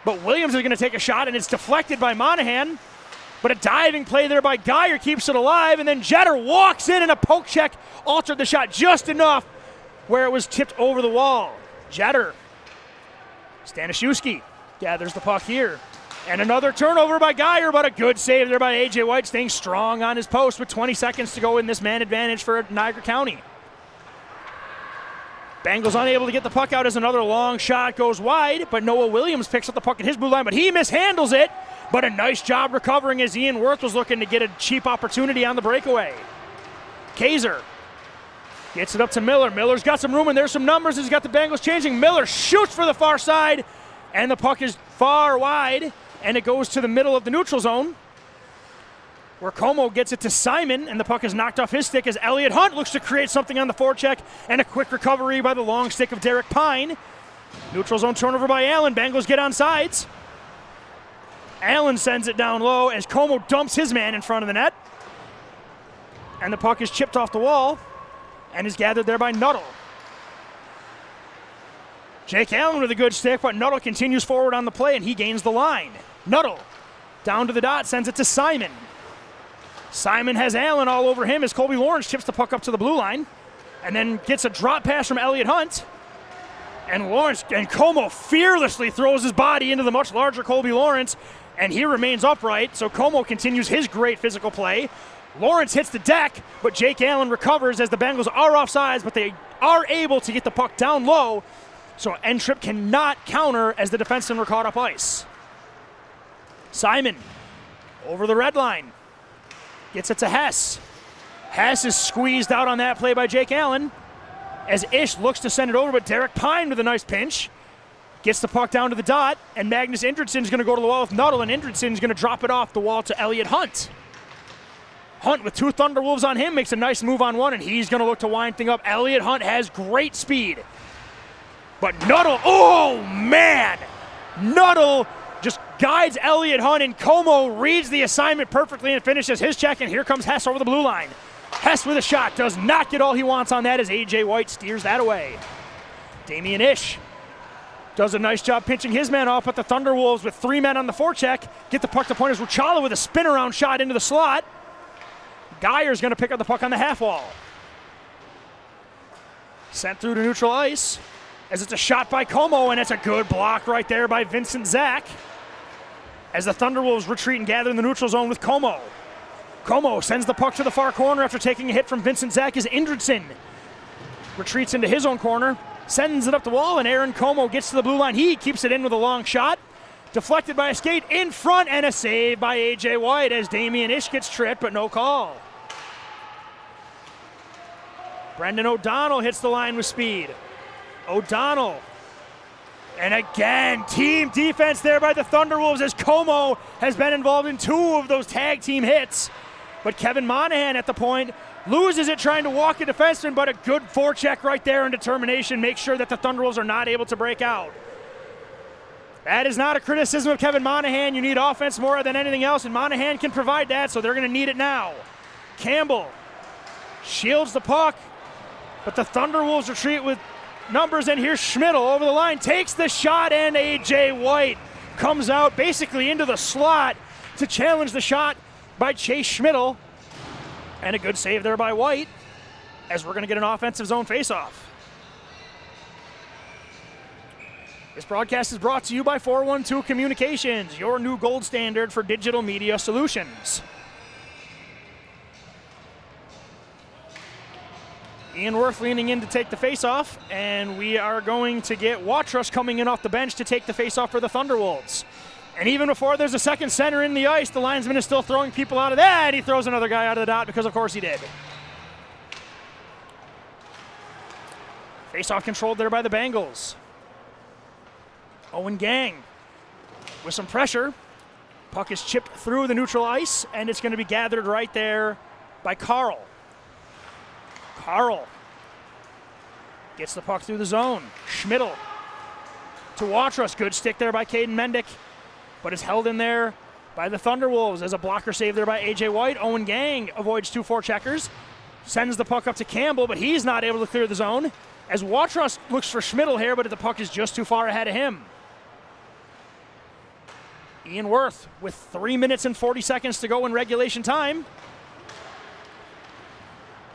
[SPEAKER 1] But Williams is going to take a shot, and it's deflected by Monahan. But a diving play there by Geyer keeps it alive, and then Jeter walks in, and a poke check altered the shot just enough where it was tipped over the wall. Jeter. Stanishewski gathers the puck here. And another turnover by Geyer, but a good save there by A.J. White, staying strong on his post with 20 seconds to go in this man advantage for Niagara County. Bengals unable to get the puck out as another long shot goes wide, but Noah Williams picks up the puck at his blue line, but he mishandles it. But a nice job recovering as Ian Worth was looking to get a cheap opportunity on the breakaway. Kaiser gets it up to Miller. Miller's got some room, and there's some numbers. He's got the Bengals changing. Miller shoots for the far side, and the puck is far wide, and it goes to the middle of the neutral zone, where Como gets it to Simon, and the puck is knocked off his stick as Elliott Hunt looks to create something on the forecheck, and a quick recovery by the long stick of Derek Pine. Neutral zone turnover by Allen. Bengals get on sides. Allen sends it down low as Como dumps his man in front of the net. And the puck is chipped off the wall and is gathered there by Nuttall. Jake Allen with a good stick, but Nuttall continues forward on the play, and he gains the line. Nuttall down to the dot, sends it to Simon. Simon has Allen all over him as Colby Lawrence chips the puck up to the blue line and then gets a drop pass from Elliott Hunt. And Lawrence and Como fearlessly throws his body into the much larger Colby Lawrence, and he remains upright, so Como continues his great physical play. Lawrence hits the deck, but Jake Allen recovers as the Bengals are offsides, but they are able to get the puck down low, so N-Trip cannot counter as the defensemen were caught up ice. Simon over the red line. Gets it to Hess. Hess is squeezed out on that play by Jake Allen as Ish looks to send it over, but Derek Pine with a nice pinch. Gets the puck down to the dot, and Magnus Indridson's going to go to the wall with Nuttall, and Indridson's going to drop it off the wall to Elliott Hunt. Hunt with 2 Thunderwolves on him makes a nice move on one, and he's going to look to wind things up. Elliott Hunt has great speed. But Nuttall, oh man! Nuttall just guides Elliott Hunt, and Como reads the assignment perfectly and finishes his check, and here comes Hess over the blue line. Hess with a shot, does not get all he wants on that as A.J. White steers that away. Damian Ish does a nice job pinching his man off, but the Thunderwolves with 3 men on the forecheck get the puck to point as Ruchala with a spin-around shot into the slot. Geyer's going to pick up the puck on the half wall. Sent through to neutral ice as it's a shot by Como, and it's a good block right there by Vincent Zach as the Thunderwolves retreat and gather in the neutral zone with Como. Como sends the puck to the far corner after taking a hit from Vincent Zach as Indridson retreats into his own corner, sends it up the wall, and Aaron Como gets to the blue line. He keeps it in with a long shot. Deflected by a skate in front, and a save by A.J. White as Damian Ish gets tripped, but no call. Brendan O'Donnell hits the line with speed. O'Donnell And again, team defense there by the Thunderwolves as Como has been involved in 2 of those tag team hits. But Kevin Monahan at the point loses it trying to walk a defenseman, but a good forecheck right there and determination makes sure that the Thunderwolves are not able to break out. That is not a criticism of Kevin Monahan. You need offense more than anything else, and Monahan can provide that, so they're going to need it now. Campbell shields the puck, but the Thunderwolves retreat with numbers, and here's Schmidl over the line, takes the shot, and A.J. White comes out basically into the slot to challenge the shot by Chase Schmidl. And a good save there by White, as we're going to get an offensive zone faceoff. This broadcast is brought to you by 412 Communications, your new gold standard for digital media solutions. Ian Worth leaning in to take the faceoff, and we are going to get Watrous coming in off the bench to take the faceoff for the Thunderwolves. And even before there's a second center in the ice, the linesman is still throwing people out of that. He throws another guy out of the dot because, of course, he did. Faceoff controlled there by the Bengals. Owen Gang with some pressure. Puck is chipped through the neutral ice, and it's going to be gathered right there by Carl. Carl gets the puck through the zone. Schmidl to Watrous. Good stick there by Caden Mendick, but is held in there by the Thunderwolves as a blocker save there by A.J. White. Owen Gang avoids 2 forecheckers, sends the puck up to Campbell, but he's not able to clear the zone as Watrous looks for Schmidl here, but the puck is just too far ahead of him. Ian Worth with 3 minutes and 40 seconds to go in regulation time.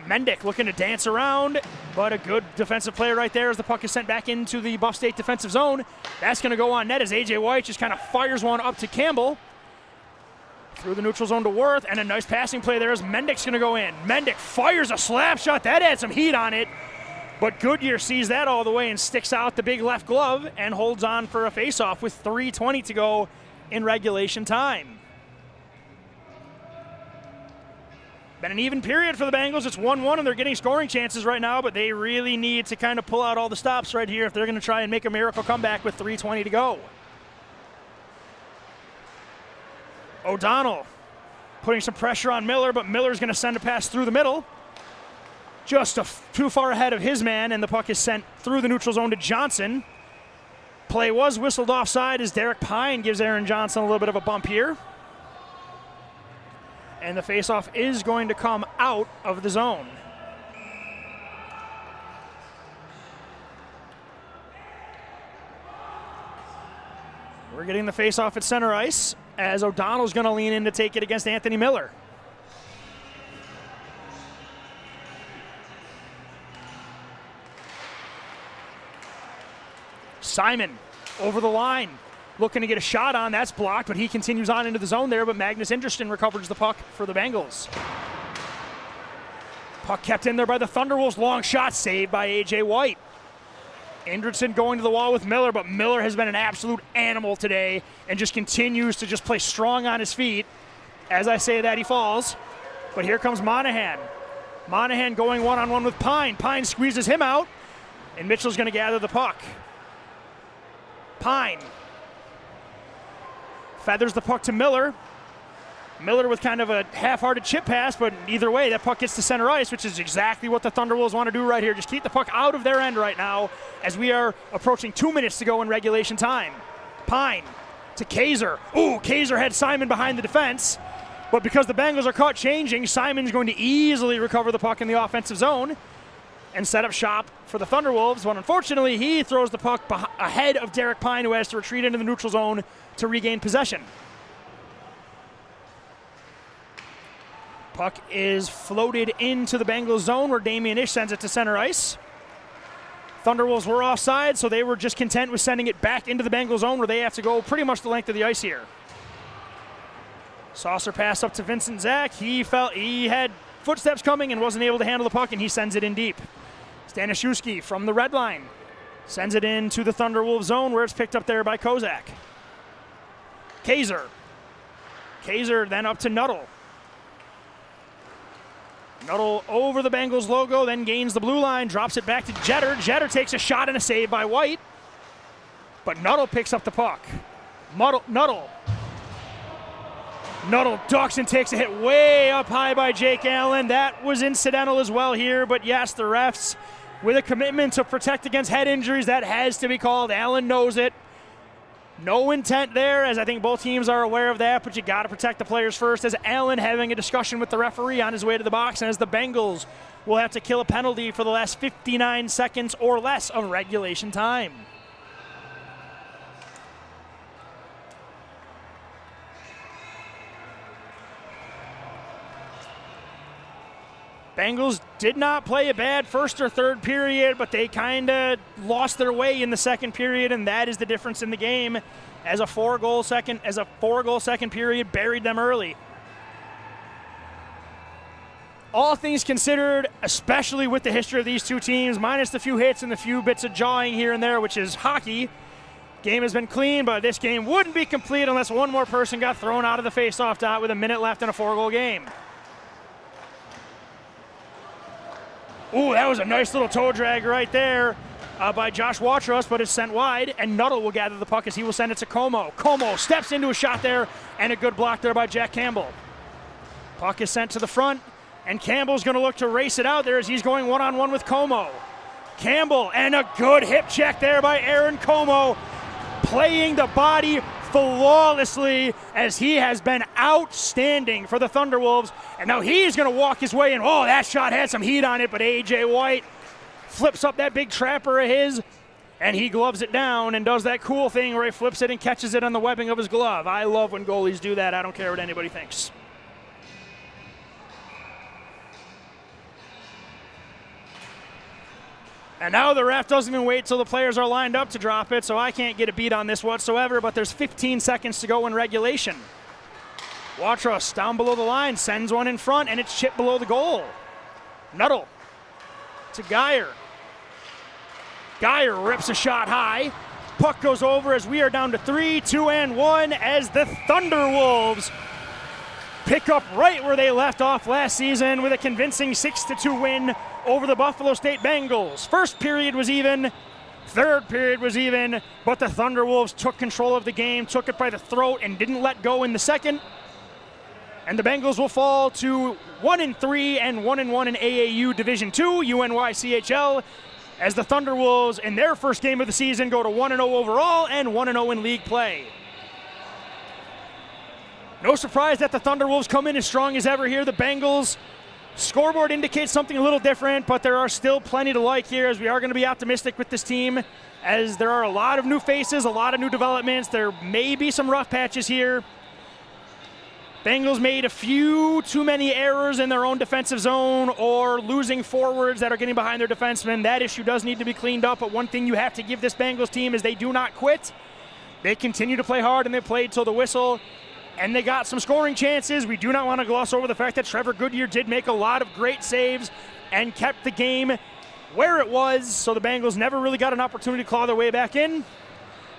[SPEAKER 1] Mendick looking to dance around, but a good defensive play right there as the puck is sent back into the Buff State defensive zone. That's going to go on net as A.J. White just kind of fires one up to Campbell. Through the neutral zone to Worth, and a nice passing play there as Mendick's going to go in. Mendick fires a slap shot. That had some heat on it, but Goodyear sees that all the way and sticks out the big left glove and holds on for a faceoff with 3:20 to go in regulation time. Been an even period for the Bengals. It's 1-1, and they're getting scoring chances right now, but they really need to kind of pull out all the stops right here if they're going to try and make a miracle comeback with 3:20 to go. O'Donnell putting some pressure on Miller, but Miller's going to send a pass through the middle. Just too far ahead of his man, and the puck is sent through the neutral zone to Johnson. Play was whistled offside as Derek Pine gives Aaron Johnson a little bit of a bump here. And the faceoff is going to come out of the zone. We're getting the faceoff at center ice as O'Donnell's going to lean in to take it against Anthony Miller. Simon over the line, looking to get a shot on. That's blocked, but he continues on into the zone there, but Magnus Indriston recovers the puck for the Bengals. Puck kept in there by the Thunderwolves. Long shot saved by A.J. White. Indriston going to the wall with Miller, but Miller has been an absolute animal today and just continues to just play strong on his feet. As I say that, he falls. But here comes Monahan. Monahan going one-on-one with Pine. Pine squeezes him out, and Mitchell's going to gather the puck. Pine feathers the puck to Miller. Miller with kind of a half-hearted chip pass, but either way, that puck gets to center ice, which is exactly what the Thunderwolves want to do right here. Just keep the puck out of their end right now as we are approaching 2 minutes to go in regulation time. Pine to Kaiser. Ooh, Kaiser had Simon behind the defense, but because the Bengals are caught changing, Simon's going to easily recover the puck in the offensive zone and set up shop for the Thunderwolves. But unfortunately, he throws the puck ahead of Derek Pine, who has to retreat into the neutral zone to regain possession. Puck is floated into the Bengals zone where Damian Ish sends it to center ice. Thunderwolves were offside, so they were just content with sending it back into the Bengals zone where they have to go pretty much the length of the ice here. Saucer pass up to Vincent Zach. He had footsteps coming and wasn't able to handle the puck, and he sends it in deep. Stanishewski from the red line sends it into the Thunderwolves zone where it's picked up there by Kozak. Kaiser then up to Nuttall. Nuttall over the Bengals logo, then gains the blue line, drops it back to Jeter. Jeter takes a shot and a save by White. but Nuttall picks up the puck. Nuttall ducks and takes a hit way up high by Jake Allen. That was incidental as well here, but yes, the refs, with a commitment to protect against head injuries, that has to be called. Allen knows it. No intent there, as I think both teams are aware of that, but you got to protect the players first, as Allen having a discussion with the referee on his way to the box, and as the Bengals will have to kill a penalty for the last 59 seconds or less of regulation time. Bengals did not play a bad first or third period, but they kind of lost their way in the second period, and that is the difference in the game, as a four-goal second period buried them early. All things considered, especially with the history of these two teams, minus the few hits and the few bits of jawing here and there, which is hockey, game has been clean, but this game wouldn't be complete unless one more person got thrown out of the face-off dot with a minute left in a four-goal game. Ooh, that was a nice little toe drag right there by Josh Watrous, but it's sent wide, and Nuttall will gather the puck as he will send it to Como. Como steps into a shot there, and a good block there by Jack Campbell. Puck is sent to the front, and Campbell's going to look to race it out there as he's going one-on-one with Como. Campbell, and a good hip check there by Aaron Como, playing the body flawlessly, as he has been outstanding for the Thunderwolves. And now he's going to walk his way in. Oh, that shot had some heat on it, but A.J. White flips up that big trapper of his, and he gloves it down and does that cool thing where he flips it and catches it on the webbing of his glove. I love when goalies do that. I don't care what anybody thinks. And now the ref doesn't even wait till the players are lined up to drop it, so I can't get a beat on this whatsoever, but there's 15 seconds to go in regulation. Watrous down below the line, sends one in front, and it's chipped below the goal. Nuttall to Geyer. Geyer rips a shot high. Puck goes over as we are down to 3, 2, and 1 as the Thunderwolves pick up right where they left off last season with a convincing 6-2 win over the Buffalo State Bengals. First period was even, third period was even, but the Thunderwolves took control of the game, took it by the throat, and didn't let go in the second. And the Bengals will fall to 1-3 and 1-1 in AAU Division II, UNYCHL, as the Thunderwolves in their first game of the season go to 1-0 overall and 1-0 in league play. No surprise that the Thunderwolves come in as strong as ever here. The Bengals scoreboard indicates something a little different, but there are still plenty to like here, as we are going to be optimistic with this team, as there are a lot of new faces, a lot of new developments. There may be some rough patches here. Bengals made a few too many errors in their own defensive zone or losing forwards that are getting behind their defensemen. That issue does need to be cleaned up, but one thing you have to give this Bengals team is they do not quit. They continue to play hard, and they played till the whistle. And they got some scoring chances. We do not want to gloss over the fact that Trevor Goodyear did make a lot of great saves and kept the game where it was, so the Bengals never really got an opportunity to claw their way back in.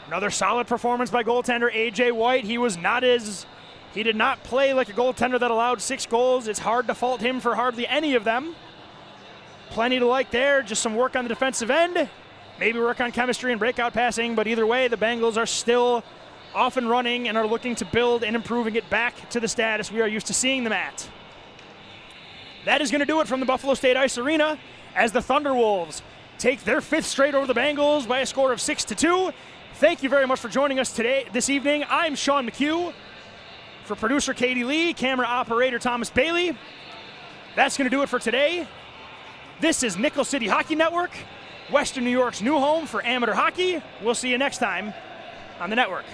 [SPEAKER 1] Another solid performance by goaltender A.J. White. He did not play like a goaltender that allowed 6 goals. It's hard to fault him for hardly any of them. Plenty to like there, just some work on the defensive end. Maybe work on chemistry and breakout passing, but either way, the Bengals are still off and running and are looking to build and improving it back to the status we are used to seeing them at. That is going to do it from the Buffalo State Ice Arena as the Thunderwolves take their 5th straight over the Bengals by a score of 6-2. Thank you very much for joining us this evening. I'm Sean McHugh. For producer Katie Lee, camera operator Thomas Bailey. That's going to do it for today. This is Nickel City Hockey Network, Western New York's new home for amateur hockey. We'll see you next time on the network.